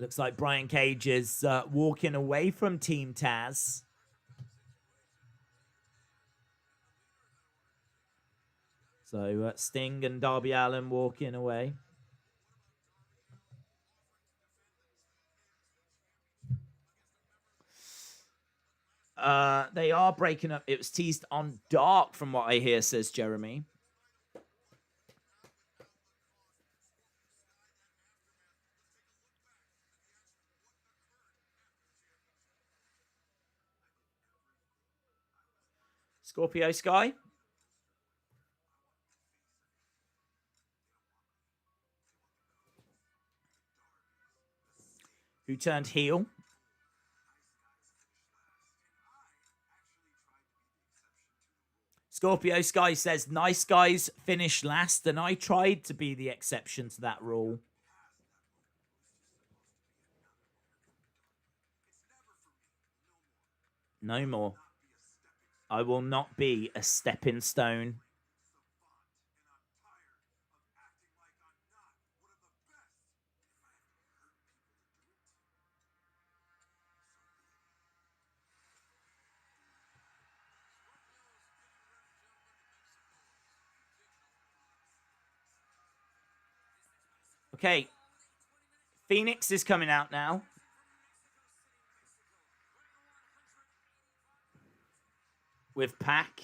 Looks like Brian Cage is walking away from Team Taz. So Sting and Darby Allin walking away. They are breaking up. It was teased on Dark, from what I hear, says Jeremy. Scorpio Sky. Who turned heel. Scorpio Sky says, nice guys finish last, and I tried to be the exception to that rule. No more. I will not be a stepping stone. Okay. Phoenix is coming out now. With Pac.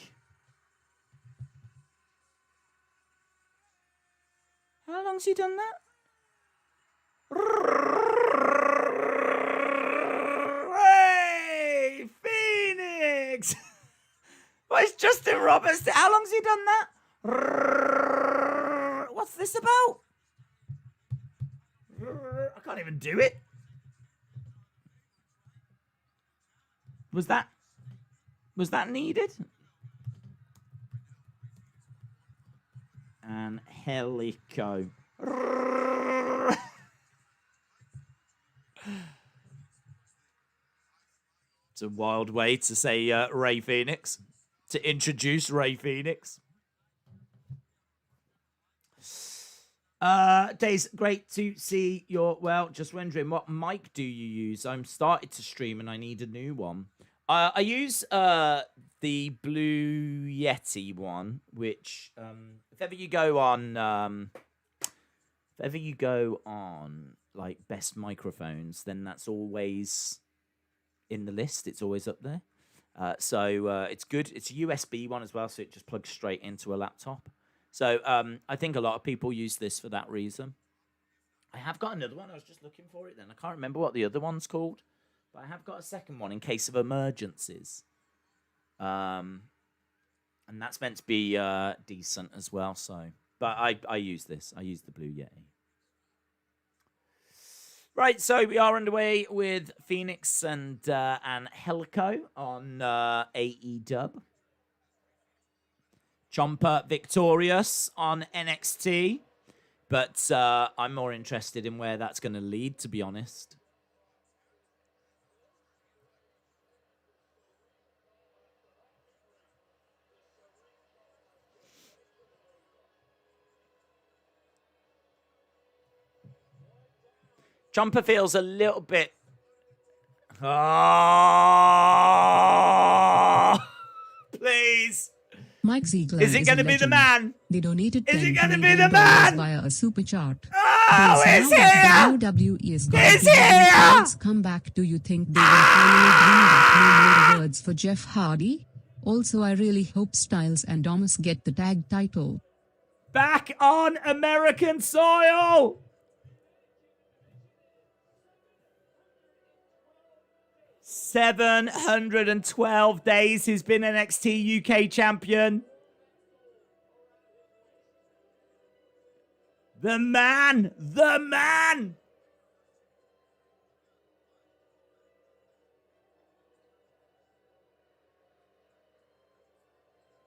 How long's he done that? Hey, Phoenix! Well, it's Justin Roberts. How long's he done that? What's this about? I can't even do it. Was that needed? And Helico. It's a wild way to say Ray Phoenix. To introduce Ray Phoenix. Days, great to see you're well. Just wondering, what mic do you use? I'm started to stream and I need a new one. I use the Blue Yeti one, which if ever you go on like best microphones, then that's always in the list. It's always up there. So it's good. It's a USB one as well, so it just plugs straight into a laptop. So I think a lot of people use this for that reason. I have got another one. I was just looking for it then. I can't remember what the other one's called. But I have got a second one in case of emergencies. And that's meant to be decent as well. So, but I use this. I use the Blue Yeti. Right, so we are underway with Phoenix and Helico on AEW. Ciampa victorious on NXT. But I'm more interested in where that's going to lead, to be honest. Ciampa feels a little bit... Oh, please. Mike Ziegler is it going to be the man? They donated is it $10 going to be the man? Via a super chart. Oh, it's here! WWE is here! Come back. Do you think they will finally bring back no more words for Jeff Hardy? Also, I really hope Styles and Domus get the tag title. Back on American soil! $712 days he's been NXT UK champion. The man! The man!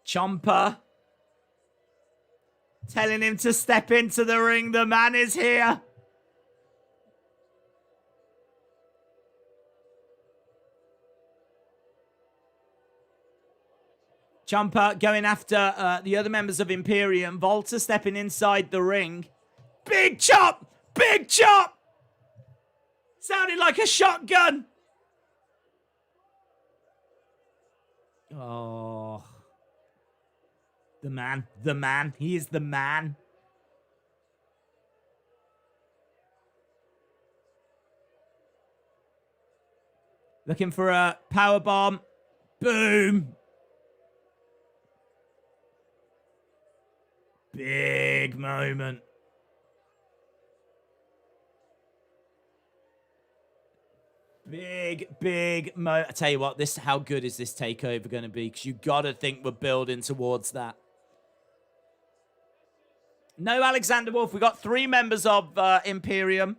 Ciampa telling him to step into the ring. The man is here. Ciampa going after the other members of Imperium. Volta stepping inside the ring. Big chop! Big chop! Sounded like a shotgun. Oh. The man. He is the man. Looking for a power bomb. Boom. Big moment. Big moment. I tell you what, how good is this takeover going to be? Because you got to think we're building towards that. No Alexander Wolf. We got 3 members of Imperium.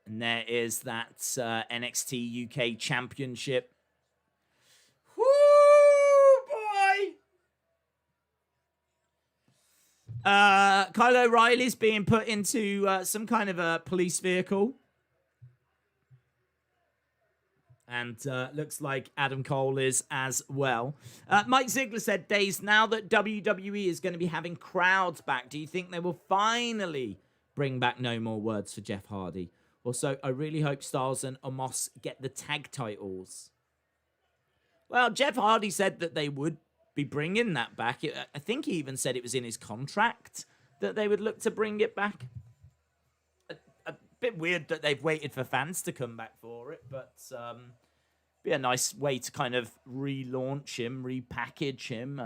And there is that NXT UK Championship. Woo, boy! Kyle O'Reilly's being put into some kind of a police vehicle. And looks like Adam Cole is as well. Mike Ziegler said, Days, now that WWE is going to be having crowds back, do you think they will finally bring back No More Words for Jeff Hardy? Also, I really hope Styles and Omos get the tag titles. Well, Jeff Hardy said that they would be bringing that back. I think he even said it was in his contract that they would look to bring it back. A bit weird that they've waited for fans to come back for it, but be a nice way to kind of relaunch him, repackage him.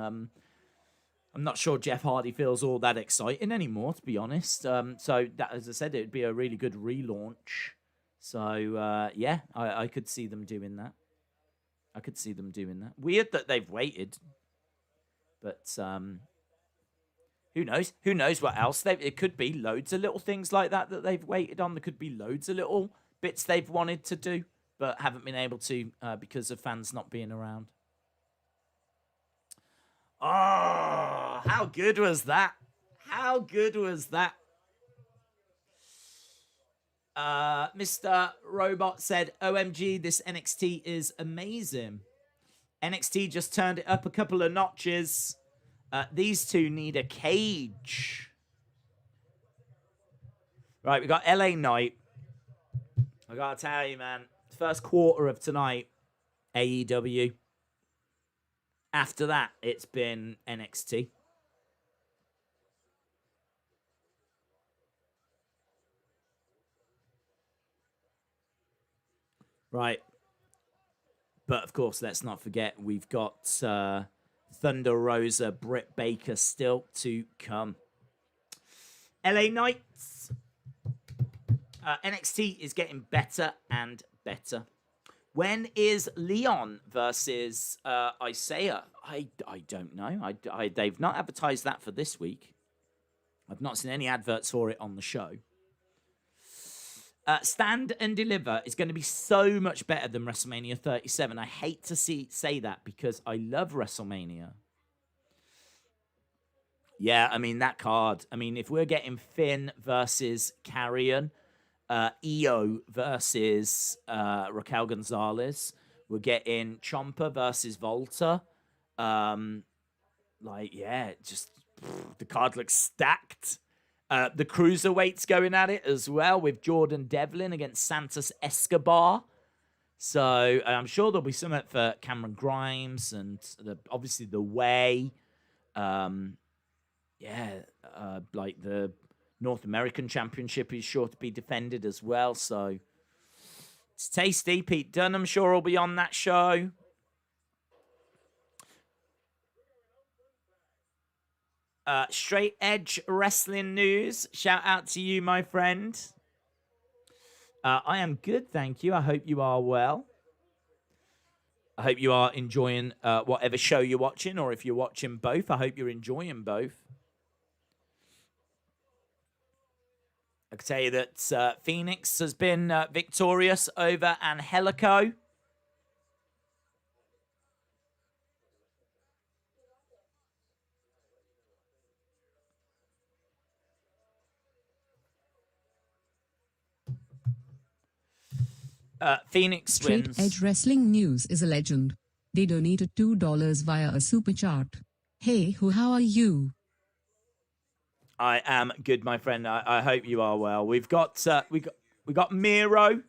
I'm not sure Jeff Hardy feels all that exciting anymore, to be honest. So, that, as I said, it would be a really good relaunch. So, yeah, I could see them doing that. Weird that they've waited. But who knows? Who knows what else? It could be loads of little things like that they've waited on. There could be loads of little bits they've wanted to do, but haven't been able to because of fans not being around. Oh, how good was that? How good was that? Mr. Robot said, OMG, this NXT is amazing. NXT just turned it up a couple of notches. These two need a cage. Right, we got LA Knight. I gotta tell you, man, first quarter of tonight, AEW. After that, it's been NXT. Right. But, of course, let's not forget, we've got Thunder Rosa, Britt Baker still to come. LA Knights. NXT is getting better and better. When is Leon versus Isaiah? I don't know. They've not advertised that for this week. I've not seen any adverts for it on the show. Stand and Deliver is going to be so much better than WrestleMania 37. I hate to say that because I love WrestleMania. Yeah, I mean, that card. I mean, if we're getting Finn versus Karrion, Io versus Raquel Gonzalez, we're getting Ciampa versus Volta. Just the card looks stacked. The cruiserweights going at it as well with Jordan Devlin against Santos Escobar. So I'm sure there'll be something for Cameron Grimes and obviously the Way. Like the North American Championship is sure to be defended as well. So it's tasty. Pete Dunne, I'm sure, will be on that show. Straight Edge Wrestling News. Shout out to you, my friend. I am good, thank you. I hope you are well. I hope you are enjoying whatever show you're watching, or if you're watching both, I hope you're enjoying both. I can tell you that Phoenix has been victorious over Angelico. Phoenix wins. Straight Edge Wrestling News is a legend. They donated $2 via a super chat. Hey, how are you? I am good, my friend. I hope you are well. We've got we got Miedo.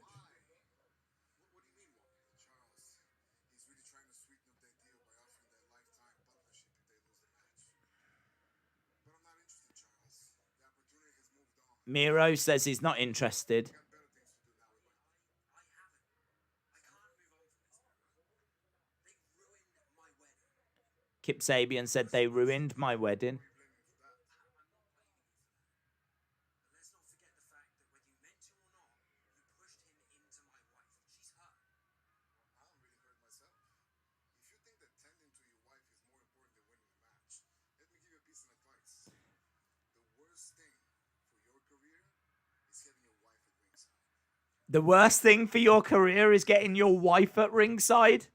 Miedo says he's not interested. Kip Sabian said they ruined my wedding. The worst thing for your career is getting your wife at ringside?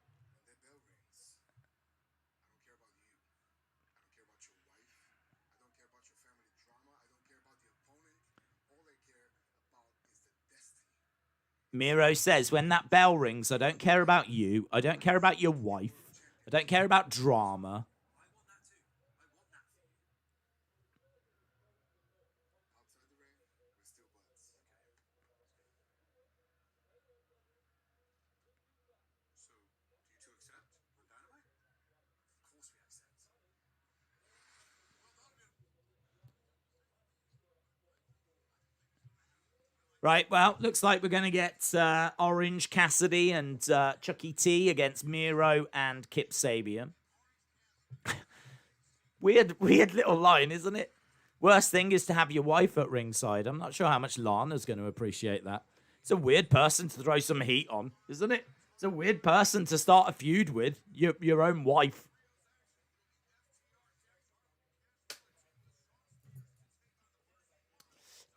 Miro says, when that bell rings, I don't care about you. I don't care about your wife. I don't care about drama. Right, well, looks like we're going to get Orange Cassidy and Chucky T against Miro and Kip Sabian. weird little line, isn't it? Worst thing is to have your wife at ringside. I'm not sure how much Lana's going to appreciate that. It's a weird person to throw some heat on, isn't it? It's a weird person to start a feud with, your own wife.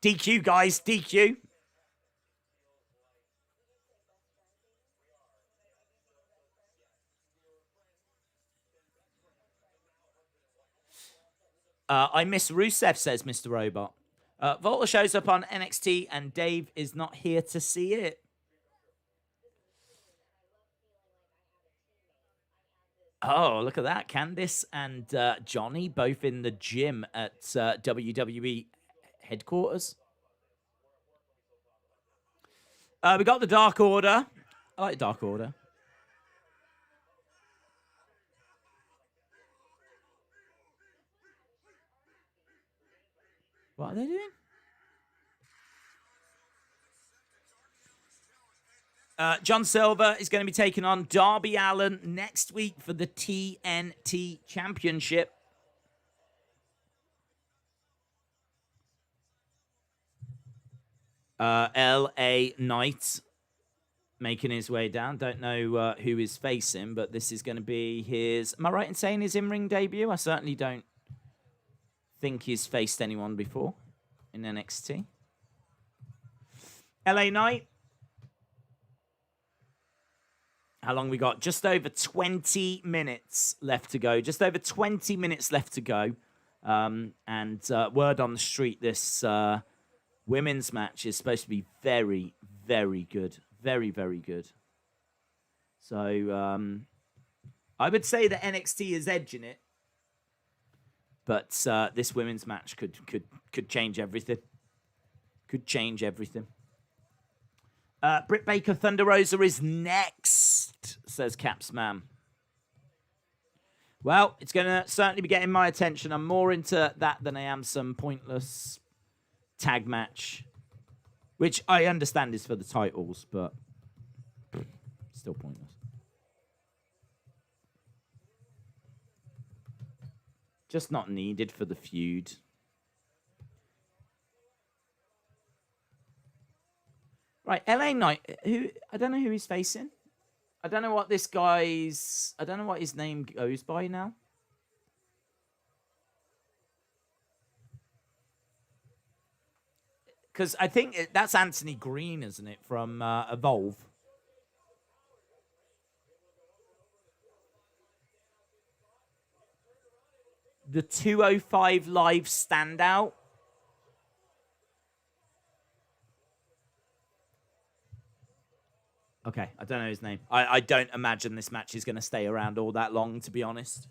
DQ, guys, DQ. I miss Rusev, says Mr. Robot. Volta shows up on NXT and Dave is not here to see it. Oh, look at that. Candice and Johnny both in the gym at WWE headquarters. We got the Dark Order. I like Dark Order. What are they doing? John Silver is going to be taking on Darby Allin next week for the TNT Championship. LA Knight making his way down. Don't know who is facing, but this is going to be his... Am I right in saying his in-ring debut? I certainly don't think he's faced anyone before in NXT. LA Knight. How long we got? Just over 20 minutes left to go. Just over 20 minutes left to go. And word on the street, this women's match is supposed to be very, very good. Very, very good. So I would say that NXT is edging it. But this women's match could change everything. Could change everything. Britt Baker Thunder Rosa is next, says Capsman. Well, it's going to certainly be getting my attention. I'm more into that than I am some pointless tag match, which I understand is for the titles, but still pointless. Just not needed for the feud. Right, LA Knight, who I don't know who he's facing. I don't know what this guy's... I don't know what his name goes by now. Because I think that's Anthony Green, isn't it, from Evolve? The 205 Live standout. Okay, I don't know his name. I don't imagine this match is going to stay around all that long, to be honest.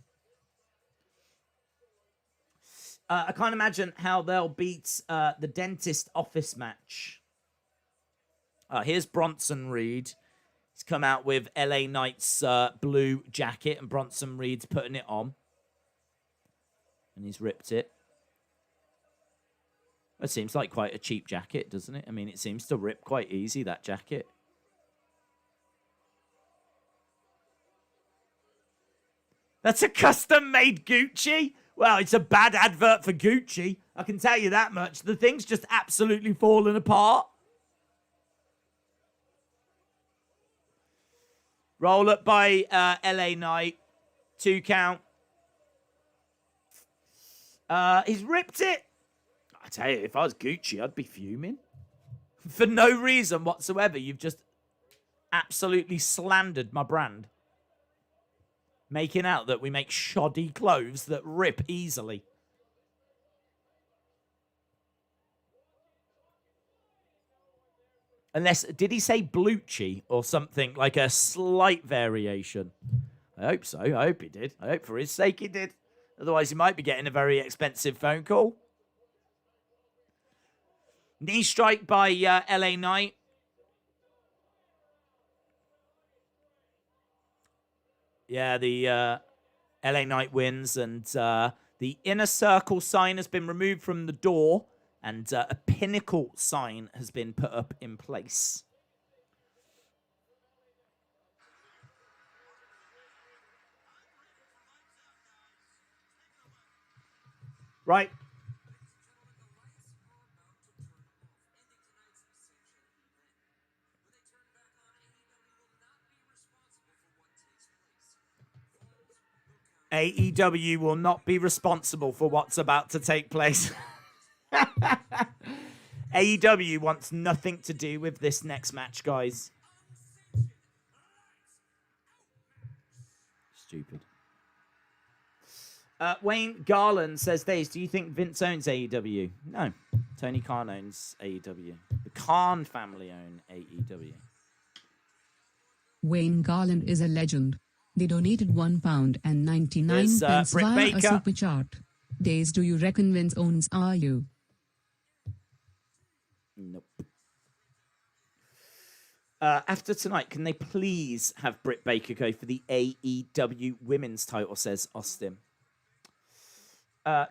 I can't imagine how they'll beat the dentist office match. Here's Bronson Reed. He's come out with LA Knight's blue jacket, and Bronson Reed's putting it on. And he's ripped it. It seems like quite a cheap jacket, doesn't it? I mean, it seems to rip quite easy, that jacket. That's a custom-made Gucci? Well, it's a bad advert for Gucci. I can tell you that much. The thing's just absolutely fallen apart. Roll up by LA Knight. 2 count. He's ripped it. I tell you, if I was Gucci, I'd be fuming. For no reason whatsoever. You've just absolutely slandered my brand. Making out that we make shoddy clothes that rip easily. Unless, did he say Blucci or something like a slight variation? I hope so. I hope he did. I hope for his sake he did. Otherwise, he might be getting a very expensive phone call. Knee strike by LA Knight. Yeah, the LA Knight wins, and the inner circle sign has been removed from the door, and a Pinnacle sign has been put up in place. Right. AEW will not be responsible for what's about to take place. AEW wants nothing to do with this next match, guys. Stupid. Wayne Garland says, Days, do you think Vince owns AEW? No. Tony Khan owns AEW. The Khan family own AEW. Wayne Garland is a legend. They donated £1.99 Britt via Baker. a super chat. Days, do you reckon Vince owns you? Nope. After tonight, can they please have Britt Baker go for the AEW women's title, says Austin.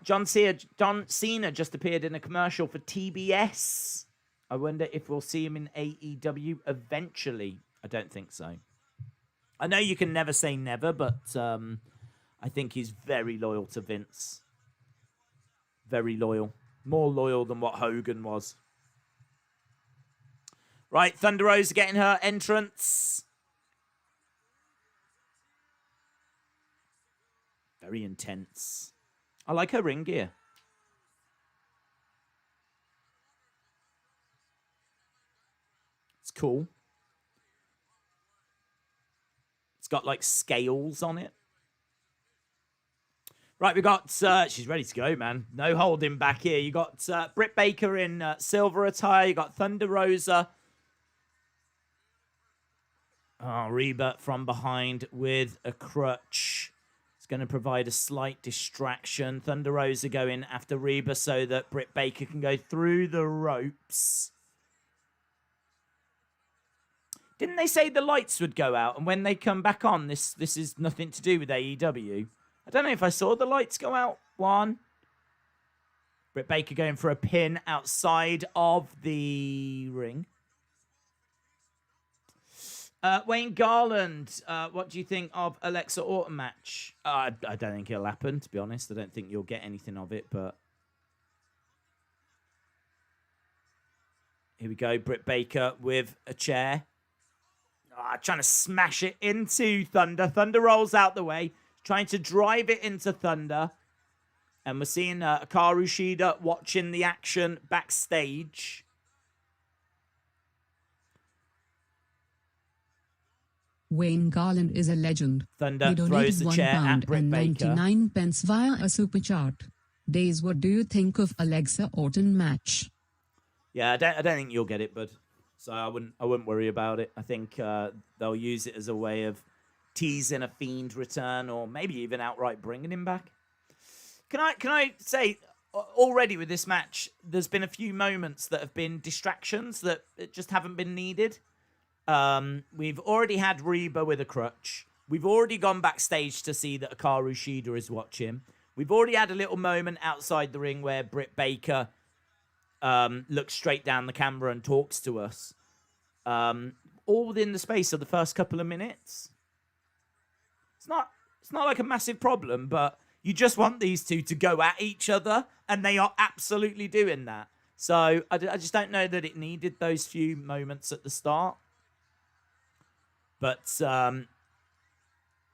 John Cena just appeared in a commercial for TBS. I wonder if we'll see him in AEW eventually. I don't think so. I know you can never say never, but I think he's very loyal to Vince. Very loyal. More loyal than what Hogan was. Right, Thunder Rosa getting her entrance. Very intense. I like her ring gear. It's cool. It's got like scales on it. Right, we got, she's ready to go, man. No holding back here. You got Britt Baker in silver attire. You got Thunder Rosa. Oh, Reba from behind with a crutch. It's going to provide a slight distraction. Thunder Rosa going after Reba so that Britt Baker can go through the ropes. Didn't they say the lights would go out? And when they come back on, this is nothing to do with AEW. I don't know if I saw the lights go out. One. Britt Baker going for a pin outside of the ring. Wayne Garland, what do you think of Alexa Orton match? I don't think it'll happen, to be honest. I don't think you'll get anything of it, but... Here we go, Britt Baker with a chair. Trying to smash it into Thunder. Thunder rolls out the way, trying to drive it into Thunder. And we're seeing Hikaru Shida watching the action backstage. Wayne Garland is a legend. Thunder he throws the chair at Britt Baker. £1.99 via a super chart. Days, what do you think of Alexa Orton match? Yeah, I don't think you'll get it, bud. So I wouldn't worry about it. I think they'll use it as a way of teasing a Fiend return, or maybe even outright bringing him back. Can I say already with this match, there's been a few moments that have been distractions that just haven't been needed. We've already had Reba with a crutch. We've already gone backstage to see that Hikaru Shida is watching. We've already had a little moment outside the ring where Britt Baker looks straight down the camera and talks to us. All within the space of the first couple of minutes. It's not like a massive problem, but you just want these two to go at each other, and they are absolutely doing that. So I just don't know that it needed those few moments at the start. But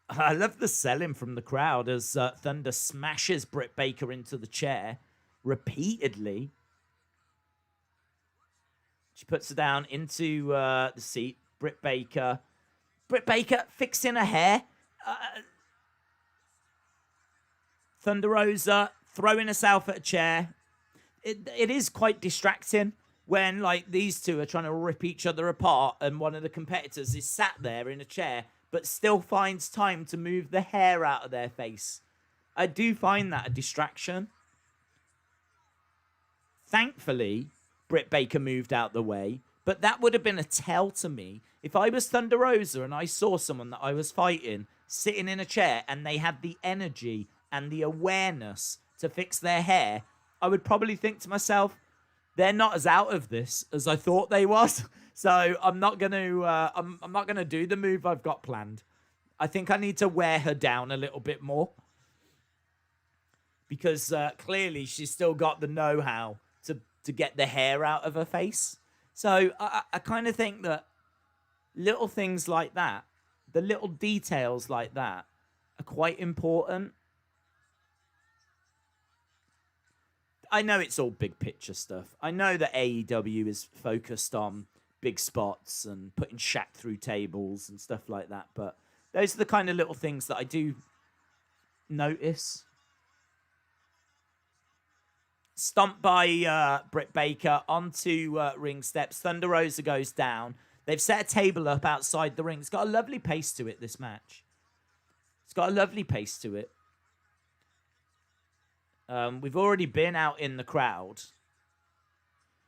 I love the selling from the crowd as Thunder smashes Britt Baker into the chair repeatedly. She puts her down into the seat. Britt Baker fixing her hair. Thunder Rosa throwing herself at a chair. It is quite distracting when like these two are trying to rip each other apart and one of the competitors is sat there in a chair but still finds time to move the hair out of their face. I do find that a distraction. Thankfully, Britt Baker moved out the way, but that would have been a tell to me. If I was Thunder Rosa and I saw someone that I was fighting sitting in a chair and they had the energy and the awareness to fix their hair, I would probably think to myself, they're not as out of this as I thought they was. So I'm not going to I'm not going to do the move I've got planned. I think I need to wear her down a little bit more. Because clearly she's still got the know-how to get the hair out of her face. So I kind of think that little things like that, the little details like that, are quite important. I know it's all big picture stuff. I know that AEW is focused on big spots and putting Shaq through tables and stuff like that. But those are the kind of little things that I do notice. Stomped by Britt Baker onto ring steps. Thunder Rosa goes down. They've set a table up outside the ring. It's got a lovely pace to it, this match. It's got a lovely pace to it. We've already been out in the crowd.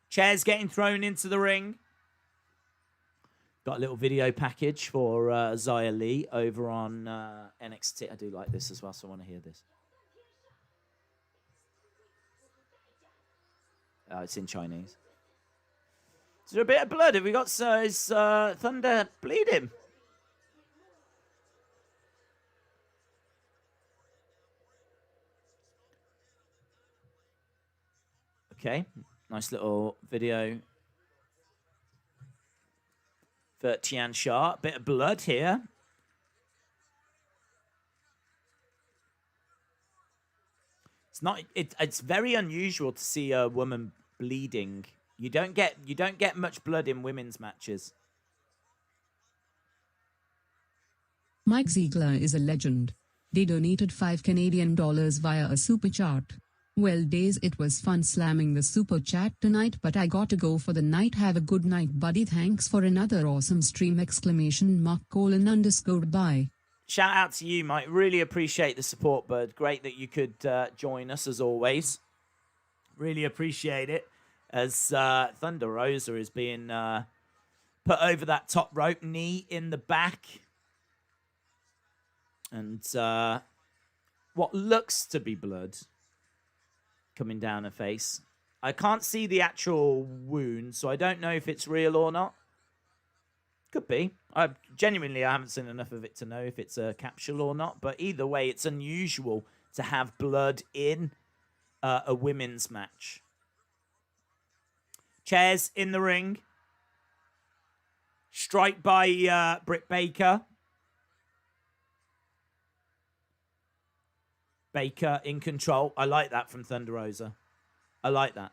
Chairs getting thrown into the ring. Got a little video package for Xia Li over on NXT. I do like this as well, so I want to hear this. Oh, it's in Chinese. Is there a bit of blood? Have we got is Thunder bleeding? Okay, nice little video for Tian Sha. Bit of blood here. It's not. It's very unusual to see a woman bleeding. You don't get much blood in women's matches. Mike Ziegler is a legend. They donated $5 via a super chat. Well days, it was fun slamming the super chat tonight, but I got to go for the night. Have a good night, buddy. Thanks for another awesome stream! ! Bye. Shout out to you, Mike. Really appreciate the support, bud. Great that you could join us as always. Really appreciate it. As Thunder Rosa is being put over that top rope, knee in the back. And what looks to be blood coming down her face. I can't see the actual wound, so I don't know if it's real or not. Could be. I haven't seen enough of it to know if it's a capsule or not. But either way, it's unusual to have blood in a women's match. Chairs in the ring. Strike by Britt Baker. Baker in control. I like that from Thunder Rosa. I like that.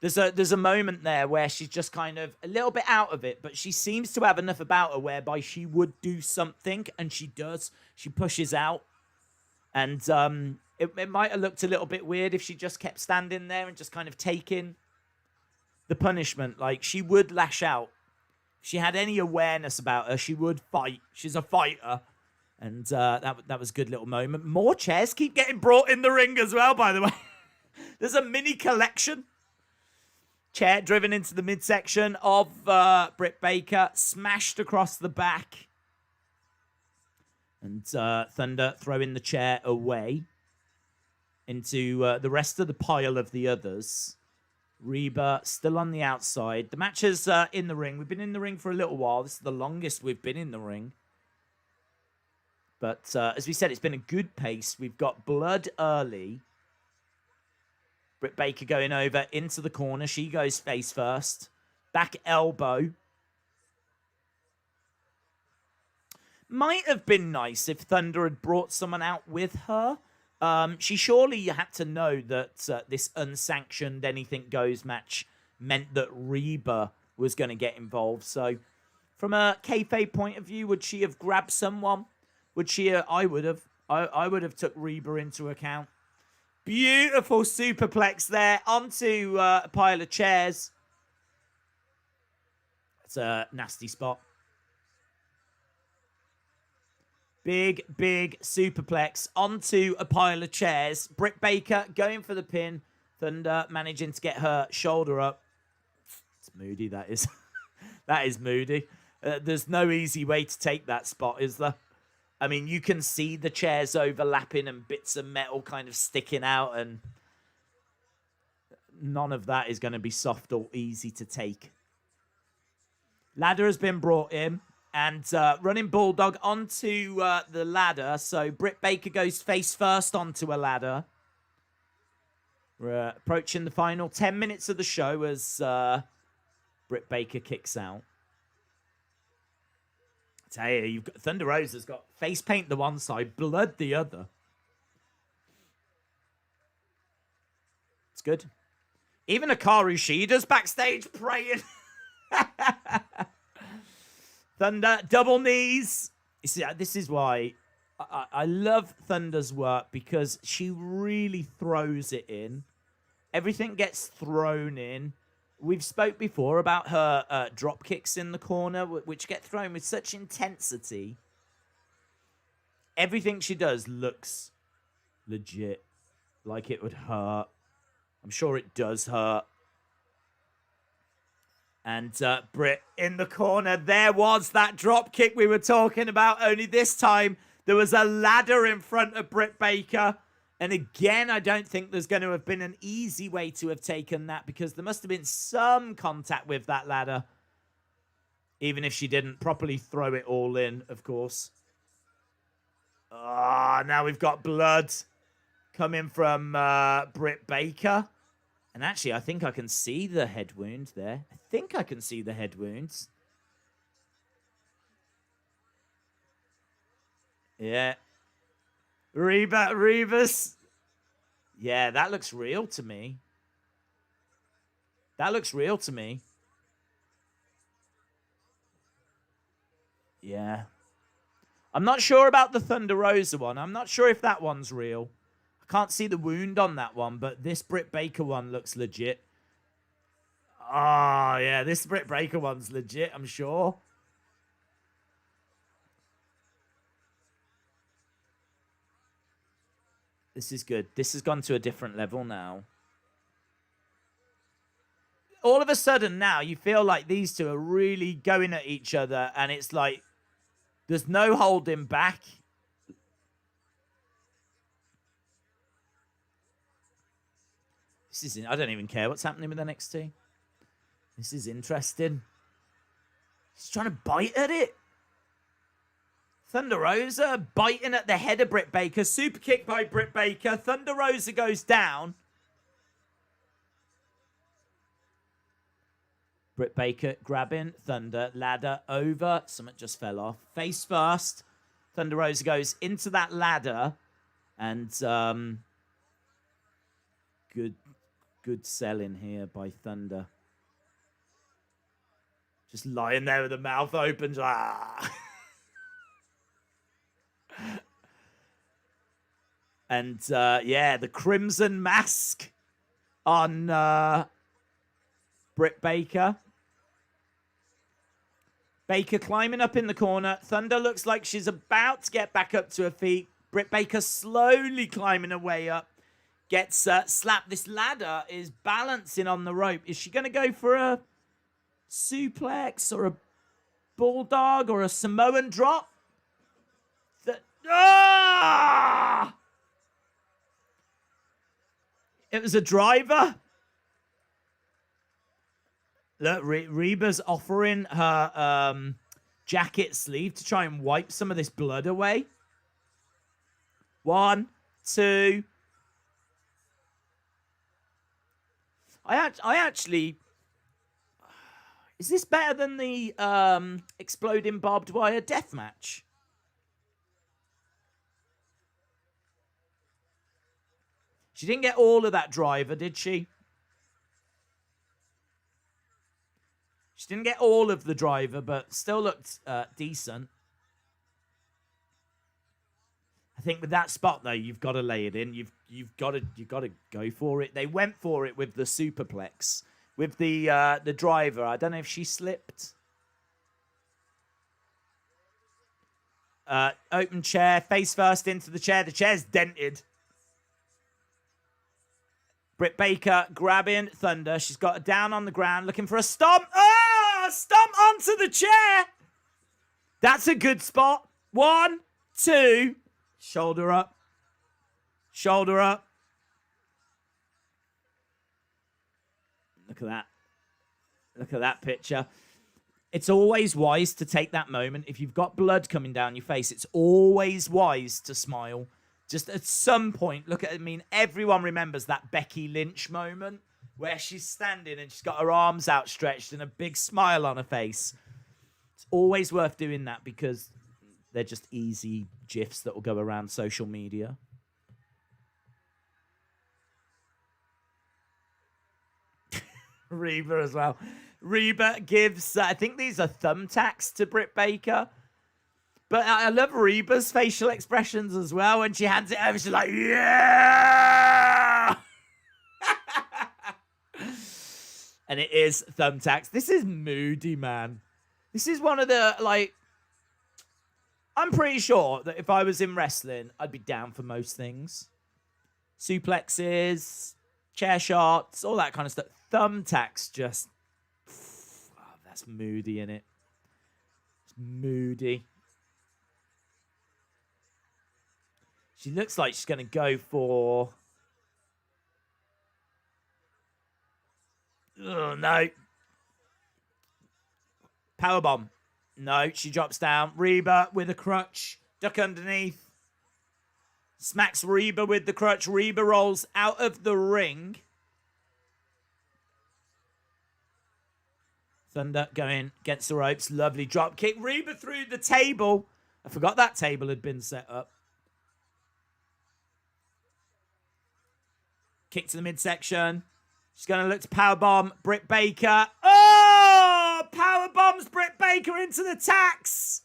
There's a moment there where she's just kind of a little bit out of it, but she seems to have enough about her whereby she would do something, and she does. She pushes out. And it might have looked a little bit weird if she just kept standing there and just kind of taking the punishment. Like, she would lash out. If she had any awareness about her, she would fight. She's a fighter. And that was a good little moment. More chairs keep getting brought in the ring as well, by the way. There's a mini collection. Chair driven into the midsection of Britt Baker, smashed across the back. And Thunder throwing the chair away into the rest of the pile of the others. Reba still on the outside. The match is in the ring. We've been in the ring for a little while. This is the longest we've been in the ring. But as we said, it's been a good pace. We've got blood early. Britt Baker going over into the corner. She goes face first. Back elbow. Might have been nice if Thunder had brought someone out with her. She surely had to know that this unsanctioned anything goes match meant that Reba was going to get involved. So from a kayfabe point of view, would she have grabbed someone? Would she? I would have. I would have took Reba into account. Beautiful superplex there onto a pile of chairs. It's a nasty spot. Big superplex onto a pile of chairs. Britt Baker going for the pin. Thunder managing to get her shoulder up. It's moody, that is. That is moody. There's no easy way to take that spot, is there? I mean, you can see the chairs overlapping and bits of metal kind of sticking out, and none of that is going to be soft or easy to take. Ladder has been brought in, and running Bulldog onto the ladder. So Britt Baker goes face first onto a ladder. We're approaching the final 10 minutes of the show as Britt Baker kicks out. Tell you, you've got Thunder Rosa's got face paint the one side, blood the other. It's good. Even Hikaru Shida's backstage praying. Thunder, double knees. You see, this is why I love Thunder's work, because she really throws it in. Everything gets thrown in. We've spoke before about her drop kicks in the corner, which get thrown with such intensity. Everything she does looks legit, like it would hurt. I'm sure it does hurt. And Britt in the corner. There was that drop kick we were talking about, only this time there was a ladder in front of Britt Baker. And again, I don't think there's going to have been an easy way to have taken that, because there must have been some contact with that ladder. Even if she didn't properly throw it all in, of course. Ah, now we've got blood coming from Britt Baker. And actually, I think I can see the head wound there. I think I can see the head wounds. Yeah. Rebus. Yeah, that looks real to me. That looks real to me. Yeah. I'm not sure about the Thunder Rosa one. I'm not sure if that one's real. I can't see the wound on that one, but this Britt Baker one looks legit. Oh, yeah, this Britt Baker one's legit, I'm sure. This is good. This has gone to a different level now. All of a sudden now, you feel like these two are really going at each other, and it's like there's no holding back. This is, I don't even care what's happening with NXT. This is interesting. He's trying to bite at it. Thunder Rosa biting at the head of Britt Baker. Super kick by Britt Baker. Thunder Rosa goes down. Britt Baker grabbing Thunder. Ladder over. Something just fell off. Face first. Thunder Rosa goes into that ladder. And good selling here by Thunder. Just lying there with the mouth open. Ah. And, yeah, the Crimson Mask on Britt Baker. Baker climbing up in the corner. Thunder looks like she's about to get back up to her feet. Britt Baker slowly climbing her way up. gets slapped. This ladder is balancing on the rope. Is she going to go for a suplex or a bulldog or a Samoan drop? It was a driver. Look, Reba's offering her jacket sleeve to try and wipe some of this blood away. 1, 2. I actually... Is this better than the exploding barbed wire death match? She didn't get all of that driver, did she? She didn't get all of the driver, but still looked decent. I think with that spot though, you've got to lay it in. You've got to go for it. They went for it with the superplex, with the driver. I don't know if she slipped. Open chair, face first into the chair. The chair's dented. Britt Baker grabbing Thunder. She's got her down on the ground, looking for a stomp. Oh, stomp onto the chair. That's a good spot. 1, 2. Shoulder up. Shoulder up. Look at that. Look at that picture. It's always wise to take that moment. If you've got blood coming down your face, it's always wise to smile. Just at some point, look at, I mean, everyone remembers that Becky Lynch moment where she's standing and she's got her arms outstretched and a big smile on her face. It's always worth doing that because they're just easy GIFs that will go around social media. Reba as well. Reba gives, I think these are thumbtacks to Britt Baker. But I love Reba's facial expressions as well. When she hands it over, she's like, yeah! And it is thumbtacks. This is moody, man. This is one of the, like... I'm pretty sure that if I was in wrestling, I'd be down for most things. Suplexes, chair shots, all that kind of stuff. Thumbtacks just... Oh, that's moody, innit? It's moody. She looks like she's going to go for... Oh, no. Powerbomb. No, she drops down. Reba with a crutch. Duck underneath. Smacks Reba with the crutch. Reba rolls out of the ring. Thunder going against the ropes. Lovely drop kick. Reba through the table. I forgot that table had been set up. Kick to the midsection. She's going to look to powerbomb Britt Baker. Oh! Powerbombs Britt Baker into the tacks.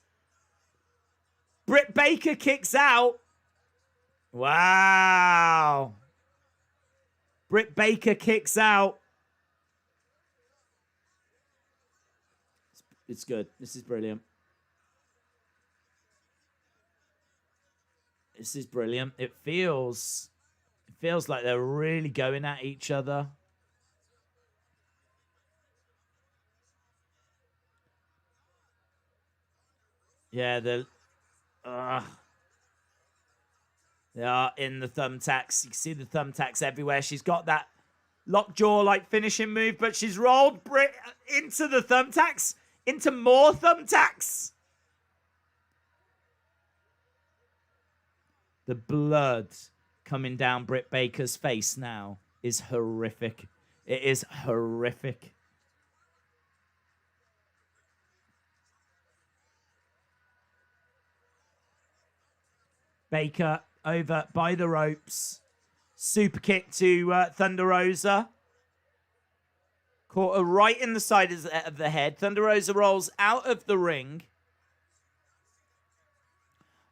Britt Baker kicks out. Wow. Britt Baker kicks out. It's good. This is brilliant. This is brilliant. It feels like they're really going at each other. Yeah, they are in the thumbtacks. You can see the thumbtacks everywhere. She's got that lockjaw like finishing move, but she's rolled Britt into the thumbtacks, into more thumbtacks. The blood coming down Britt Baker's face now is horrific. It is horrific. Baker over by the ropes. Super kick to Thunder Rosa. Caught her right in the side of the head. Thunder Rosa rolls out of the ring.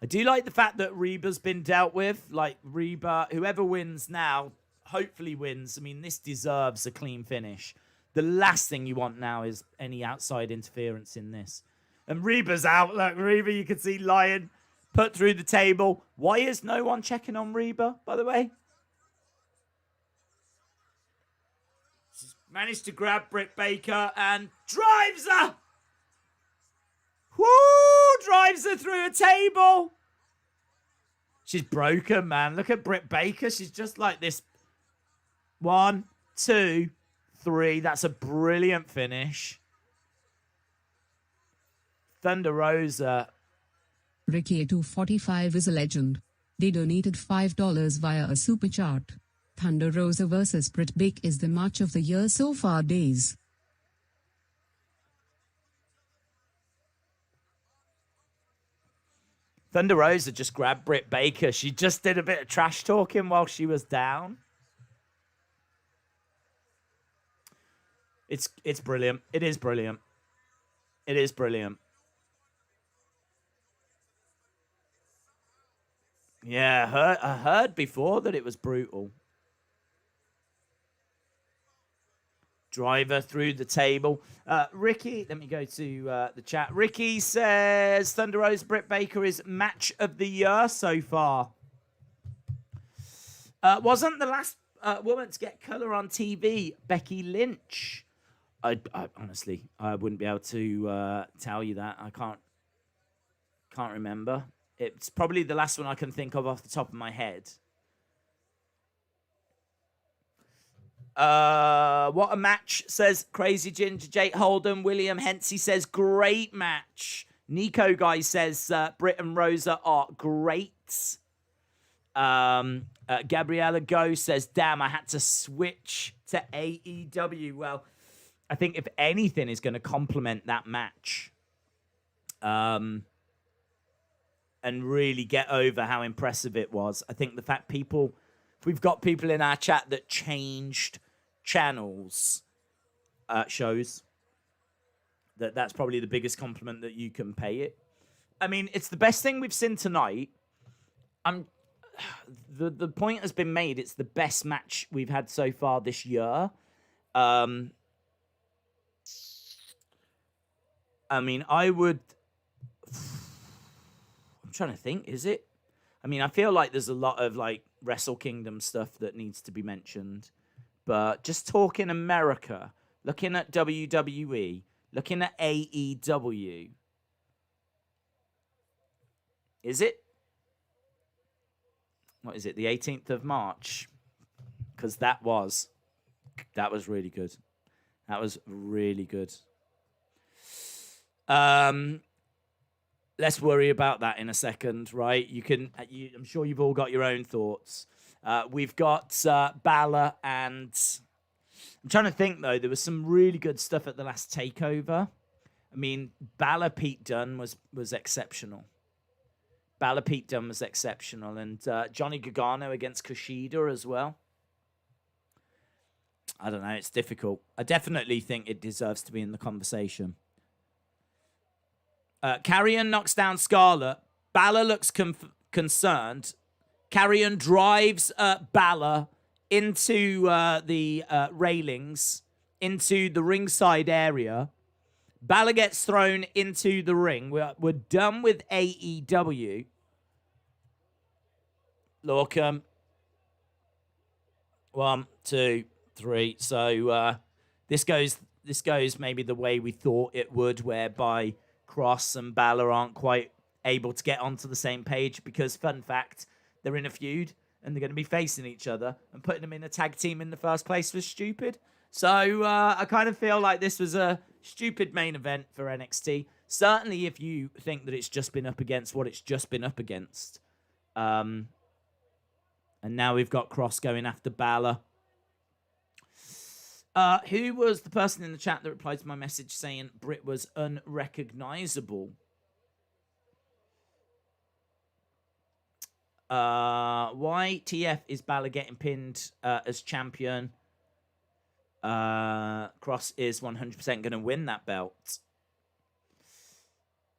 I do like the fact that Reba's been dealt with. Like, Reba, whoever wins now, hopefully wins. I mean, this deserves a clean finish. The last thing you want now is any outside interference in this. And Reba's out. Look, Reba, you can see lying, put through the table. Why is no one checking on Reba, by the way? Managed to grab Britt Baker and drives her. Woo! Drives her through a table. She's broken, man. Look at Britt Baker. She's just like this. 1, 2, 3. That's a brilliant finish. Thunder Rosa. Ricky245 is a legend. They donated $5 via a super chat. Thunder Rosa vs Britt Baker is the match of the year so far days. Thunder Rosa just grabbed Britt Baker. She just did a bit of trash talking while she was down. It's brilliant. It is brilliant. It is brilliant. Yeah, I heard before that it was brutal. Driver through the table. Ricky, let me go to the chat. Ricky says Thunder Rosa Britt Baker is match of the year so far. Wasn't the last woman to get colour on TV Becky Lynch? I honestly, I wouldn't be able to tell you that. I can't remember. It's probably the last one I can think of off the top of my head. What a match, says Crazy Ginger. Jake Holden. William Hensey says, great match. Nico Guy says, Britt and Rosa are great. Gabriella Go says, damn, I had to switch to AEW. Well, I think if anything is going to complement that match and really get over how impressive it was, I think the fact we've got people in our chat that changed channels shows that's probably the biggest compliment that you can pay it. I mean, it's the best thing we've seen tonight. The point has been made. It's the best match we've had so far this year. I mean, I'm trying to think, is it? I mean, I feel like there's a lot of like Wrestle Kingdom stuff that needs to be mentioned. But just talking America, looking at WWE, looking at AEW. Is it? What is it? The 18th of March? Because that was really good. That was really good. Let's worry about that in a second, right? I'm sure you've all got your own thoughts. We've got Balor and... I'm trying to think, though. There was some really good stuff at the last takeover. I mean, Balor Pete Dunne was exceptional. Balor Pete Dunne was exceptional. And Johnny Gargano against Kushida as well. I don't know. It's difficult. I definitely think it deserves to be in the conversation. Karrion knocks down Scarlett. Balor looks concerned. Karrion drives Balor into the railings, into the ringside area. Balor gets thrown into the ring. We're done with AEW. Lorcam. 1, 2, 3. So this goes maybe the way we thought it would, whereby Kross and Balor aren't quite able to get onto the same page because, fun fact, they're in a feud and they're going to be facing each other, and putting them in a tag team in the first place was stupid. So I kind of feel like this was a stupid main event for NXT. Certainly if you think that it's just been up against what it's just been up against. And now we've got Kross going after Balor. Who was the person in the chat that replied to my message saying Britt was unrecognizable? Why TF is Balor getting pinned as champion? Kross is 100% going to win that belt.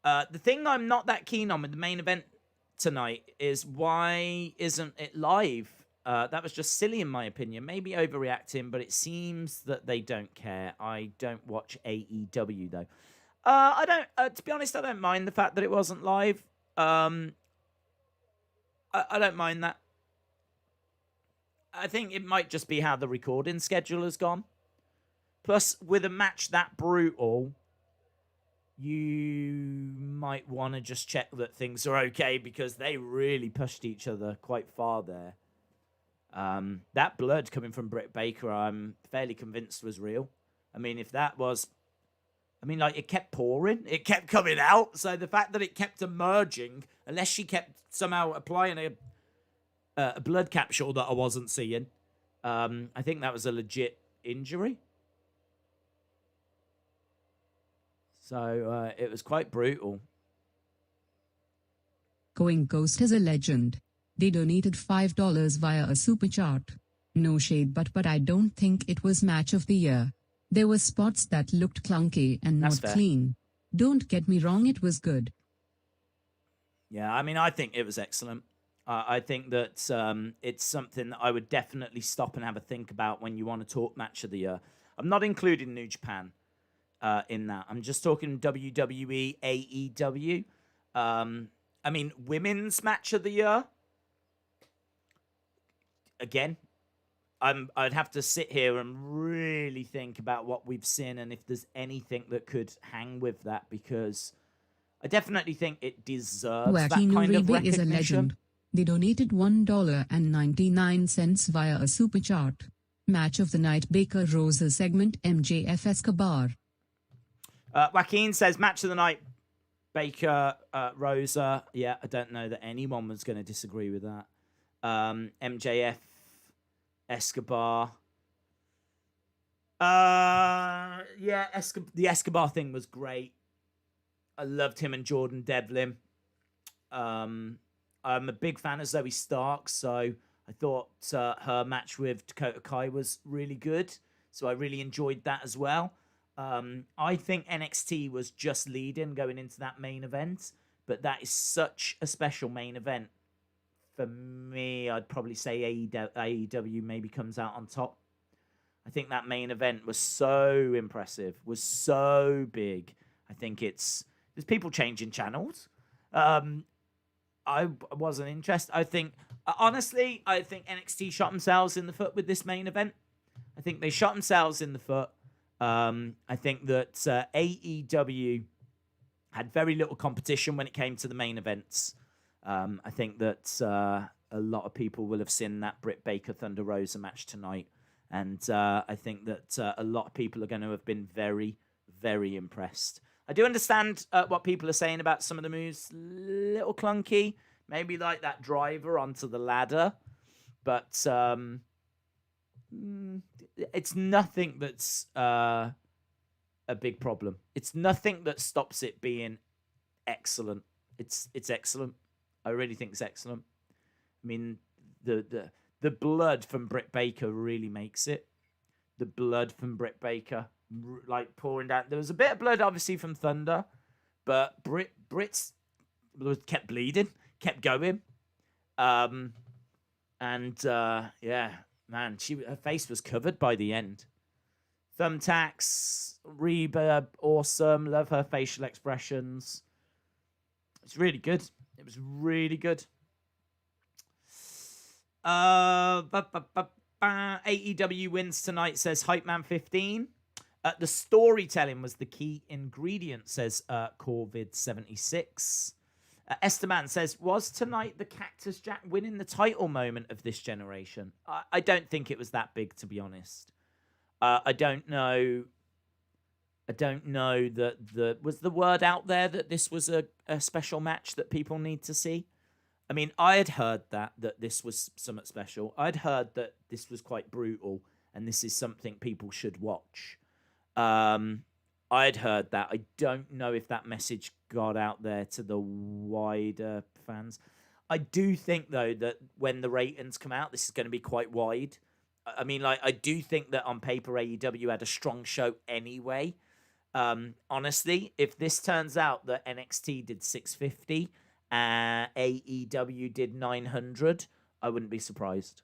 The thing I'm not that keen on with the main event tonight is why isn't it live? That was just silly in my opinion. Maybe overreacting, but it seems that they don't care. I don't watch AEW though. To be honest, I don't mind the fact that it wasn't live. I don't mind that. I think it might just be how the recording schedule has gone. Plus, with a match that brutal, you might want to just check that things are okay because they really pushed each other quite far there. That blood coming from Britt Baker, I'm fairly convinced was real. I mean, if that was... I mean, like, it kept pouring. It kept coming out. So the fact that it kept emerging, unless she kept somehow applying a blood capsule that I wasn't seeing, I think that was a legit injury. So it was quite brutal. Going Ghost is a legend. They donated $5 via a super chat. No shade, but I don't think it was match of the year. There were spots that looked clunky and not clean. Don't get me wrong, it was good. Yeah, I mean, I think it was excellent. I think that it's something that I would definitely stop and have a think about when you want to talk match of the year. I'm not including New Japan in that. I'm just talking WWE, AEW. I mean, women's match of the year. Again, I'd have to sit here and really think about what we've seen and if there's anything that could hang with that, because I definitely think it deserves that kind of recognition. Is a legend. They donated $1.99 via a super chat. Match of the night: Baker Rosa segment, MJF Escobar. Joaquin says match of the night: Baker Rosa. Yeah, I don't know that anyone was going to disagree with that. MJF Escobar. Yeah, the Escobar thing was great. I loved him and Jordan Devlin. I'm a big fan of Zoe Stark, so I thought her match with Dakota Kai was really good. So I really enjoyed that as well. I think NXT was just leading going into that main event, but that is such a special main event. For me, I'd probably say AEW maybe comes out on top. I think that main event was so impressive, was so big. I think there's people changing channels. I wasn't interested. I think NXT shot themselves in the foot with this main event. I think they shot themselves in the foot. I think that AEW had very little competition when it came to the main events. I think that a lot of people will have seen that Britt Baker Thunder Rosa match tonight. And I think that a lot of people are going to have been very, very impressed. I do understand what people are saying about some of the moves. Little clunky. Maybe like that driver onto the ladder. But it's nothing that's a big problem. It's nothing that stops it being excellent. It's excellent. I really think it's excellent. I mean, the blood from Britt Baker really makes it. The blood from Britt Baker, like pouring down. There was a bit of blood, obviously, from Thunder, but Britt's kept bleeding, kept going. Yeah, man, her face was covered by the end. Thumbtacks, Reba, awesome. Love her facial expressions. It's really good. It was really good. AEW wins tonight, says Hype Man 15. The storytelling was the key ingredient, says Corvid76. Esteban says, was tonight the Cactus Jack winning the title moment of this generation? I don't think it was that big, to be honest. I don't know that was the word out there that this was a special match that people need to see. I mean, I had heard that this was somewhat special. I'd heard that this was quite brutal and this is something people should watch. I'd heard that. I don't know if that message got out there to the wider fans. I do think, though, that when the ratings come out, this is going to be quite wide. I mean, like, I do think that on paper, AEW had a strong show anyway. Honestly, if this turns out that NXT did 650 and AEW did 900, I wouldn't be surprised.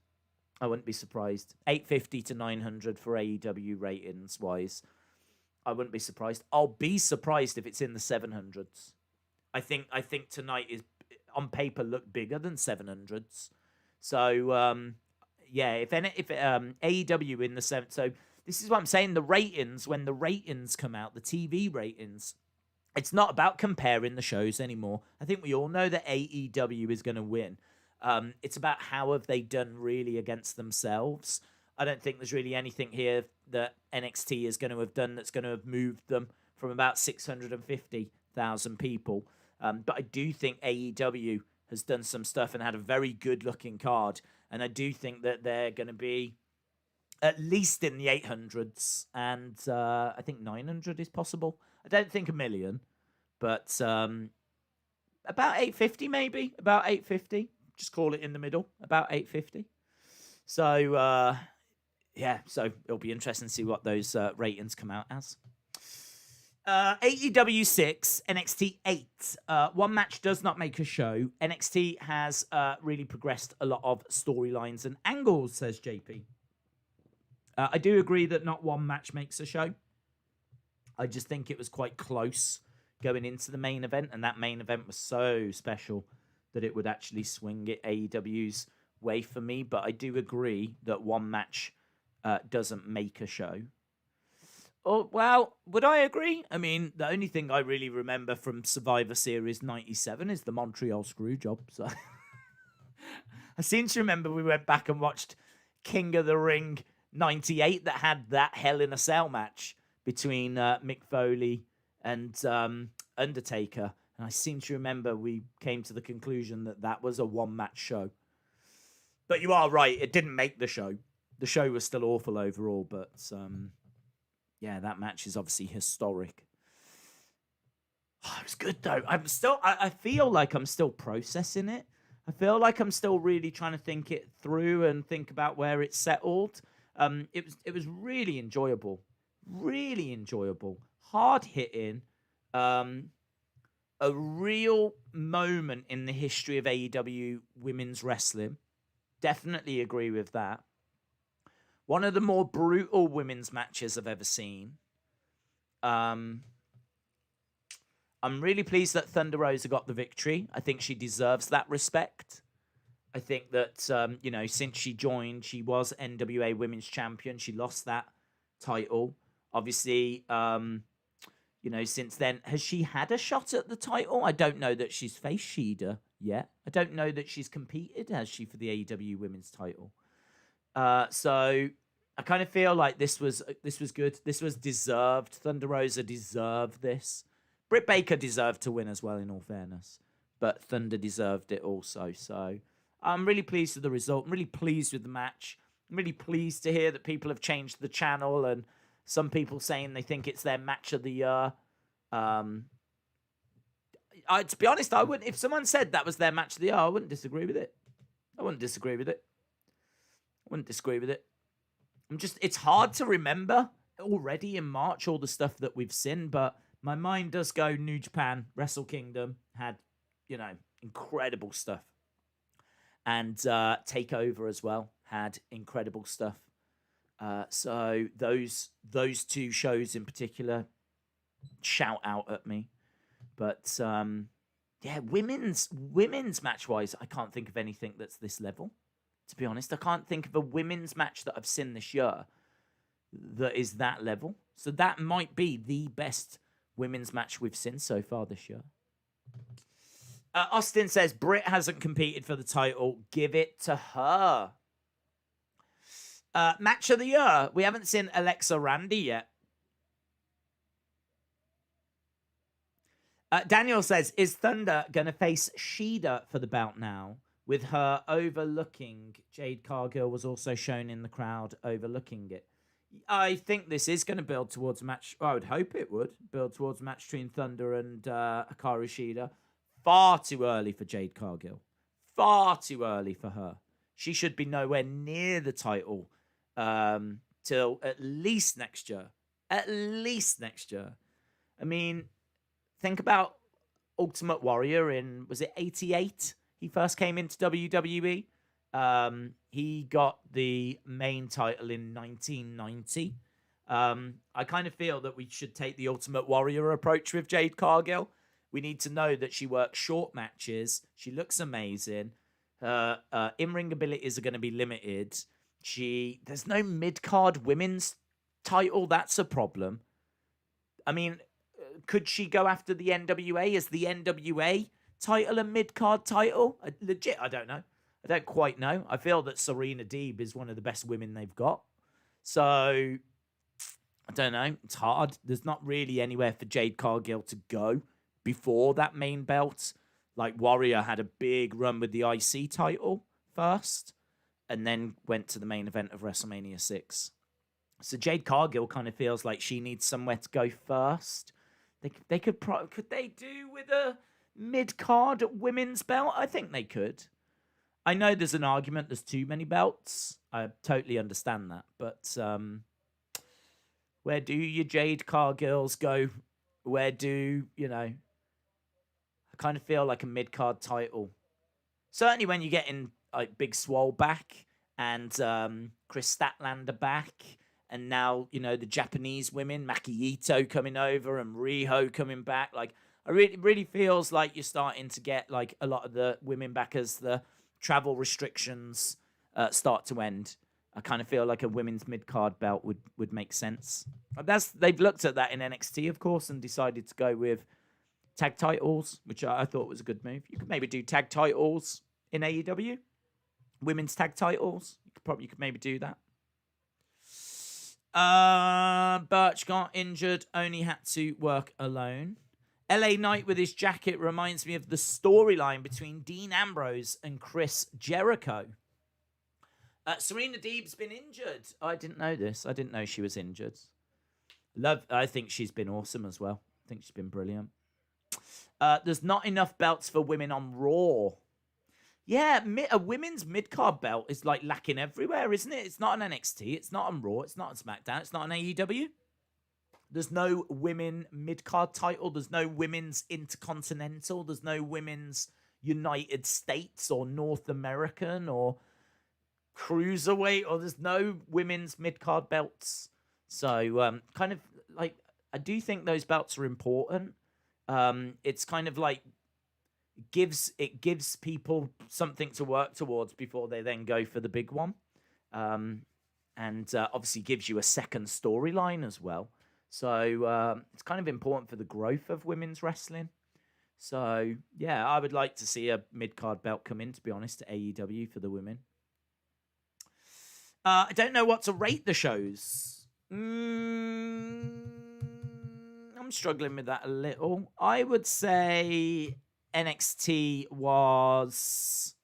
850 to 900 for AEW ratings-wise. I wouldn't be surprised. I'll be surprised if it's in the 700s. I think tonight is, on paper, look bigger than 700s. So, yeah, if AEW in the 7... So, this is what I'm saying. The ratings, when the ratings come out, the TV ratings, it's not about comparing the shows anymore. I think we all know that AEW is going to win. It's about how have they done really against themselves. I don't think there's really anything here that NXT is going to have done that's going to have moved them from about 650,000 people. But I do think AEW has done some stuff and had a very good-looking card. And I do think that they're going to be at least in the 800s. And I think 900 is possible. I don't think a million. But about 850 maybe. About 850. Just call it in the middle. About 850. So, yeah. So it'll be interesting to see what those ratings come out as. AEW 6, NXT 8. One match does not make a show. NXT has really progressed a lot of storylines and angles, says JP. I do agree that not one match makes a show. I just think it was quite close going into the main event, and that main event was so special that it would actually swing it AEW's way for me. But I do agree that one match doesn't make a show. Oh, well, would I agree? I mean, the only thing I really remember from Survivor Series 97 is the Montreal Screwjob. So I seem to remember we went back and watched King of the Ring 98 that had that Hell in a Cell match between Mick Foley and Undertaker. And I seem to remember we came to the conclusion that that was a one-match show. But you are right, it didn't make the show. The show was still awful overall, but... yeah, that match is obviously historic. Oh, it was good, though. I feel like I'm still processing it. I feel like I'm still really trying to think it through and think about where it's settled. It was really enjoyable. Really enjoyable. Hard-hitting. A real moment in the history of AEW women's wrestling. Definitely agree with that. One of the more brutal women's matches I've ever seen. I'm really pleased that Thunder Rosa got the victory. I think she deserves that respect. I think that, since she joined, she was NWA Women's Champion. She lost that title. Obviously, since then, has she had a shot at the title? I don't know that she's faced Shida yet. I don't know that she's competed, has she, for the AEW Women's title? So I kind of feel like this was good. This was deserved. Thunder Rosa deserved this. Britt Baker deserved to win as well, in all fairness. But Thunder deserved it also. So I'm really pleased with the result. I'm really pleased with the match. I'm really pleased to hear that people have changed the channel and some people saying they think it's their match of the year. To be honest, I wouldn't. If someone said that was their match of the year, I wouldn't disagree with it. It's hard to remember already in March all the stuff that we've seen, but my mind does go New Japan, Wrestle Kingdom had, incredible stuff. And TakeOver as well had incredible stuff. So those two shows in particular shout out at me. But women's match-wise, I can't think of anything that's this level. To be honest, I can't think of a women's match that I've seen this year that is that level. So that might be the best women's match we've seen so far this year. Austin says, Britt hasn't competed for the title. Give it to her. Match of the year. We haven't seen Alexa Randy yet. Daniel says, is Thunder going to face Shida for the belt now? With her overlooking, Jade Cargill was also shown in the crowd overlooking it. I think this is going to build towards a match. I would hope it would build towards a match between Thunder and Hikaru Shida. Far too early for Jade Cargill. Far too early for her. She should be nowhere near the title till at least next year. At least next year. I mean, think about Ultimate Warrior in, was it 88? He first came into WWE. He got the main title in 1990. I kind of feel that we should take the Ultimate Warrior approach with Jade Cargill. We need to know that she works short matches. She looks amazing. In-ring abilities are going to be limited. There's no mid-card women's title, that's a problem. I mean, could she go after the NWA? Is the NWA title a mid-card title? Legit, I don't know. I don't quite know. I feel that Serena Deeb is one of the best women they've got. So, I don't know. It's hard. There's not really anywhere for Jade Cargill to go before that main belt. Like, Warrior had a big run with the IC title first and then went to the main event of WrestleMania 6. So Jade Cargill kind of feels like she needs somewhere to go first. They could they do with a mid-card women's belt? I think they could. I know there's an argument there's too many belts. I totally understand that. But where do your Jade Cargills go? Where do, I kind of feel like a mid-card title. Certainly when you get in like Big Swole back and Chris Statlander back. And now, the Japanese women, Maki Itoh coming over and Riho coming back. Like, I really feels like you're starting to get like a lot of the women back as the travel restrictions start to end. I kind of feel like a women's mid-card belt would make sense. They've looked at that in NXT, of course, and decided to go with tag titles, which I thought was a good move. You could maybe do tag titles in AEW, women's tag titles. You could maybe do that. Birch got injured, only had to work alone. LA Knight with his jacket reminds me of the storyline between Dean Ambrose and Chris Jericho. Serena Deeb's been injured. I didn't know this. I didn't know she was injured. I think she's been awesome as well. I think she's been brilliant. There's not enough belts for women on Raw. Yeah, a women's mid-card belt is like lacking everywhere, isn't it? It's not on NXT. It's not on Raw. It's not on SmackDown. It's not on AEW. There's no women mid-card title. There's no women's Intercontinental. There's no women's United States or North American or Cruiserweight. Or there's no women's mid-card belts. So kind of like, I do think those belts are important. It's kind of like, it gives people something to work towards before they then go for the big one. And obviously gives you a second storyline as well. So it's kind of important for the growth of women's wrestling. So, yeah, I would like to see a mid-card belt come in, to be honest, to AEW for the women. I don't know what to rate the shows. I'm struggling with that a little. I would say NXT was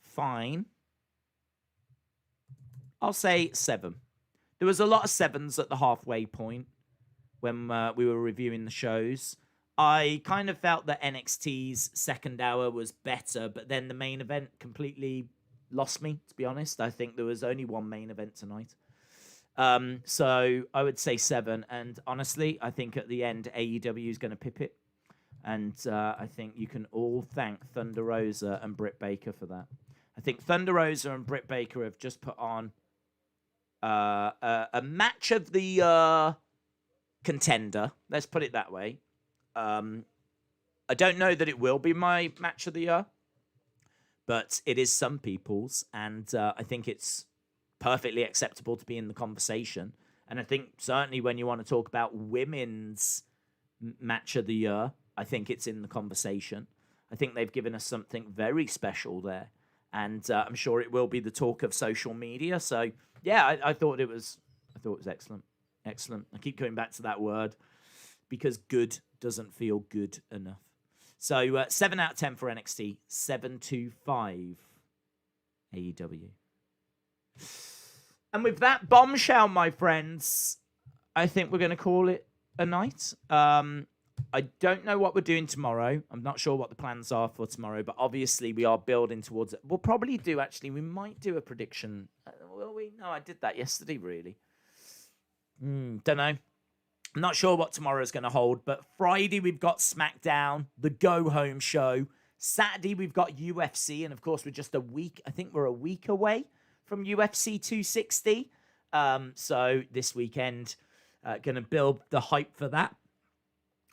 fine. I'll say 7. There was a lot of 7s at the halfway point when we were reviewing the shows. I kind of felt that NXT's second hour was better, but then the main event completely lost me, to be honest. I think there was only one main event tonight. So I would say 7. And honestly, I think at the end, AEW is going to pip it. And I think you can all thank Thunder Rosa and Britt Baker for that. I think Thunder Rosa and Britt Baker have just put on a match of the contender. Let's put it that way. I don't know that it will be my match of the year, but it is some people's. And I think it's perfectly acceptable to be in the conversation. And I think certainly when you want to talk about women's match of the year, I think it's in the conversation. I think they've given us something very special there. And I'm sure it will be the talk of social media. So, yeah, I thought it was excellent. Excellent. I keep going back to that word because good doesn't feel good enough. So, 7 out of 10 for NXT, 7-5 AEW. And with that bombshell, my friends, I think we're going to call it a night. I don't know what we're doing tomorrow. I'm not sure what the plans are for tomorrow, but obviously we are building towards it. We'll probably do, actually, we might do a prediction. Will we? No, I did that yesterday, really. Don't know. I'm not sure what tomorrow is going to hold, but Friday we've got SmackDown, the go-home show. Saturday we've got UFC, and of course we're just a week. I think we're a week away from UFC 260. So this weekend, going to build the hype for that.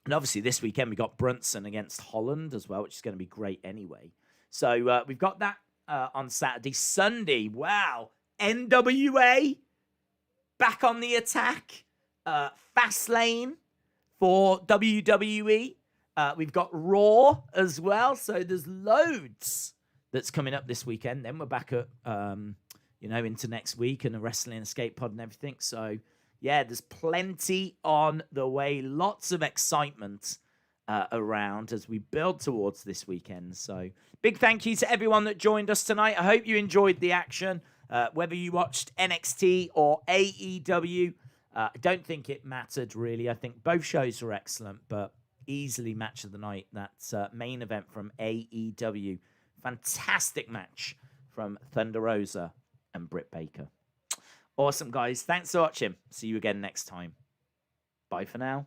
And obviously this weekend we got Brunson against Holland as well, which is going to be great anyway. So we've got that on Saturday. Sunday, wow, NWA back on the attack. Fastlane for WWE. We've got Raw as well. So there's loads that's coming up this weekend. Then we're back at, into next week and a Wrestling Escape Pod and everything. So, yeah, there's plenty on the way. Lots of excitement around as we build towards this weekend. So big thank you to everyone that joined us tonight. I hope you enjoyed the action. Whether you watched NXT or AEW, I don't think it mattered really. I think both shows were excellent, but easily match of the night. That's main event from AEW. Fantastic match from Thunder Rosa and Britt Baker. Awesome, guys. Thanks for watching. See you again next time. Bye for now.